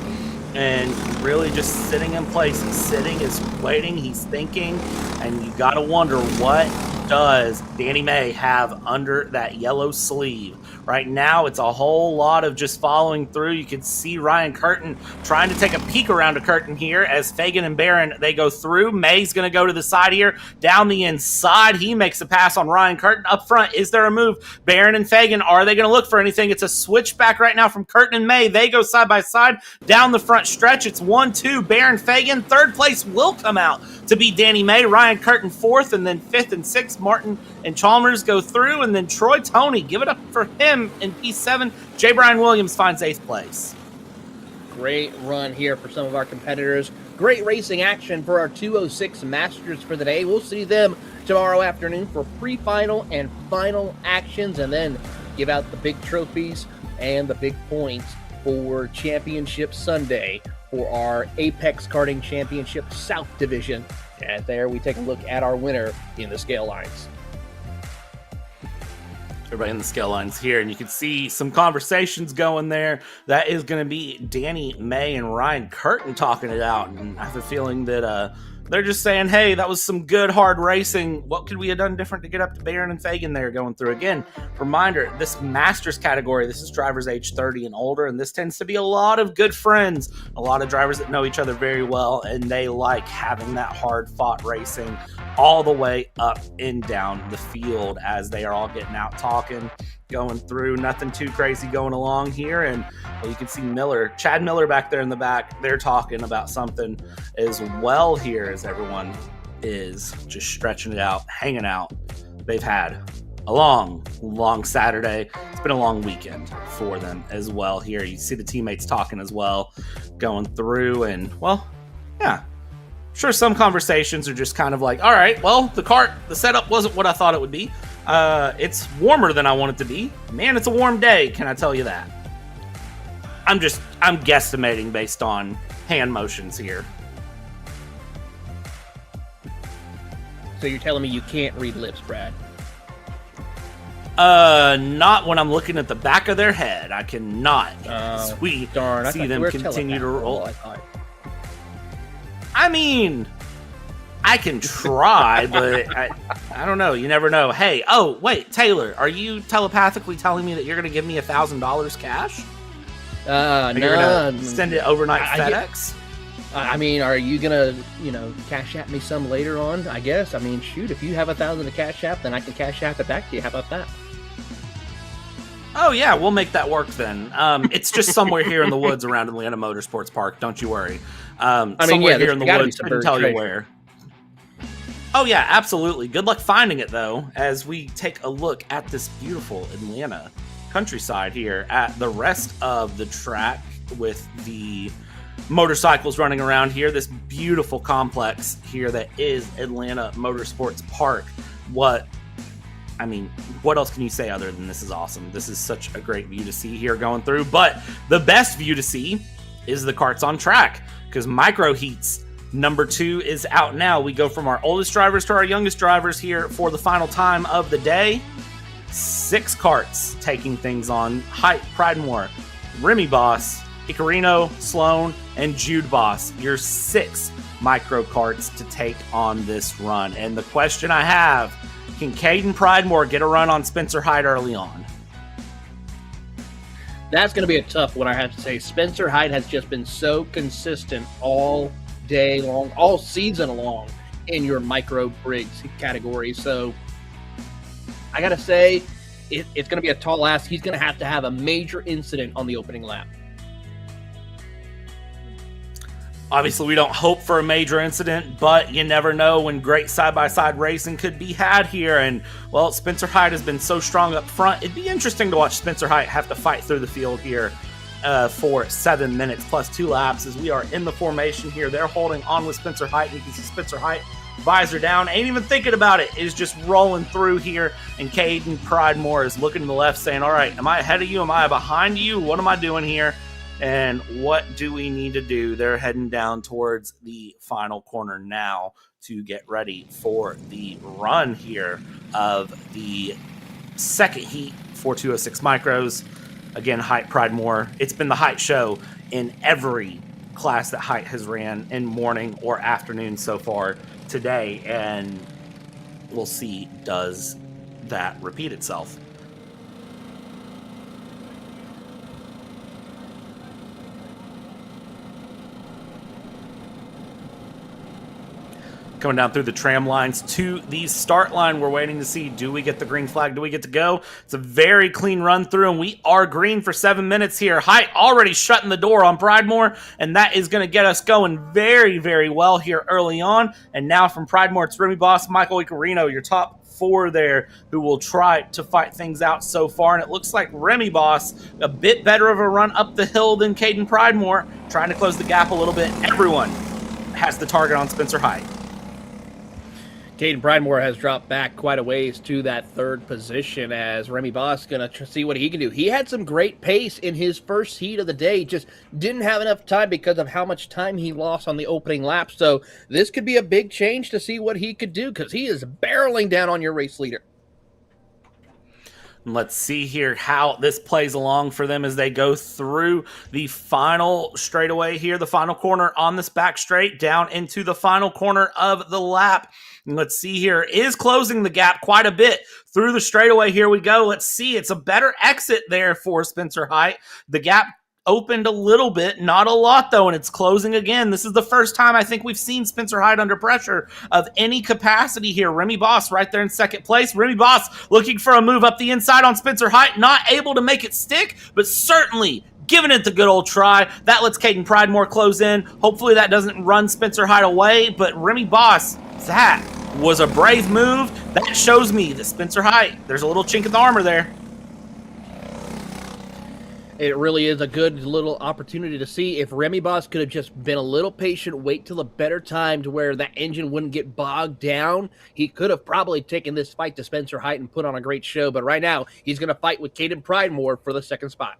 and really just sitting in place. He's sitting, he's waiting, he's thinking, and you got to wonder, what does Danny May have under that yellow sleeve? Right now, it's a whole lot of just following through. You can see Ryan Curtin trying to take a peek around to Curtin here as Fagan and Barron, they go through. May's going to go to the side here, down the inside. He makes a pass on Ryan Curtin. Up front, is there a move? Barron and Fagan, are they going to look for anything? It's a switchback right now from Curtin and May. They go side by side down the front stretch. It's 1-2, Barron, Fagan. Third place will come out to be Danny May. Ryan Curtin fourth, and then fifth and sixth, Martin and Chalmers go through, and then Troy Toney, give it up for him in P7. J. Brian Williams finds 8th place. Great run here for some of our competitors. Great racing action for our 206 Masters for the day. We'll see them tomorrow afternoon for pre-final and final actions, and then give out the big trophies and the big points for Championship Sunday for our Apex Karting Championship South Division. And there we take a look at our winner in the scale lines. Everybody in the scale lines here, and you can see some conversations going there. That is going to be Danny May and Ryan Curtin talking it out, and I have a feeling that they're just saying, hey, that was some good hard racing. What could we have done different to get up to Barron and Fagan there going through? Again, reminder, this Masters category, this is drivers age 30 and older, and this tends to be a lot of good friends, a lot of drivers that know each other very well, and they like having that hard fought racing all the way up and down the field as they are all getting out talking, going through. Nothing too crazy going along here. And well, you can see Chad Miller back there in the back. They're talking about something as well here as everyone is just stretching it out, hanging out. They've had a long Saturday. It's been a long weekend for them as well here. You see the teammates talking as well, going through, and well, yeah. Sure, some conversations are just kind of like, all right, well, the setup wasn't what I thought it would be. It's warmer than I want it to be. Man, it's a warm day, can I tell you that? I'm guesstimating based on hand motions here. So you're telling me you can't read lips, Brad? Not when I'm looking at the back of their head. I cannot. We see them continue to roll. I mean, I can try, but I don't know. You never know. Hey, oh, wait, Taylor, are you telepathically telling me that you're going to give me $1,000 cash? No. You're going to send it overnight FedEx? I mean, are you going to, cash app me some later on, I guess? I mean, shoot, if you have $1,000 to cash app, then I can cash app it back to you. How about that? Oh, yeah, we'll make that work then. It's just somewhere here in the woods around Atlanta Motorsports Park. Don't you worry. Somewhere here in the woods. Couldn't tell you where. Oh, yeah, absolutely. Good luck finding it, though, as we take a look at this beautiful Atlanta countryside here at the rest of the track with the motorcycles running around here. This beautiful complex here that is Atlanta Motorsports Park. What else can you say other than this is awesome? This is such a great view to see here going through. But the best view to see is the karts on track, because Micro Heats number 2 is out now. We go from our oldest drivers to our youngest drivers here for the final time of the day. 6 karts taking things on. Height, Pridemore, Remy Boss, Icarino, Sloan, and Jude Boss. Your 6 micro karts to take on this run. And the question I have, can Caden Pridemore get a run on Spencer Hyde early on? That's going to be a tough one, I have to say. Spencer Hyde has just been so consistent all day long, all season long in your micro Briggs category. So I got to say, it's going to be a tall ask. He's going to have a major incident on the opening lap. Obviously, we don't hope for a major incident, but you never know when great side-by-side racing could be had here. And, well, Spencer Hyde has been so strong up front. It'd be interesting to watch Spencer Hyde have to fight through the field here for 7 minutes plus 2 laps as we are in the formation here. They're holding on with Spencer Hyde, and you can see Spencer Hyde, visor down, ain't even thinking about it, is just rolling through here. And Caden Pridemore is looking to the left saying, all right, am I ahead of you? Am I behind you? What am I doing here? And what do we need to do? They're heading down towards the final corner now to get ready for the run here of the second heat for 206 micros. Again, Height Pridemore. It's been the Height show in every class that Height has ran in morning or afternoon so far today. And we'll see, does that repeat itself? Coming down through the tram lines to the start line. We're waiting to see, do we get the green flag? Do we get to go? It's a very clean run through, and we are green for 7 minutes here. Height already shutting the door on Pridemore, and that is going to get us going very, very well here early on. And now from Pridemore, it's Remy Boss, Michael Icarino, your top 4 there, who will try to fight things out so far. And it looks like Remy Boss, a bit better of a run up the hill than Caden Pridemore, trying to close the gap a little bit. Everyone has the target on Spencer Height. Caden Pridemore has dropped back quite a ways to that 3rd position as Remy Boss going to see what he can do. He had some great pace in his first heat of the day, just didn't have enough time because of how much time he lost on the opening lap. So this could be a big change to see what he could do because he is barreling down on your race leader. Let's see here how this plays along for them as they go through the final straightaway here, the final corner on this back straight, down into the final corner of the lap. And let's see here, is closing the gap quite a bit through the straightaway. Here we go. Let's see. It's a better exit there for Spencer Height. The gap opened a little bit, not a lot though, and it's closing again. This is the first time I think we've seen Spencer Hyde under pressure of any capacity here. Remy Boss right there in second place. Remy Boss looking for a move up the inside on Spencer Hyde, not able to make it stick, but certainly giving it the good old try. That lets Caden Pridemore close in. Hopefully that doesn't run Spencer Hyde away, but Remy Boss, that was a brave move. That shows me that Spencer Hyde, there's a little chink in the armor there. It really is a good little opportunity to see if Remy Boss could have just been a little patient, wait till a better time to where that engine wouldn't get bogged down. He could have probably taken this fight to Spencer Height and put on a great show, but right now he's going to fight with Caden Pridemore for the 2nd spot.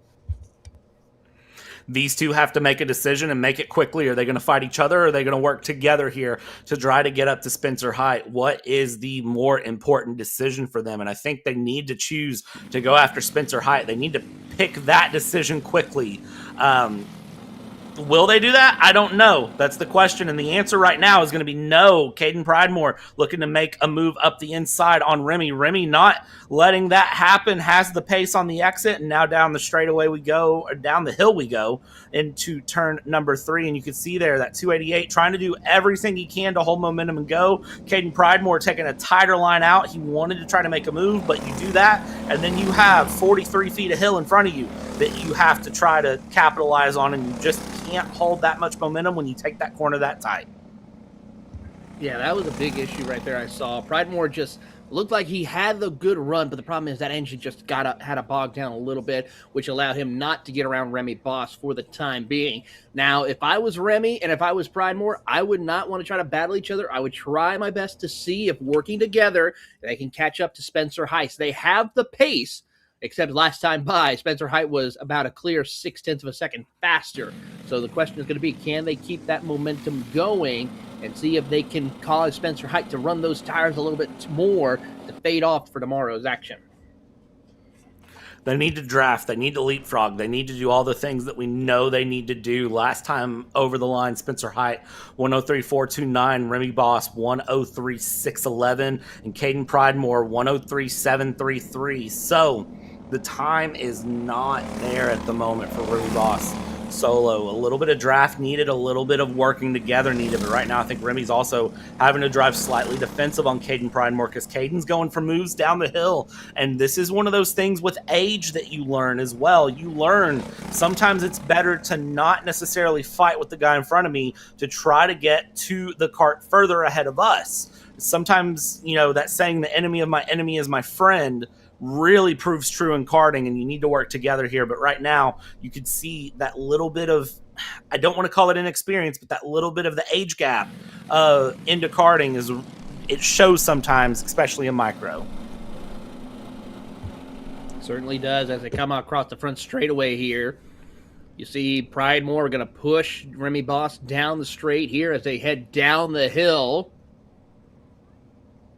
These two have to make a decision and make it quickly. Are they going to fight each other, or are they going to work together here to try to get up to Spencer Height? What is the more important decision for them? And I think they need to choose to go after Spencer Height. They need to pick that decision quickly. Will they do that? I don't know. That's the question, and the answer right now is going to be no. Caden Pridemore looking to make a move up the inside on Remy. Remy not letting that happen, has the pace on the exit, and now down the straightaway we go, or down the hill we go, into turn number 3, and you can see there that 288 trying to do everything he can to hold momentum and go. Caden Pridemore taking a tighter line out. He wanted to try to make a move, but you do that, and then you have 43 feet of hill in front of you that you have to try to capitalize on, and you just can't hold that much momentum when you take that corner that tight. Yeah, that was a big issue right there I saw. Pridemore just looked like he had the good run, but the problem is that engine just had to bog down a little bit, which allowed him not to get around Remy Boss for the time being. Now, if I was Remy and if I was Pridemore, I would not want to try to battle each other. I would try my best to see if working together they can catch up to Spencer Height. They have the pace, except last time by, Spencer Height was about a clear 0.6 of a second faster. So the question is going to be, can they keep that momentum going and see if they can cause Spencer Height to run those tires a little bit more to fade off for tomorrow's action? They need to draft. They need to leapfrog. They need to do all the things that we know they need to do. Last time over the line, Spencer Height, 103.429. Remy Boss, 103.611. And Caden Pridemore, 103.733. So the time is not there at the moment for Remy Boss solo. A little bit of draft needed, a little bit of working together needed, but right now I think Remy's also having to drive slightly defensive on Caden Pridemore because Caden's going for moves down the hill, and this is one of those things with age that you learn as well. You learn sometimes it's better to not necessarily fight with the guy in front of me to try to get to the kart further ahead of us. Sometimes, you know, that saying the enemy of my enemy is my friend really proves true in karting, and you need to work together here. But right now you could see that little bit of, I don't want to call it inexperience, but that little bit of the age gap into karting is, it shows sometimes, especially in micro. Certainly does. As they come out across the front straightaway here, you see Pridemore going to push Remy Boss down the straight here as they head down the hill.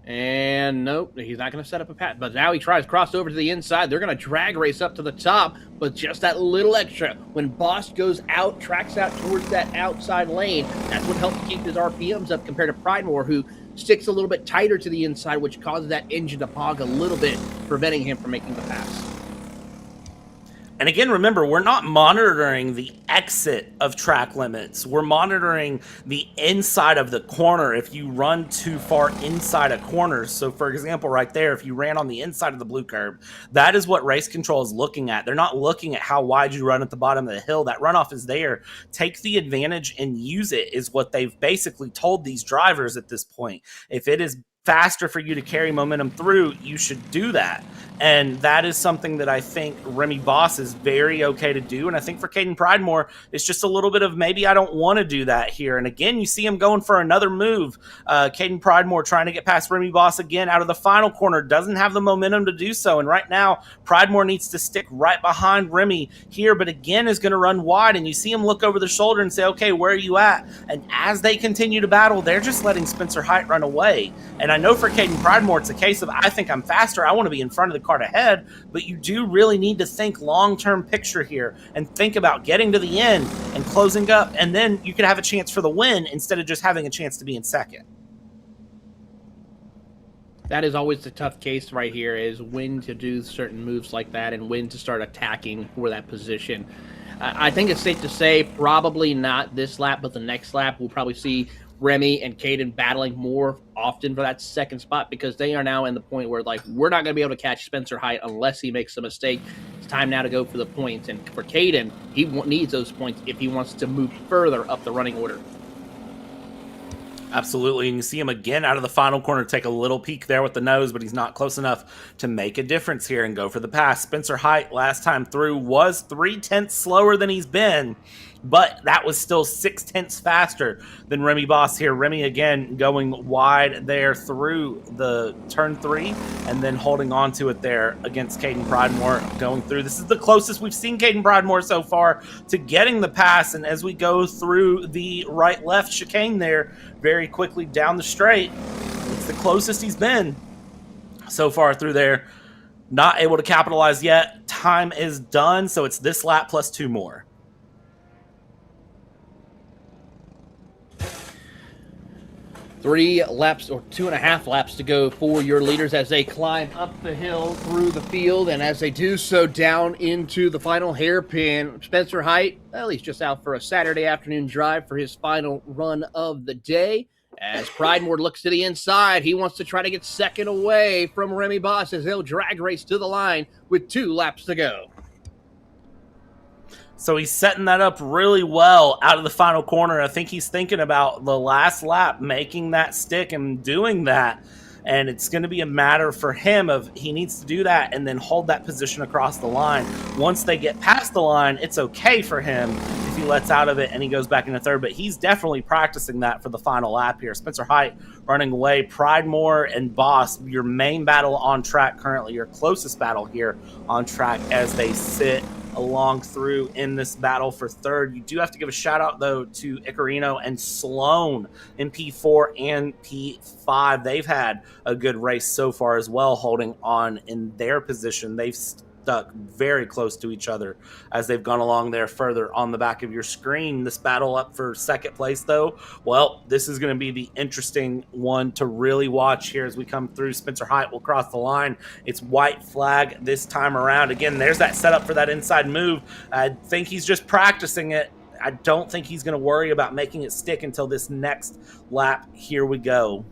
And nope, he's not going to set up a pass. But now he tries cross over to the inside. They're going to drag race up to the top, but just that little extra. When Boss goes out, tracks out towards that outside lane, that's what helps keep his RPMs up compared to Pridemore, who sticks a little bit tighter to the inside, which causes that engine to pog a little bit, preventing him from making the pass. And again, remember, we're not monitoring the exit of track limits. We're monitoring the inside of the corner if you run too far inside a corner. So, for example, right there, if you ran on the inside of the blue curb, that is what race control is looking at. They're not looking at how wide you run at the bottom of the hill. That runoff is there. Take the advantage and use it is what they've basically told these drivers at this point. If it is faster for you to carry momentum through, you should do that. And that is something that I think Remy Boss is very okay to do. And I think for Caden Pridemore, it's just a little bit of maybe I don't want to do that here. And again, you see him going for another move. Caden Pridemore trying to get past Remy Boss again out of the final corner. Doesn't have the momentum to do so. And right now, Pridemore needs to stick right behind Remy here, but again is going to run wide. And you see him look over the shoulder and say, okay, where are you at? And as they continue to battle, they're just letting Spencer Height run away. And I know for Caden Pridemore, it's a case of I think I'm faster. I want to be in front of the kart ahead, but you do really need to think long-term picture here and think about getting to the end and closing up, and then you could have a chance for the win instead of just having a chance to be in second. That is always the tough case right here, is when to do certain moves like that and when to start attacking for that position. I think it's safe to say probably not this lap, but the next lap we'll probably see Remy and Caden battling more often for that second spot, because they are now in the point where, like, we're not going to be able to catch Spencer Height unless he makes a mistake. It's time now to go for the points. And for Caden, he needs those points if he wants to move further up the running order. Absolutely, and you see him again out of the final corner take a little peek there with the nose, but he's not close enough to make a difference here and go for the pass. Spencer Height last time through was 0.3 slower than he's been, but that was still 0.6 faster than Remy Boss here. Remy again going wide there through the turn 3 and then holding on to it there against Caden Pridemore going through. This is the closest we've seen Caden Pridemore so far to getting the pass, and as we go through the right-left chicane there very quickly down the straight, it's the closest he's been so far through there. Not able to capitalize yet. Time is done, so it's this lap plus 2 more. 3 laps or 2.5 laps to go for your leaders as they climb up the hill through the field, and as they do so down into the final hairpin. Spencer Height, well, he's just out for a Saturday afternoon drive for his final run of the day. As Pridemore looks to the inside, he wants to try to get second away from Remy Boss as they'll drag race to the line with 2 laps to go. So he's setting that up really well out of the final corner. I think he's thinking about the last lap, making that stick and doing that. And it's going to be a matter for him of he needs to do that and then hold that position across the line. Once they get past the line, it's okay for him if he lets out of it and he goes back into third. But he's definitely practicing that for the final lap here. Spencer Height running away. Pridemore and Boss, your main battle on track currently, your closest battle here on track as they sit along through in this battle for third. You do have to give a shout out though to Icarino and Sloan in P4 and P5. They've had a good race so far as well, holding on in their position. They've stuck very close to each other as they've gone along there further on the back of your screen. This battle up for second place, though, well, this is going to be the interesting one to really watch here as we come through. Spencer Height will cross the line. It's white flag this time around. Again, there's that setup for that inside move. I think he's just practicing it. I don't think he's going to worry about making it stick until this next lap. Here we go.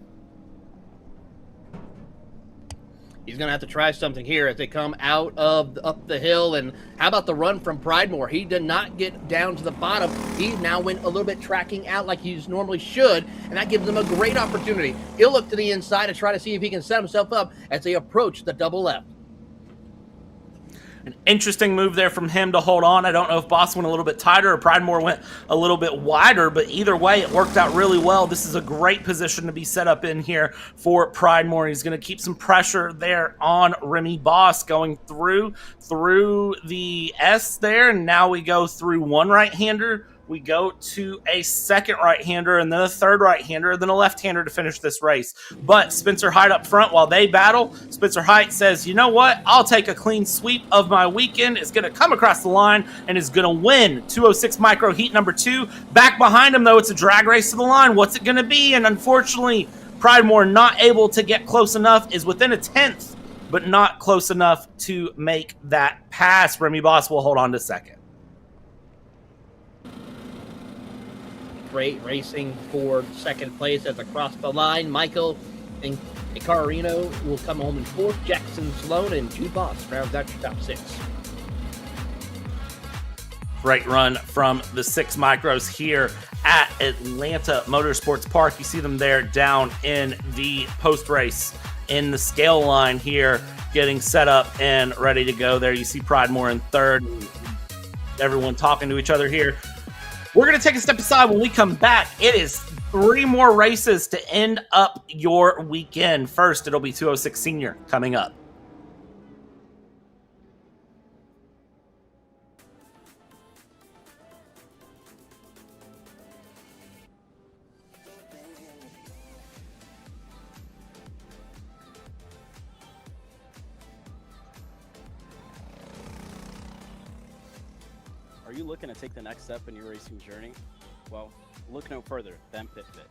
He's going to have to try something here as they come out of up the hill. And how about the run from Pridemore? He did not get down to the bottom. He now went a little bit tracking out like he normally should, and that gives him a great opportunity. He'll look to the inside and try to see if he can set himself up as they approach the double left. An interesting move there from him to hold on. I don't know if Boss went a little bit tighter or Pridemore went a little bit wider, but either way, it worked out really well. This is a great position to be set up in here for Pridemore. He's going to keep some pressure there on Remy Boss going through the S there, and now we go through one right-hander. We go to a second right-hander, and then a third right-hander, and then a left-hander to finish this race. But Spencer Height up front, while they battle, Spencer Height says, you know what? I'll take a clean sweep of my weekend. It's going to come across the line and is going to win 206 Micro Heat number 2. Back behind him, though, it's a drag race to the line. What's it going to be? And unfortunately, Pridemore not able to get close enough, is within a 10th, but not close enough to make that pass. Remy Boss will hold on to second. Great racing for second place as across the line. Michael and Icarino will come home in fourth. Jackson Sloan and Jude Boss rounds out your top 6. Great run from the 6 micros here at Atlanta Motorsports Park. You see them there down in the post race in the scale line here, getting set up and ready to go there. You see Pridemore in third. Everyone talking to each other here. We're going to take a step aside. When we come back, it is 3 more races to end up your weekend. First, it'll be 206 Senior coming up. Are you looking to take the next step in your racing journey? Well, look no further than PitFit.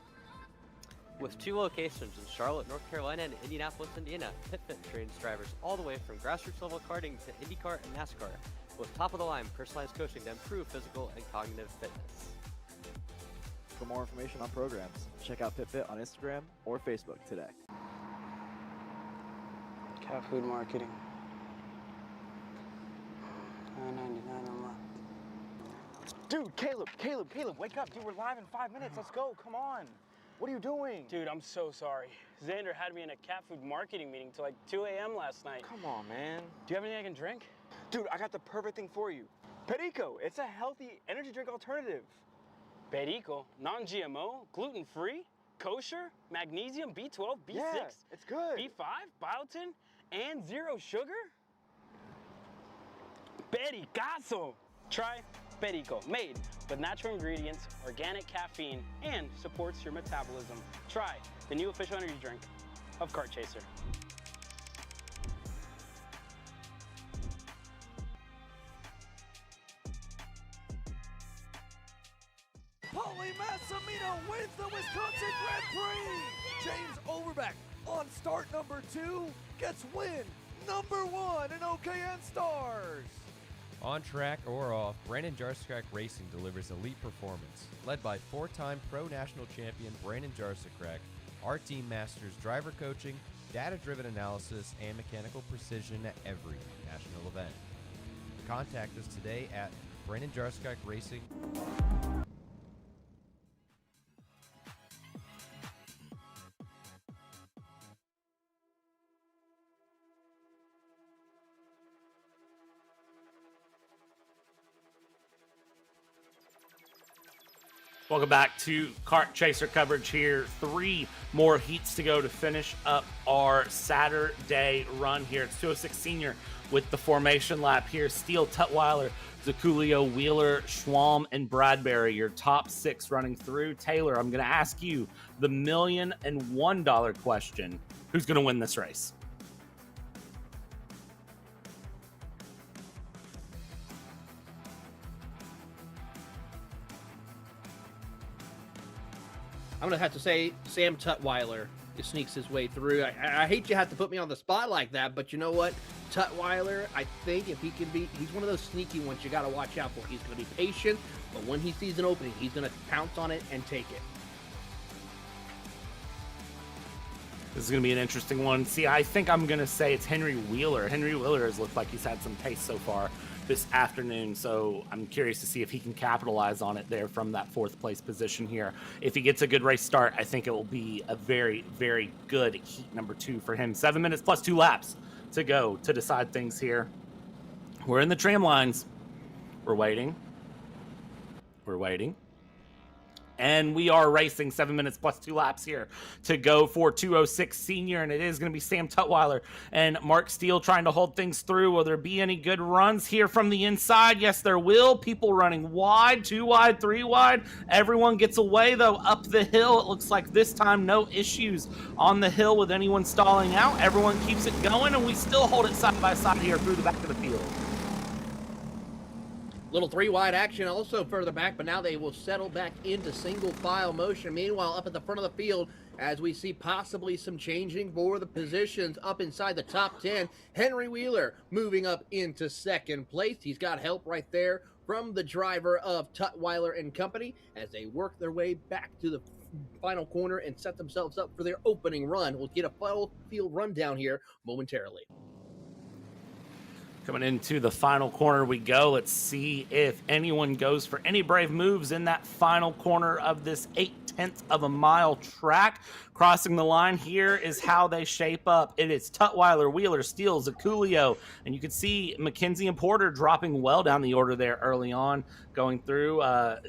With 2 locations in Charlotte, North Carolina and Indianapolis, Indiana, PitFit trains drivers all the way from grassroots level karting to IndyCar and NASCAR, with top-of-the-line personalized coaching to improve physical and cognitive fitness. For more information on programs, check out PitFit on Instagram or Facebook today. Cat food marketing. $9.99 a month. Dude, Caleb, wake up. Dude, we're live in 5 minutes. Let's go. Come on. What are you doing? Dude, I'm so sorry. Xander had me in a cat food marketing meeting till like 2 a.m. last night. Come on, man. Do you have anything I can drink? Dude, I got the perfect thing for you. Perico. It's a healthy energy drink alternative. Perico, non-GMO, gluten-free, kosher, magnesium, B12, B6, yeah, it's good. B5, biotin, and 0 sugar? Pericazo! Try Perico, made with natural ingredients, organic caffeine, and supports your metabolism. Try the new official energy drink of Kart Chaser. Paulie Massimino wins the Wisconsin Grand Prix. James Overbeck on start number 2 gets win number 1 in OKN Stars. On track or off, Brandon Jarsakrak Racing delivers elite performance. Led by 4-time Pro National Champion Brandon Jarsakrak, our team masters driver coaching, data-driven analysis, and mechanical precision at every national event. Contact us today at Brandon Jarsakrak Racing. Welcome back to Kart Chaser coverage here. 3 more heats to go to finish up our Saturday run here. It's 206 Senior with the formation lap here. Steele, Tutwiler, Zaculio, Wheeler, Schwalm, and Bradbury, your top 6 running through. Taylor, I'm going to ask you the $1,001 question. Who's going to win this race? I'm going to have to say Sam Tutwiler sneaks his way through. I hate you have to put me on the spot like that, but you know what? Tutwiler, I think if he can be, he's one of those sneaky ones you got to watch out for. He's going to be patient, but when he sees an opening, he's going to pounce on it and take it. This is going to be an interesting one. See, I think I'm going to say it's Henry Wheeler. Henry Wheeler has looked like he's had some pace so far this afternoon, so I'm curious to see if he can capitalize on it there from that 4th place position here. If he gets a good race start, I think it will be a very, very good heat number 2 for him. 7 minutes plus 2 laps to go to decide things here. We're in the tram lines. We're waiting. We're waiting. And we are racing 7 minutes plus 2 laps here to go for 206 Senior, and it is going to be Sam Tutwiler and Mark Steele trying to hold things through. Will there be any good runs here from the inside? Yes, there will. People running wide, 2 wide, 3 wide. Everyone gets away, though, up the hill. It looks like this time no issues on the hill with anyone stalling out. Everyone keeps it going, and we still hold it side by side here through the back of the field. Little 3 wide action also further back, but now they will settle back into single file motion. Meanwhile, up at the front of the field, as we see possibly some changing for the positions up inside the top 10, Henry Wheeler moving up into 2nd place. He's got help right there from the driver of Tutwiler and Company as they work their way back to the final corner and set themselves up for their opening run. We'll get a full field rundown here momentarily. Coming into the final corner we go. Let's see if anyone goes for any brave moves in that final corner of this 0.8 of a mile track. Crossing the line here is how they shape up. It is Tutwiler, Wheeler, Steele, Zaculio, and you can see McKenzie and Porter dropping well down the order there early on going through.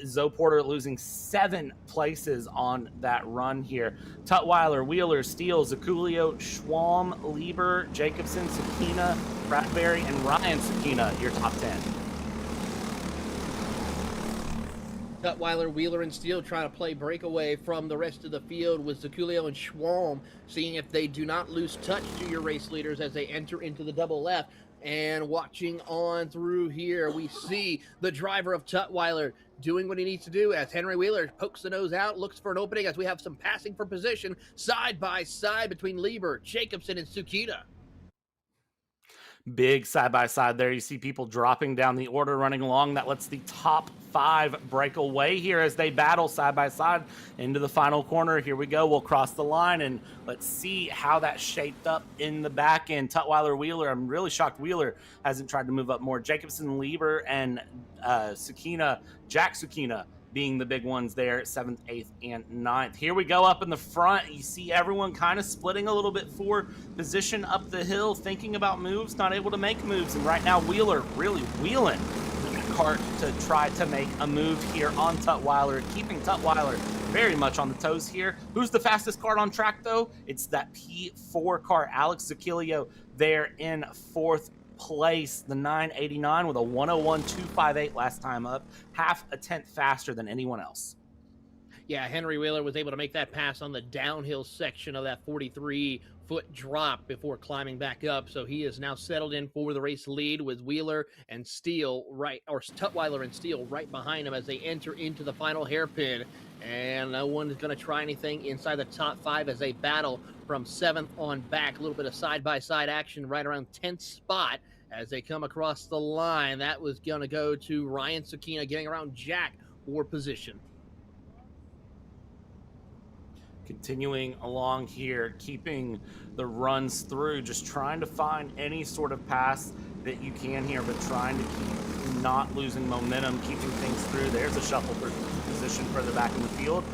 Zoe Porter losing 7 places on that run here. Tutwiler, Wheeler, Steele, Zaculio, Schwalm, Lieber, Jacobson, Sakina, Bradbury, and Ryan Sakina, your top 10. Tutwiler, Wheeler, and Steele trying to play breakaway from the rest of the field with Zaculio and Schwalm, seeing if they do not lose touch to your race leaders as they enter into the double left. And watching on through here, we see the driver of Tutwiler doing what he needs to do as Henry Wheeler pokes the nose out, looks for an opening as we have some passing for position side by side between Lieber, Jacobson, and Tsukita. Big side-by-side there. You see people dropping down the order, running along. That lets the top 5 break away here as they battle side-by-side into the final corner. Here we go. We'll cross the line, and let's see how that shaped up in the back end. Tutwiler, Wheeler. I'm really shocked Wheeler hasn't tried to move up more. Jacobson, Lieber, and Jack Sakina being the big ones there at 7th, 8th, and 9th. Here we go up in the front. You see everyone kind of splitting a little bit for position up the hill, thinking about moves, not able to make moves. And right now, Wheeler really wheeling the cart to try to make a move here on Tutwiler, keeping Tutwiler very much on the toes here. Who's the fastest cart on track, though? It's that P4 cart, Alex Zaculio, there in 4th place, the 989 with a 101.258 last time up, half a tenth faster than anyone else. Yeah, Henry Wheeler was able to make that pass on the downhill section of that 43-foot drop before climbing back up. So he is now settled in for the race lead with Wheeler and Steele Tutwiler and Steele right behind him as they enter into the final hairpin. And no one is going to try anything inside the top 5 as they battle from 7th on back. A little bit of side-by-side action right around 10th spot as they come across the line. That was going to go to Ryan Sakina getting around Jack for position. Continuing along here, keeping the runs through, just trying to find any sort of pass that you can here, but trying to keep not losing momentum, keeping things through. There's a shuffle for position further back in the field.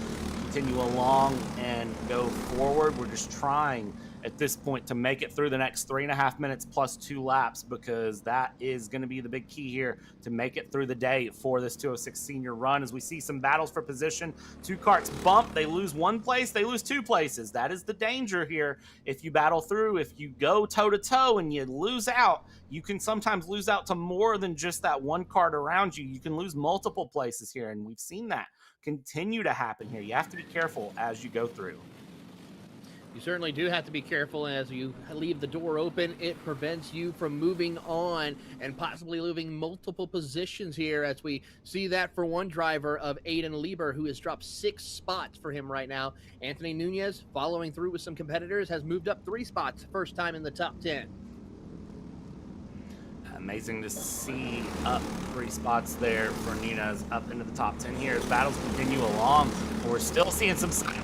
Continue along and go forward. We're just trying at this point to make it through the next 3.5 minutes plus 2 laps, because that is going to be the big key here to make it through the day for this 206 Senior run. As we see some battles for position, 2 carts bump, they lose 1 place, they lose 2 places. That is the danger here. If you battle through, if you go toe to toe and you lose out, you can sometimes lose out to more than just that 1 cart around you. You can lose multiple places here, and we've seen that continue to happen here. You have to be careful as you go through. You certainly do have to be careful as you leave the door open. It prevents you from moving on and possibly losing multiple positions here, as we see that for one driver of Aiden Lieber, who has dropped 6 spots for him right now. Anthony Nunez, following through with some competitors, has moved up 3 spots, first time in the top 10. Amazing to see up 3 spots there for Nunez up into the top 10 here as battles continue along. We're still seeing some side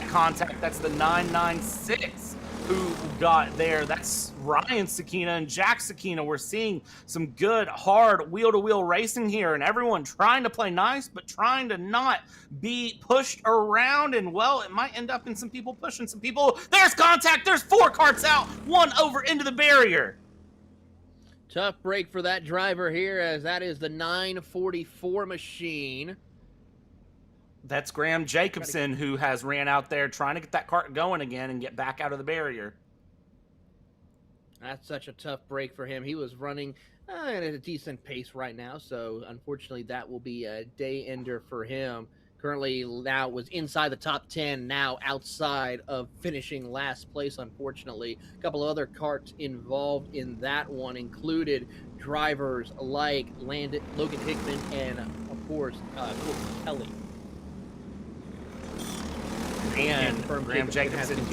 contact. That's the 996 who got there. That's Ryan Sakina and Jack Sakina. We're seeing some good, hard wheel-to-wheel racing here, and everyone trying to play nice, but trying to not be pushed around. And, well, it might end up in some people pushing some people. There's contact. There's 4 carts out, 1 over into the barrier. Tough break for that driver here, as that is the 944 machine. That's Graham Jacobson, who has ran out there trying to get that cart going again and get back out of the barrier. That's such a tough break for him. He was running at a decent pace right now, so unfortunately that will be a day ender for him. Currently now was inside the top 10, now outside of finishing last place, unfortunately. A couple of other carts involved in that one included drivers like Logan Hickman and, of course, Colton Kelly. And Graham Jacobson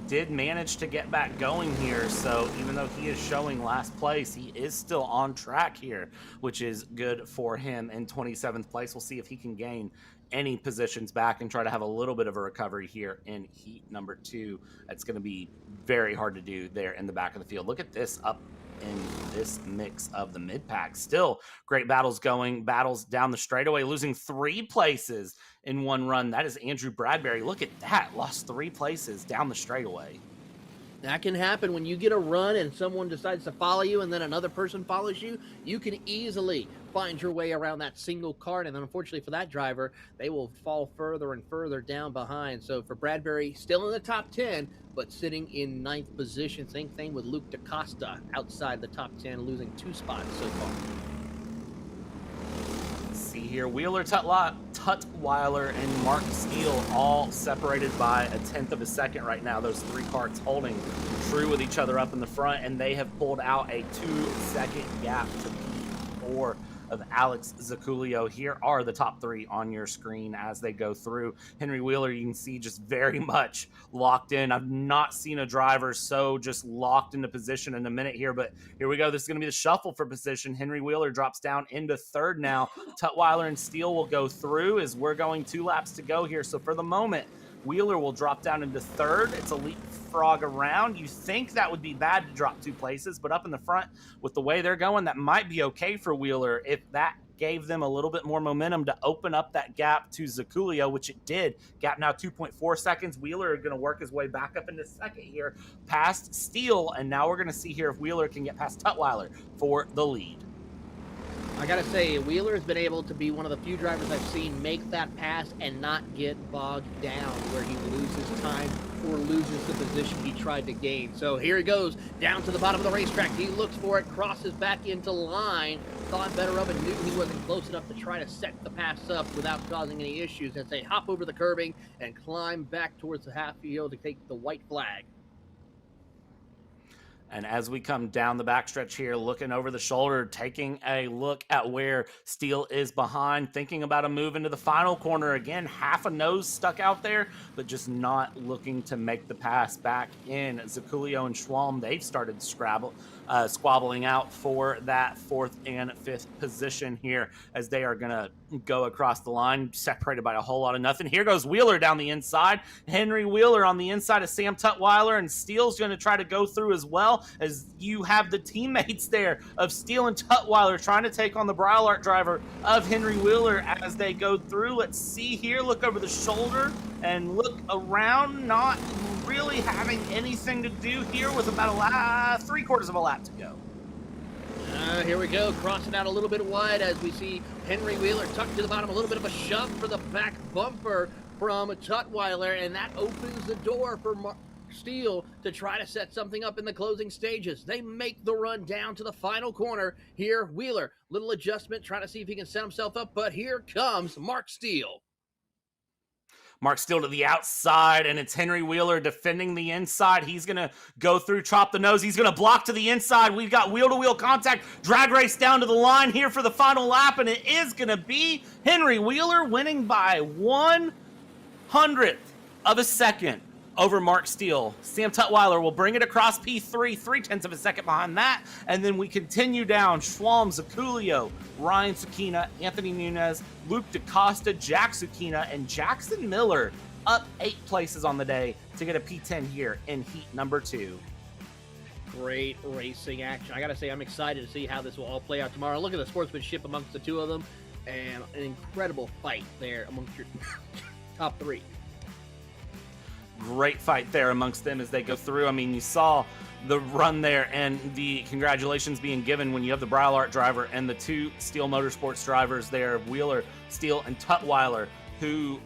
did manage to get back going here, so even though he is showing last place, he is still on track here, which is good for him in 27th place. We'll see if he can gain any positions back and try to have a little bit of a recovery here in heat number 2. That's going to be very hard to do there in the back of the field. Look at this up in this mix of the mid-pack. Still great battles going, battles down the straightaway, losing 3 places in one run. That is Andrew Bradbury. Look at that, lost 3 places down the straightaway. That can happen when you get a run and someone decides to follow you and then another person follows you. You can easily find your way around that single cart, and then unfortunately for that driver, they will fall further and further down behind. So for Bradbury, still in the top 10, but sitting in 9th position. Same thing with Luke DaCosta, outside the top 10, losing 2 spots so far. See here, Wheeler, Tutwiler, and Mark Steele all separated by a 1/10 of a second right now. Those 3 carts holding true with each other up in the front, and they have pulled out a 2-second gap to P4 of Alex Zaculio. Here are the top 3 on your screen as they go through. Henry Wheeler, you can see just very much locked in. I've not seen a driver so just locked into position in a minute here, but here we go. This is going to be the shuffle for position. Henry Wheeler drops down into 3rd now. Tutwiler and Steele will go through as we're going 2 laps to go here. So for the moment, Wheeler will drop down into 3rd. It's a leapfrog around. You think that would be bad to drop 2 places, but up in the front with the way they're going, that might be okay for Wheeler if that gave them a little bit more momentum to open up that gap to Zaculio, which it did. Gap now 2.4 seconds. Wheeler is going to work his way back up into 2nd here past Steele, and now we're going to see here if Wheeler can get past Tutwiler for the lead. I gotta say, Wheeler has been able to be one of the few drivers I've seen make that pass and not get bogged down where he loses time or loses the position he tried to gain. So here he goes, down to the bottom of the racetrack. He looks for it, crosses back into line, thought better of it, knew he wasn't close enough to try to set the pass up without causing any issues as they hop over the curbing and climb back towards the half field to take the white flag. And as we come down the backstretch here, looking over the shoulder, taking a look at where Steele is behind, thinking about a move into the final corner. Again, half a nose stuck out there, but just not looking to make the pass back in. Zaculio and Schwalm, they've started squabbling out for that 4th and 5th position here as they are going to go across the line, separated by a whole lot of nothing. Here goes Wheeler down the inside. Henry Wheeler on the inside of Sam Tutwiler, and Steele's going to try to go through as well, as you have the teammates there of Steele and Tutwiler trying to take on the Brylark driver of Henry Wheeler as they go through. Let's see here, look over the shoulder and look around, not really having anything to do here with about a lap, 3/4 of a lap to go. Here we go, crossing out a little bit wide as we see Henry Wheeler tucked to the bottom, a little bit of a shove for the back bumper from Tutwiler, and that opens the door for Steele to try to set something up in the closing stages. They make the run down to the final corner. Here, Wheeler, little adjustment, trying to see if he can set himself up, but here comes Mark Steele. Mark Steele to the outside, and it's Henry Wheeler defending the inside. He's going to go through, chop the nose. He's going to block to the inside. We've got wheel-to-wheel contact. Drag race down to the line here for the final lap, and it is going to be Henry Wheeler winning by 1/100th of a second over Mark Steele. Sam Tutwiler will bring it across P3, 0.3 of a second behind that. And then we continue down. Schwalm, Zaculio, Ryan Sakina, Anthony Nunez, Luke DaCosta, Jack Sakina, and Jackson Miller up 8 places on the day to get a P10 here in heat number 2. Great racing action. I got to say, I'm excited to see how this will all play out tomorrow. Look at the sportsmanship amongst the two of them, and an incredible fight there amongst your top 3. Great fight there amongst them as they go through. I mean, you saw the run there and the congratulations being given when you have the Bryllart driver and the 2 Steele Motorsports drivers there, Wheeler, Steele, and Tutwiler, who,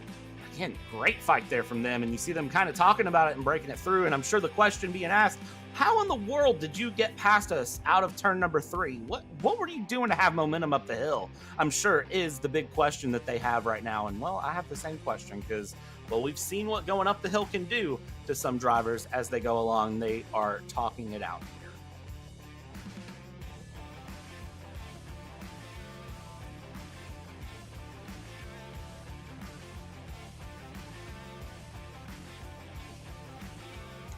again, great fight there from them. And you see them kind of talking about it and breaking it through. And I'm sure the question being asked, how in the world did you get past us out of turn number 3? What were you doing to have momentum up the hill? I'm sure is the big question that they have right now. And, well, I have the same question because, well, we've seen what going up the hill can do to some drivers as they go along. They are talking it out here.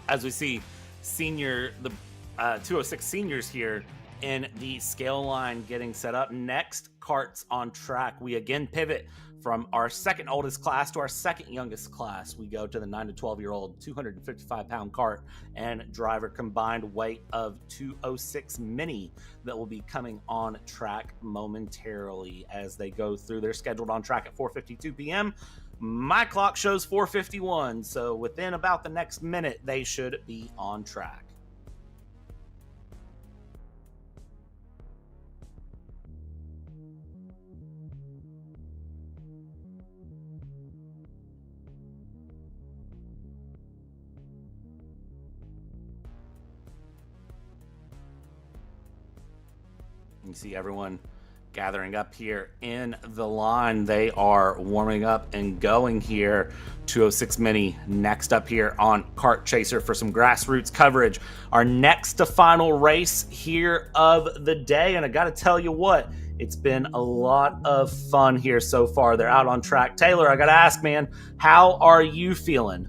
As we see the 206 seniors here in the scale line getting set up. Next, karts on track. We again pivot from our second oldest class to our second youngest class. We go to the 9 to 12-year-old 255-pound kart and driver combined weight of 206 mini that will be coming on track momentarily as they go through. They're scheduled on track at 4:52 p.m. My clock shows 4:51, so within about the next minute, they should be on track. You see everyone gathering up here in the line. They are warming up and going here. 206 Mini next up here on Kart Chaser for some grassroots coverage. Our next to final race here of the day. And I got to tell you what, it's been a lot of fun here so far. They're out on track. Taylor, I got to ask, man, how are you feeling?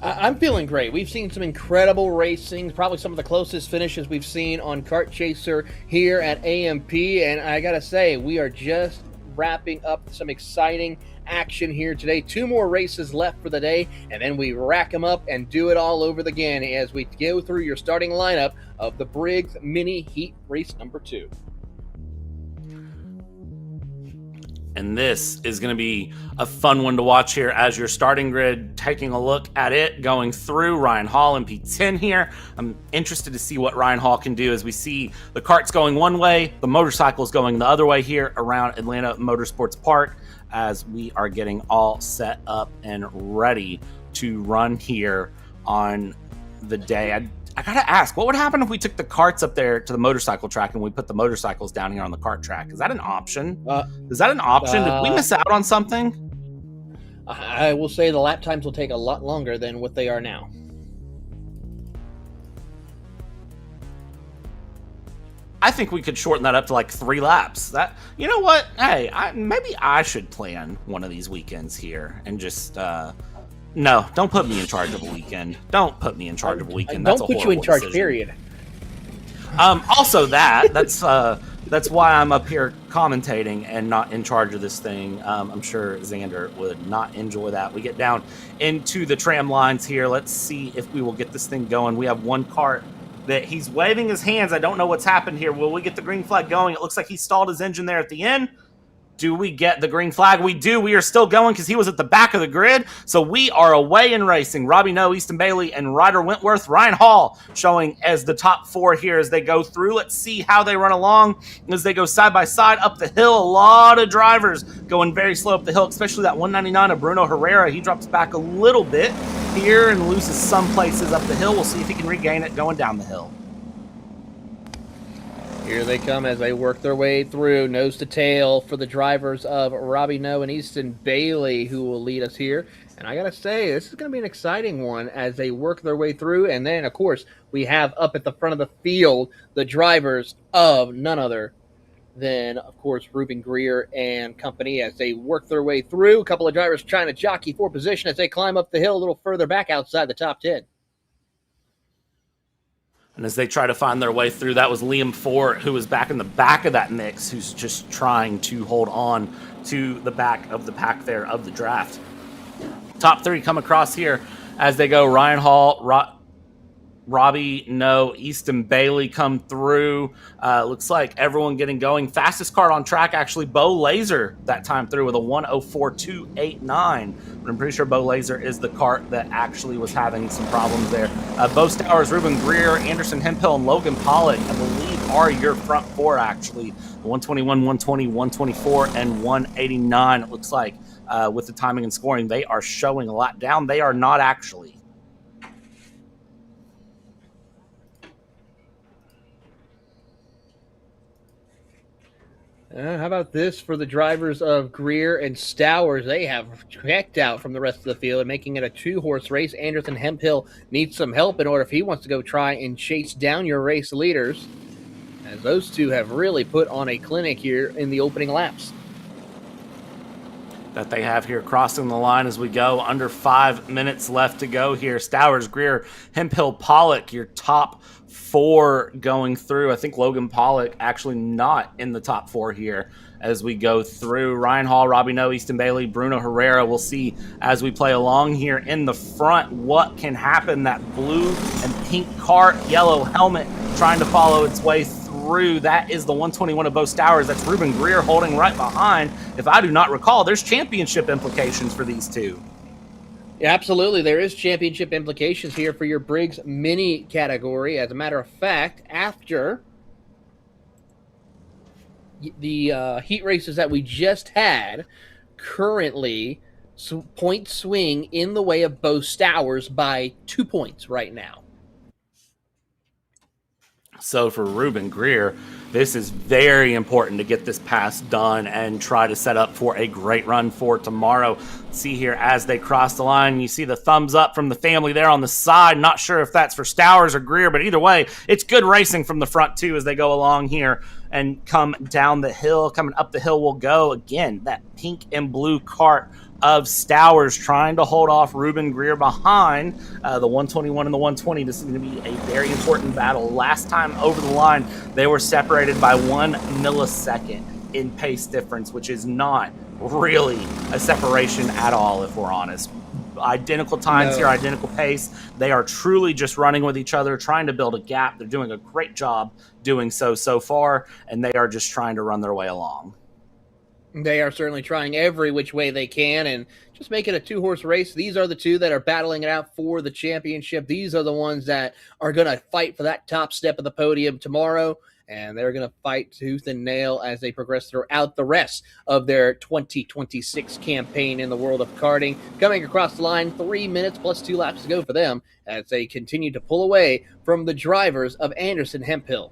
I'm feeling great. We've seen some incredible racing, probably some of the closest finishes we've seen on Kart Chaser here at AMP, and I gotta say, we are just wrapping up some exciting action here today. 2 more races left for the day, and then we rack them up and do it all over again as we go through your starting lineup of the Briggs Mini Heat Race number 2. And this is going to be a fun one to watch here as your starting grid, taking a look at it, going through Ryan Hall in P10 here. I'm interested to see what Ryan Hall can do as we see the karts going one way, the motorcycles going the other way here around Atlanta Motorsports Park as we are getting all set up and ready to run here on the day. I gotta ask, what would happen if we took the karts up there to the motorcycle track and we put the motorcycles down here on the kart track? Is that an option? Is that an option? Did we miss out on something? I will say the lap times will take a lot longer than what they are now. I think we could shorten that up to like 3 laps. That, you know what? Hey, maybe I should plan one of these weekends here and just no, don't put me in charge of a weekend. Don't put me in charge of a weekend. Don't put you in charge, period. Also, that's why I'm up here commentating and not in charge of this thing. I'm sure Xander would not enjoy that. We get down into the tram lines here. Let's see if we will get this thing going. We have one kart that he's waving his hands. I don't know what's happened here. Will we get the green flag going? It looks like he stalled his engine there at the end. Do we get the green flag? We do. We are still going because he was at the back of the grid. So we are away in racing. Robbie No, Easton Bailey, and Ryder Wentworth. Ryan Hall showing as the top 4 here as they go through. Let's see how they run along as they go side by side up the hill. A lot of drivers going very slow up the hill, especially that 199 of Bruno Herrera. He drops back a little bit here and loses some places up the hill. We'll see if he can regain it going down the hill. Here they come as they work their way through, nose to tail for the drivers of Robbie Noe and Easton Bailey, who will lead us here. And I got to say, this is going to be an exciting one as they work their way through. And then, of course, we have up at the front of the field the drivers of none other than, of course, Ruben Greer and company as they work their way through. A couple of drivers trying to jockey for position as they climb up the hill a little further back outside the top 10. And as they try to find their way through, that was Liam Fort, who was back in the back of that mix, who's just trying to hold on to the back of the pack there of the draft. Top 3 come across here as they go. Ryan Hall, Robbie Noe, Easton Bailey come through. Looks like everyone getting going. Fastest card on track, actually, Bo Laser that time through with a 1:04.289. But I'm pretty sure Bo Laser is the cart that actually was having some problems there. Bo Stowers, Ruben Greer, Anderson Hemphill, and Logan Pollock, I believe, are your front 4, actually. 121, 120, 124, and 189. It looks like with the timing and scoring, they are showing a lot down. They are not actually. How about this for the drivers of Greer and Stowers? They have checked out from the rest of the field and making it a 2-horse race. Anderson Hemphill needs some help in order if he wants to go try and chase down your race leaders, as those two have really put on a clinic here in the opening laps. That they have here crossing the line as we go. Under 5 minutes left to go here. Stowers, Greer, Hemphill, Pollock, your top 4 going through. I think Logan Pollock actually not in the top 4 here as we go through. Ryan Hall, Robbie Noe, Easton Bailey, Bruno Herrera. We'll see as we play along here in the front what can happen. That blue and pink cart, yellow helmet trying to follow its way through. That is the 121 of Bo Stowers. That's Ruben Greer holding right behind. If I do not recall, there's championship implications for these two. Yeah, absolutely. There is championship implications here for your Briggs Mini category. As a matter of fact, after the heat races that we just had, currently point swing in the way of Bo Stowers by 2 points right now. So for Ruben Greer, this is very important to get this pass done and try to set up for a great run for tomorrow. See here as they cross the line, you see the thumbs up from the family there on the side. Not sure if that's for Stowers or Greer, but either way, it's good racing from the front too as they go along here and come down the hill. Coming up the hill will go again, that pink and blue cart of Stowers trying to hold off Ruben Greer behind the 121 and the 120. This is going to be a very important battle. Last time over the line, they were separated by 1 millisecond in pace difference, which is not really a separation at all, if we're honest. Identical times here, identical pace. They are truly just running with each other, trying to build a gap. They're doing a great job doing so far, and they are just trying to run their way along. They are certainly trying every which way they can and just make it a 2-horse race. These are the two that are battling it out for the championship. These are the ones that are going to fight for that top step of the podium tomorrow, and they're going to fight tooth and nail as they progress throughout the rest of their 2026 campaign in the world of karting. Coming across the line, 3 minutes plus 2 laps to go for them as they continue to pull away from the drivers of Anderson Hemphill.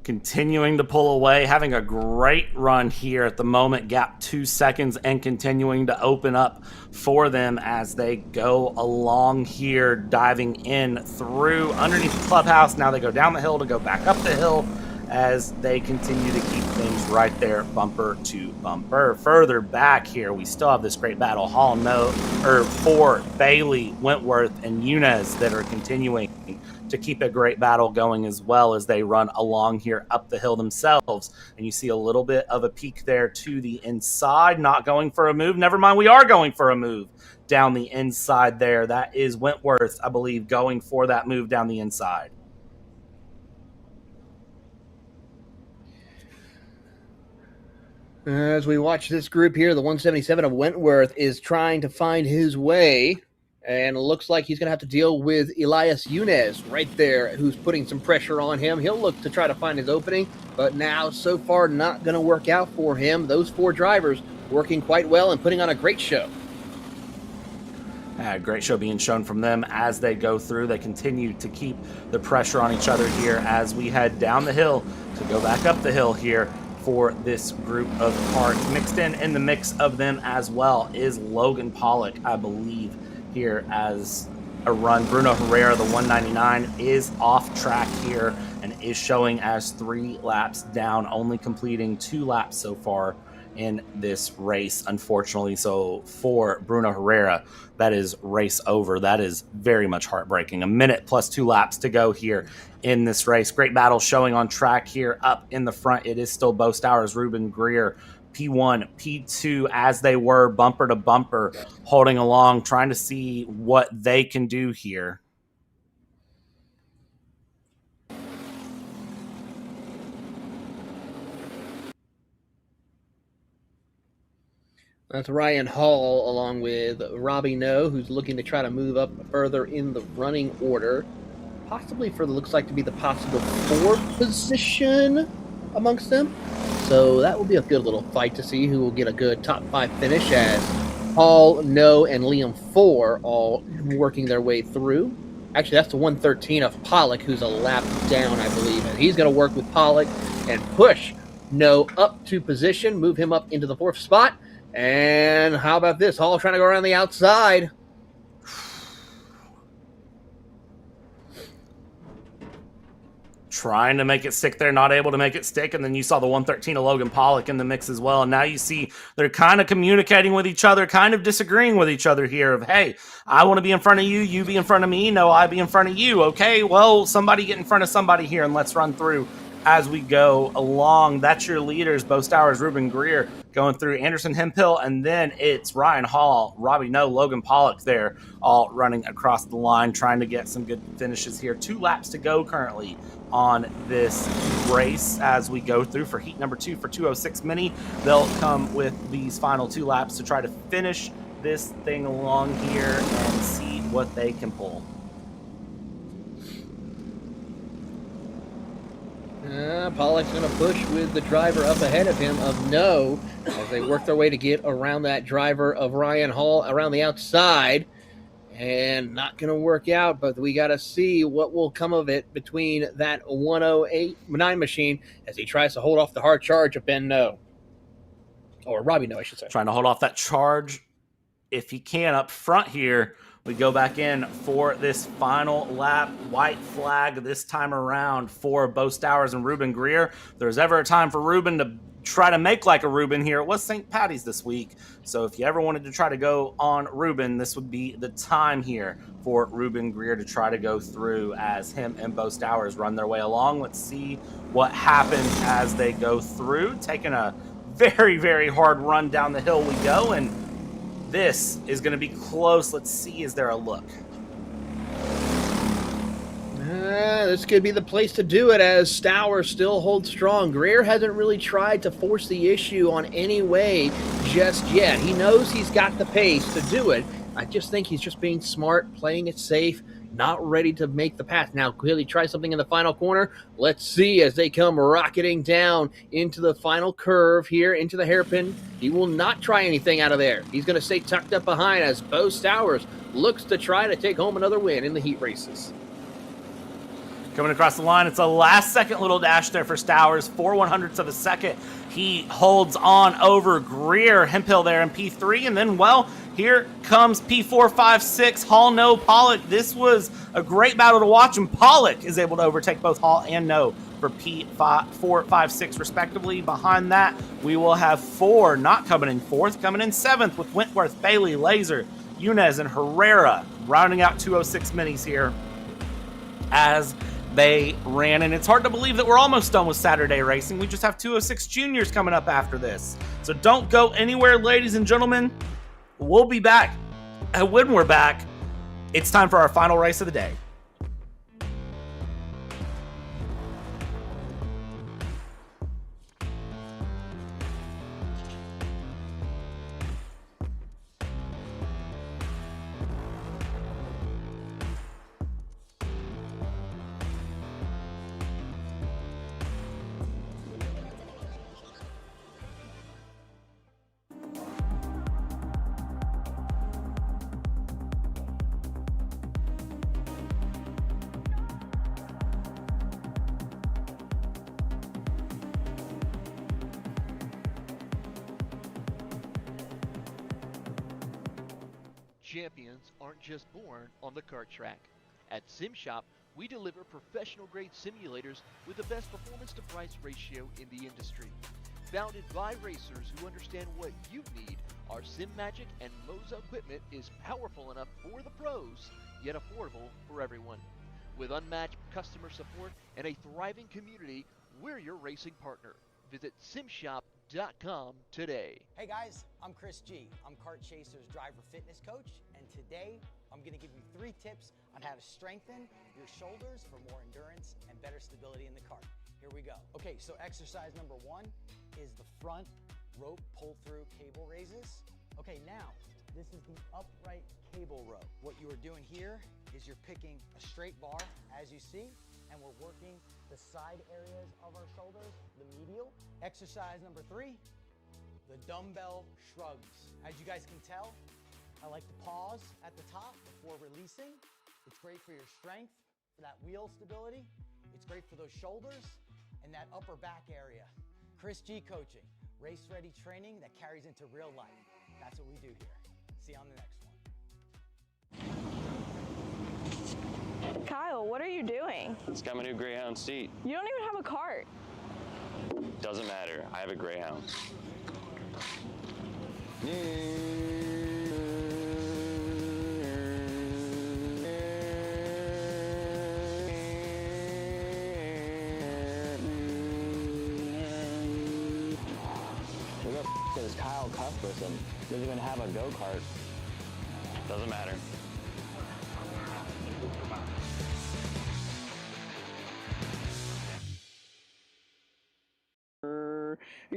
Continuing to pull away, having a great run here at the moment, gap 2 seconds, and continuing to open up for them as they go along here, diving in through underneath the clubhouse. Now they go down the hill to go back up the hill as they continue to keep things right there, bumper to bumper. Further back here, we still have this great battle. Hall, Ford, Bailey, Wentworth, and Yunez that are continuing to keep a great battle going as well as they run along here up the hill themselves. And you see a little bit of a peek there to the inside, not going for a move. Never mind, we are going for a move down the inside there. That is Wentworth, I believe, going for that move down the inside. As we watch this group here, the 177 of Wentworth is trying to find his way, and it looks like he's going to have to deal with Elias Yunez right there, who's putting some pressure on him. He'll look to try to find his opening, but now, so far, not going to work out for him. Those 4 drivers working quite well and putting on a great show. Great show being shown from them as they go through. They continue to keep the pressure on each other here as we head down the hill to go back up the hill here for this group of karts. Mixed in the mix of them as well is Logan Pollock, I believe, here as a run. Bruno Herrera, the 199, is off track here and is showing as 3 laps down, only completing 2 laps so far in this race, unfortunately. So for Bruno Herrera, that is race over. That is very much heartbreaking. A minute plus 2 laps to go here in this race. Great battle showing on track here up in the front. It is still Bo Stowers, Ruben Greer, P1, P2, as they were bumper to bumper, holding along, trying to see what they can do here. That's Ryan Hall along with Robbie No, who's looking to try to move up further in the running order. Possibly for looks like to be the possible 4th position amongst them. So that will be a good little fight to see who will get a good top 5 finish, as Hall, No, and Liam 4 all working their way through. Actually, that's the 113 of Pollock, who's a lap down, I believe. And he's going to work with Pollock and push No up to position, move him up into the 4th spot. And how about this? Hall trying to go around the outside. Trying to make it stick there, not able to make it stick. And then you saw the 113 of Logan Pollock in the mix as well. And now you see they're kind of communicating with each other, kind of disagreeing with each other here of, hey, I want to be in front of you, you be in front of me, no, I be in front of you. Okay, well, somebody get in front of somebody here and let's run through as we go along. That's your leaders, Bo Stowers, Ruben Greer going through, Anderson Hemphill, and then it's Ryan Hall, Robbie No, Logan Pollock there, all running across the line, trying to get some good finishes here. 2 laps to go currently on this race as we go through for heat number 2 for 206 Mini. They'll come with these final 2 laps to try to finish this thing along here and see what they can pull. Pollock's going to push with the driver up ahead of him of No as they work their way to get around that driver of Ryan Hall around the outside. And not going to work out, but we got to see what will come of it between that 108-9 machine as he tries to hold off the hard charge of Ben No. Or Robbie No, I should say. Trying to hold off that charge if he can up front here. We go back in for this final lap. White flag this time around for Bo Stowers and Ruben Greer. If there's ever a time for Ruben to try to make like a Ruben here, it was St. Patty's this week. So if you ever wanted to try to go on Ruben, this would be the time here for Ruben Greer to try to go through as him and Bo Stowers run their way along. Let's see what happens as they go through. Taking a very, very hard run down the hill we go, and this is going to be close. Let's see, is there a look? This could be the place to do it as Stowers still holds strong. Greer hasn't really tried to force the issue on any way just yet. He knows he's got the pace to do it. I just think he's just being smart, playing it safe, not ready to make the pass. Now, could he try something in the final corner? Let's see as they come rocketing down into the final curve here, into the hairpin. He will not try anything out of there. He's going to stay tucked up behind as Bo Stowers looks to try to take home another win in the heat races. Coming across the line, it's a last-second little dash there for Stowers, 4/100ths of a second. He holds on over Greer, Hemphill there in P3, and then, well, here comes P4, 5, 6, Hall, No, Pollock. This was a great battle to watch, and Pollock is able to overtake both Hall and No for P5, 4, 5, 6, respectively. Behind that, we will have 4 not coming in 4th, coming in 7th with Wentworth, Bailey, Laser, Yunez, and Herrera, rounding out 206 minis here as they ran. And it's hard to believe that we're almost done with Saturday racing. We just have 206 juniors coming up after this. So don't go anywhere, ladies and gentlemen. We'll be back. And when we're back, it's time for our final race of the day. champions aren't just born on the kart track. At SimShop, we deliver professional-grade simulators with the best performance-to-price ratio in the industry. Founded by racers who understand what you need, our SimMagic and Moza equipment is powerful enough for the pros, yet affordable for everyone. With unmatched customer support and a thriving community, we're your racing partner. Visit simshop.com today. Hey guys, I'm Chris G. I'm Kart Chaser's driver fitness coach, and today I'm going to give you 3 tips on how to strengthen your shoulders for more endurance and better stability in the kart. Here we go. Okay, so exercise number 1 is the front rope pull-through cable raises. Okay, now this is the upright cable row. What you are doing here is you're picking a straight bar, as you see, and we're working the side areas of our shoulders, the medial. Exercise number 3, the dumbbell shrugs. As you guys can tell, I like to pause at the top before releasing. It's great for your strength, for that wheel stability. It's great for those shoulders and that upper back area. Chris G coaching, race-ready training that carries into real life. That's what we do here. See you on the next one. Kyle, what are you doing? It's got my new Greyhound seat. You don't even have a cart. Doesn't matter. I have a Greyhound. Who the f is Kyle Cuthbertson? Doesn't even have a go-kart. Doesn't matter.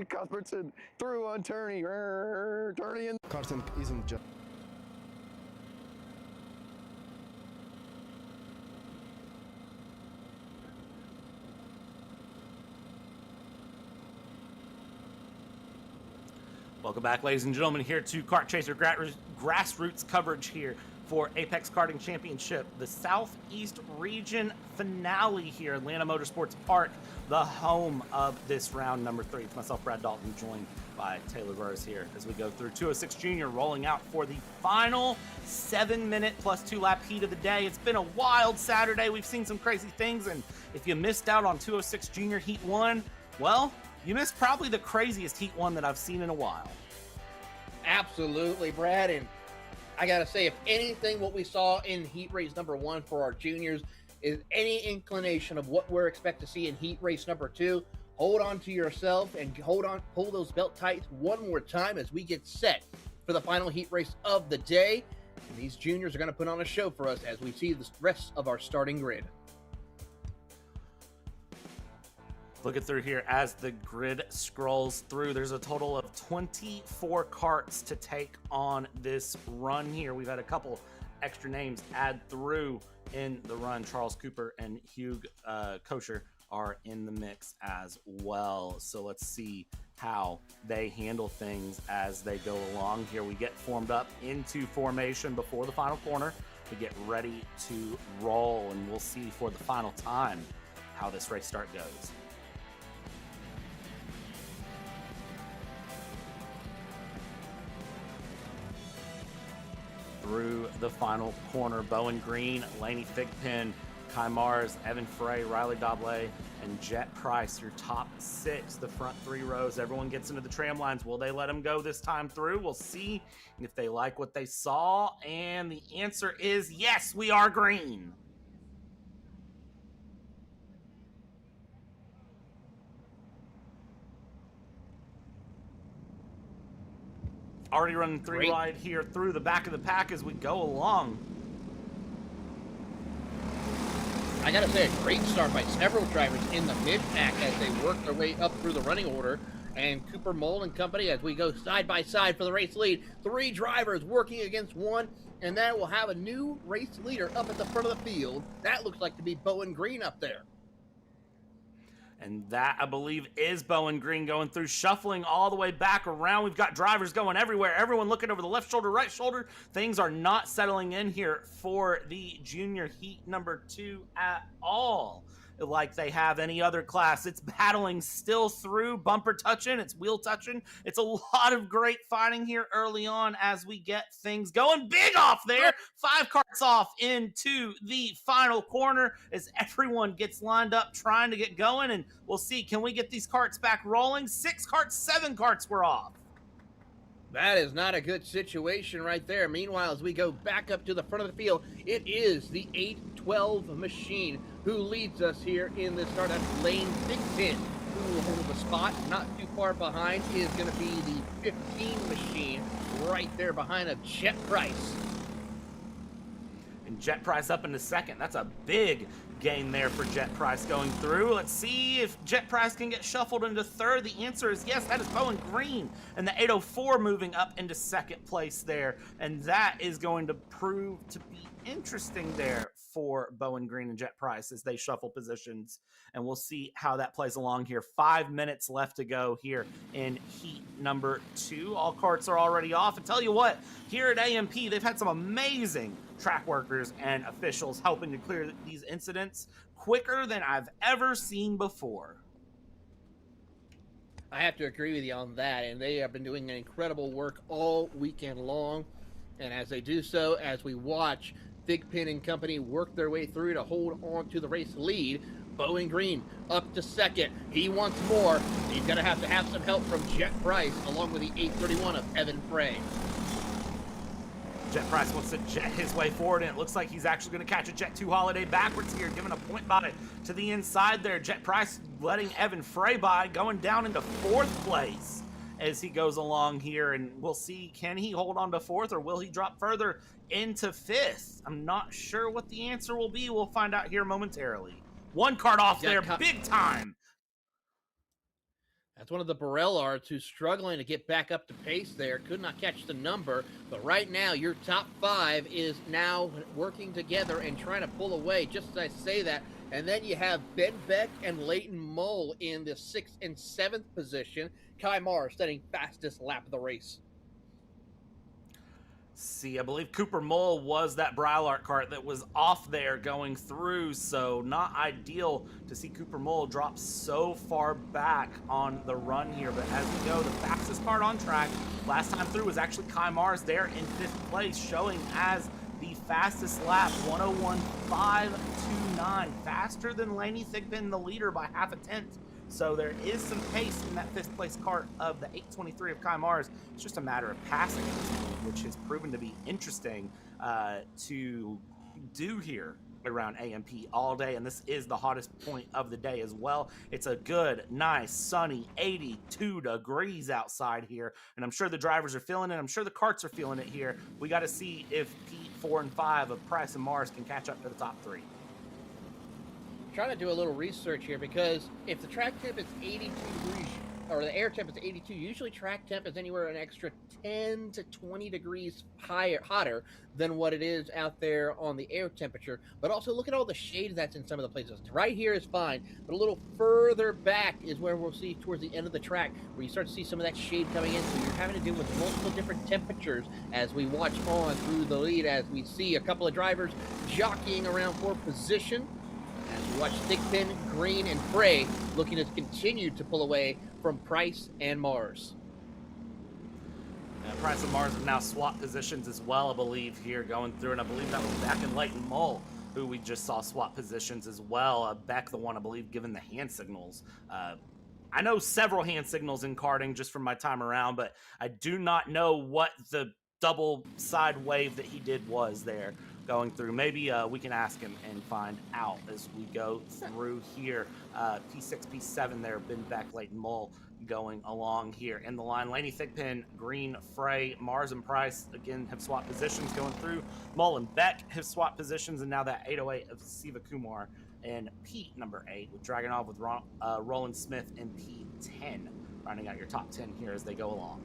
Cuthbertson through on Turney. Turney in. Karting isn't just. Welcome back, ladies and gentlemen, here to Kart Chaser grassroots coverage here for Apex Karting Championship, the Southeast Region finale here, Atlanta Motorsports Park, the home of this round number 3. It's myself, Brad Dalton, joined by Taylor Rose here as we go through 206 Junior, rolling out for the final 7-minute plus 2-lap heat of the day. It's been a wild Saturday. We've seen some crazy things, and if you missed out on 206 Junior Heat 1, well, you missed probably the craziest Heat 1 that I've seen in a while. Absolutely, Brad, and I gotta say, if anything, what we saw in heat race number 1 for our juniors is any inclination of what we're expect to see in heat race number 2, hold on to yourself and pull those belt tights one more time as we get set for the final heat race of the day. And these juniors are going to put on a show for us as we see the rest of our starting grid. Looking through here as the grid scrolls through, there's a total of 24 karts to take on this run here. We've had a couple extra names add through in the run. Charles Cooper and Hugh Kosher are in the mix as well. So let's see how they handle things as they go along here. We get formed up into formation before the final corner. We get ready to roll, and we'll see for the final time how this race start goes. Through the final corner, Bowen Green, Laney Thigpen, Kai Mars, Evan Frey, Riley Doblé, and Jet Price, your top 6, the front 3 rows. Everyone gets into the tram lines. Will they let them go this time through? We'll see if they like what they saw, and the answer is yes, we are green. Already running 3 wide here through the back of the pack as we go along. I gotta say, a great start by several drivers in the mid-pack as they work their way up through the running order. And Cooper Mole and company, as we go side by side for the race lead. 3 drivers working against 1, and that will have a new race leader up at the front of the field. That looks like to be Bowen Green up there. And that, I believe, is Bowen Green going through, shuffling all the way back around. We've got drivers going everywhere. Everyone looking over the left shoulder, right shoulder. Things are not settling in here for the junior heat number 2 at all. like they have any other class. It's battling still through, bumper touching, it's wheel touching. It's a lot of great fighting here early on as we get things going. Big off there. 5 karts off into the final corner as everyone gets lined up trying to get going, and we'll see, can we get these karts back rolling? 6 karts, 7 karts were off. That is not a good situation right there. Meanwhile, as we go back up to the front of the field, it is the 812 machine who leads us here in the start. That's Lane Thigpen, who will hold the spot. Not too far behind is going to be the 15 machine right there behind of Jet Price. And Jet Price up into second. That's a big gain there for Jet Price going through. Let's see if Jet Price can get shuffled into third. The answer is yes. That is Bowen Green and the 804 moving up into second place there. And that is going to prove to be interesting there for Bowen Green and Jet Price as they shuffle positions. And we'll see how that plays along here. 5 minutes left to go here in heat number 2. All karts are already off. And tell you what, here at AMP, they've had some amazing track workers and officials helping to clear these incidents quicker than I've ever seen before. I have to agree with you on that, and they have been doing incredible work all weekend long. And as they do so, as we watch Thigpen and company work their way through to hold on to the race lead, Bowen Green up to second. He wants more. He's going to have some help from Jet Price along with the 831 of Evan Frey. Jet Price wants to jet his way forward, and it looks like he's actually going to catch a Jet 2 Holiday backwards here, giving a point by to the inside there. Jet Price letting Evan Frey by, going down into 4th place as he goes along here, and we'll see, can he hold on to 4th, or will he drop further into 5th? I'm not sure what the answer will be. We'll find out here momentarily. 1 kart off there, big time. That's one of the Borellards who's struggling to get back up to pace there. Could not catch the number, but right now your top 5 is now working together and trying to pull away, just as I say that. And then you have Ben Beck and Leighton Mole in the 6th and 7th position. Kai Marr setting fastest lap of the race. See, I believe Cooper Mole was that Brylark kart that was off there going through, so not ideal to see Cooper Mole drop so far back on the run here. But as we go, the fastest kart on track last time through was actually Kai Mars there in 5th place, showing as the fastest lap, 101.529, faster than Laney Thigpen, the leader, by half a tenth. So there is some pace in that 5th place kart of the 823 of Kai Mars. It's just a matter of passing it, which has proven to be interesting to do here around AMP all day. And this is the hottest point of the day as well. It's a good, nice, sunny 82 degrees outside here. And I'm sure the drivers are feeling it. I'm sure the karts are feeling it here. We got to see if Pete 4 and 5 of Price and Mars can catch up to the top 3. Trying to do a little research here, because if the track temp is 82 degrees, or the air temp is 82, usually track temp is anywhere an extra 10 to 20 degrees hotter than what it is out there on the air temperature. But also look at all the shade that's in some of the places. Right here is fine, but a little further back is where we'll see towards the end of the track, where you start to see some of that shade coming in. So you're having to deal with multiple different temperatures as we watch on through the lead, as we see a couple of drivers jockeying around for position. As we watch Thigpen, Green, and Frey looking to continue to pull away from Price and Mars. Price and Mars have now swapped positions as well, I believe, here going through. And I believe that was Beck and Leighton Mole, who we just saw swap positions as well. Beck, the one, I believe, given the hand signals. I know several hand signals in karting just from my time around, but I do not know what the double side wave that he did was there going through. Maybe we can ask him and find out as we go through here. P6, P7 there, Ben Beck, Leighton Mole going along here in the line. Laney Thigpen, Green, Frey, Mars, and Price again have swapped positions going through. Mole and Beck have swapped positions, and now that 808 of Siva Kumar and Pete number 8 with Dragonov with Roland Smith and P10 rounding out your top 10 here as they go along.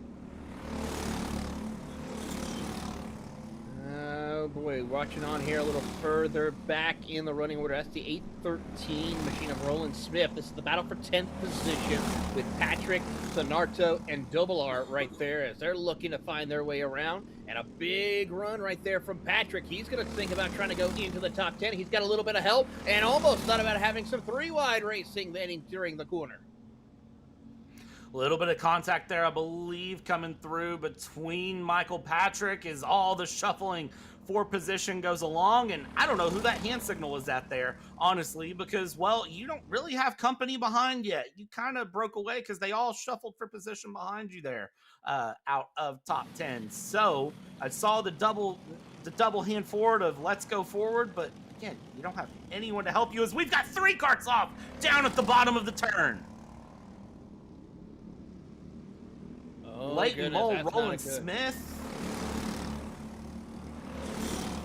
Oh boy, watching on here a little further back in the running order. That's the 813 machine of Roland Smith. This is the battle for 10th position with Patrick, Sonarto, and Double R right there as they're looking to find their way around. And a big run right there from Patrick. He's going to think about trying to go into the top 10. He's got a little bit of help and almost thought about having some three-wide racing then during the corner. A little bit of contact there, I believe, coming through between Michael Patrick as all the shuffling for position goes along. And I don't know who that hand signal was at there, honestly, because, well, you don't really have company behind you. You kind of broke away because they all shuffled for position behind you there out of top 10. So I saw the double hand forward of let's go forward, but again, you don't have anyone to help you as we've got 3 karts off down at the bottom of the turn. Leighton Mole, Roland Smith.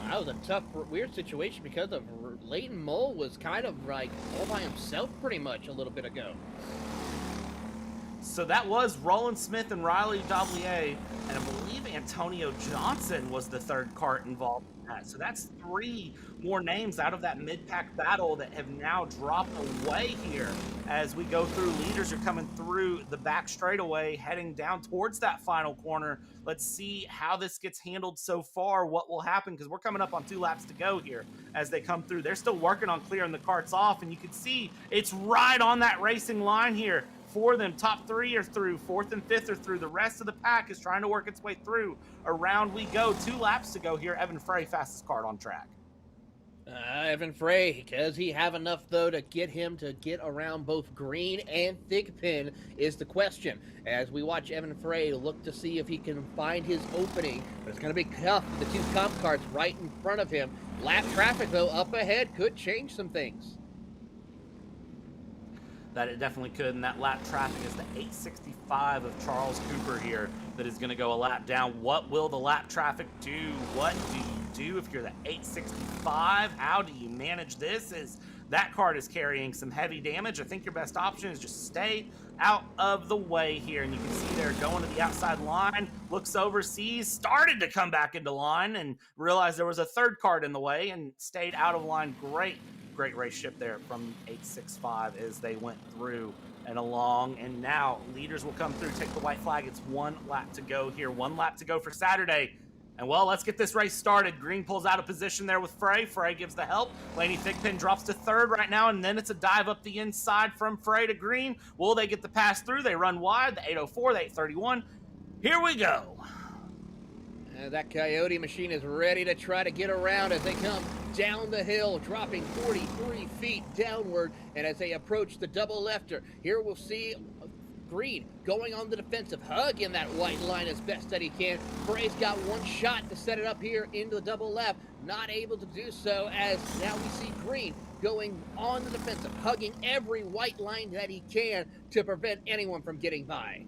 That was a tough, weird situation because of Leighton Mole was kind of like all by himself pretty much a little bit ago. So that was Roland Smith and Riley Dablier, and I believe Antonio Johnson was the third kart involved in that. So that's 3 more names out of that mid-pack battle that have now dropped away here as we go through. Leaders are coming through the back straightaway, heading down towards that final corner. Let's see how this gets handled so far, what will happen, because we're coming up on 2 laps to go here as they come through. They're still working on clearing the karts off, and you can see it's right on that racing line here for them. Top 3 are through, 4th and 5th are through. The rest of the pack is trying to work its way through. Around we go. 2 laps to go here. Evan Frey, fastest kart on track. Evan Frey, does he have enough, though, to get him to get around both green and Thigpen is the question. As we watch Evan Frey look to see if he can find his opening, but it's going to be tough. The 2 comp karts right in front of him. Lap traffic, though, up ahead could change some things. That it definitely could, and that lap traffic is the 865 of Charles Cooper here that is going to go a lap down. What will the lap traffic do? What do you do if you're the 865? How do you manage this? As that kart is carrying some heavy damage, I think your best option is just stay out of the way here. And you can see they're going to the outside line, looks over, sees, started to come back into line, and realized there was a third kart in the way and stayed out of line. Great race ship there from 865 as they went through and along. And now leaders will come through, take the white flag. It's 1 lap to go here. 1 lap to go for Saturday. And well, let's get this race started. Green pulls out of position there with Frey. Frey gives the help. Laney Thigpen drops to 3rd right now, and then it's a dive up the inside from Frey to Green. Will they get the pass through? They run wide. The 804, the 831. Here we go. That Coyote machine is ready to try to get around as they come down the hill, dropping 43 feet downward. And as they approach the double lefter, here we'll see Green going on the defensive, hugging that white line as best that he can. Frey's got 1 shot to set it up here into the double left, not able to do so, as now we see Green going on the defensive, hugging every white line that he can to prevent anyone from getting by.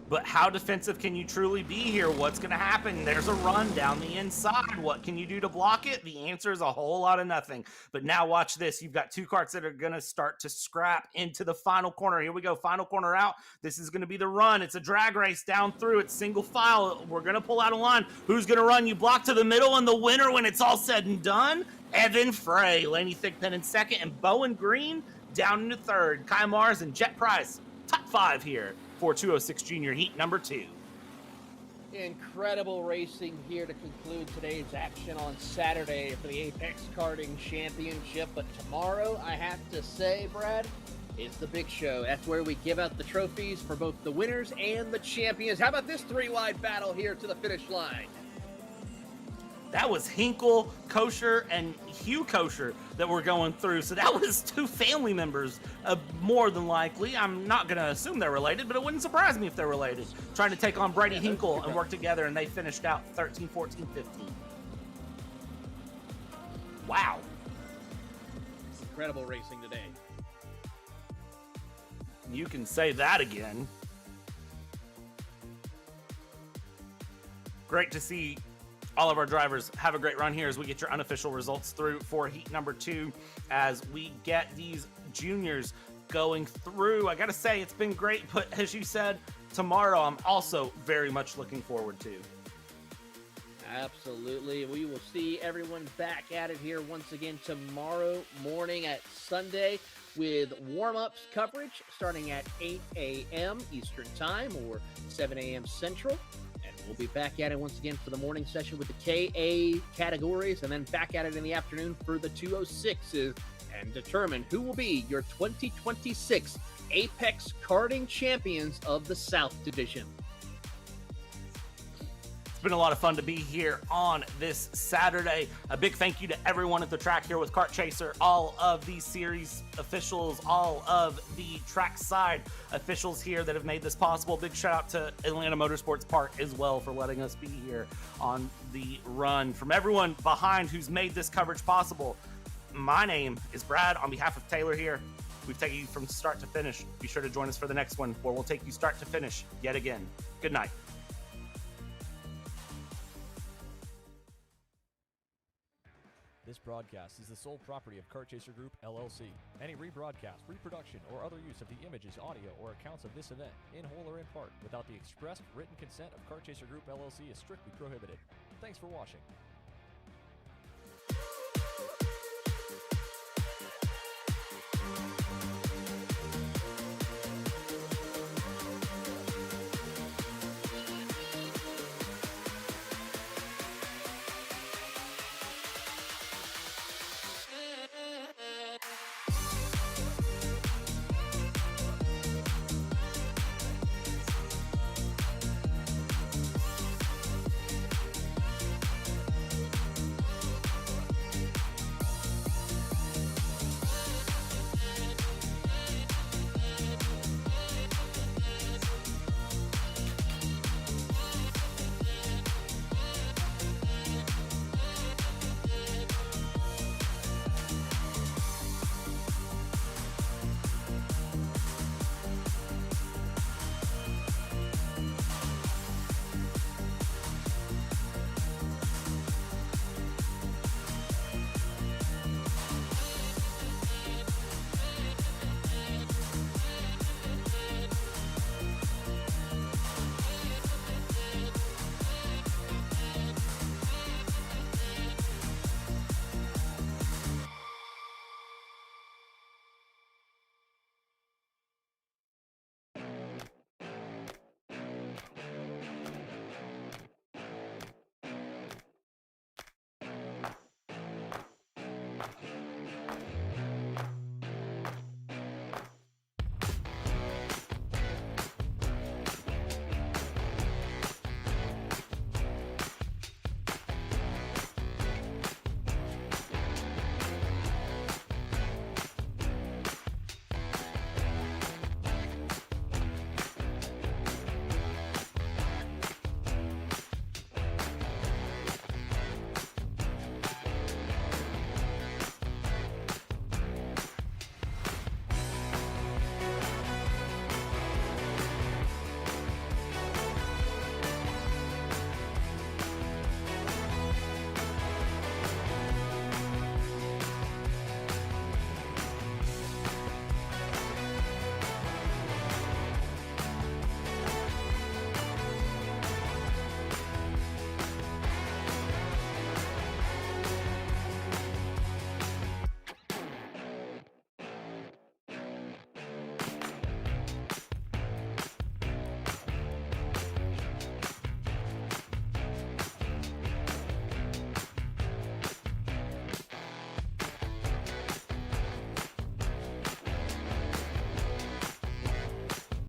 But how defensive can you truly be here? What's going to happen? There's a run down the inside. What can you do to block it? The answer is a whole lot of nothing. But now watch this. You've got 2 karts that are going to start to scrap into the final corner. Here we go. Final corner out. This is going to be the run. It's a drag race down through. It's single file. We're going to pull out a line. Who's going to run? You block to the middle, and the winner when it's all said and done, Evan Frey. Laney Thigpen in 2nd, and Bowen Green down into 3rd. Kai Mars and Jet Price, top 5 here for 206 Junior Heat number 2. Incredible racing here to conclude today's action on Saturday for the Apex Karting Championship. But tomorrow, I have to say, Brad, is the big show. That's where we give out the trophies for both the winners and the champions. How about this 3-wide battle here to the finish line? That was Hinkle Kosher and Hugh Kosher that we're going through. So that was 2 family members, more than likely. I'm not going to assume they're related, but it wouldn't surprise me if they're related. Trying to take on Brady Hinkle and work together, and they finished out 13, 14, 15. Wow. Incredible racing today. You can say that again. Great to see all of our drivers have a great run here as we get your unofficial results through for heat number 2 as we get these juniors going through. I gotta say, it's been great, but as you said, tomorrow I'm also very much looking forward to. Absolutely. We will see everyone back at it here once again tomorrow morning at Sunday with warm-ups coverage starting at 8 a.m. Eastern Time or 7 a.m. Central. And we'll be back at it once again for the morning session with the KA categories and then back at it in the afternoon for the 206s and determine who will be your 2026 Apex Karting Champions of the South Division. It's been a lot of fun to be here on this Saturday. A big thank you to everyone at the track here with Kart Chaser, all of the series officials, all of the trackside officials here that have made this possible. Big shout out to Atlanta Motorsports Park as well for letting us be here on the run. From everyone behind who's made this coverage possible, my name is Brad. On behalf of Taylor here, we've taken you from start to finish. Be sure to join us for the next one where we'll take you start to finish yet again. Good night. This broadcast is the sole property of Kart Chaser Group, LLC. Any rebroadcast, reproduction, or other use of the images, audio, or accounts of this event, in whole or in part, without the expressed written consent of Kart Chaser Group, LLC is strictly prohibited. Thanks for watching.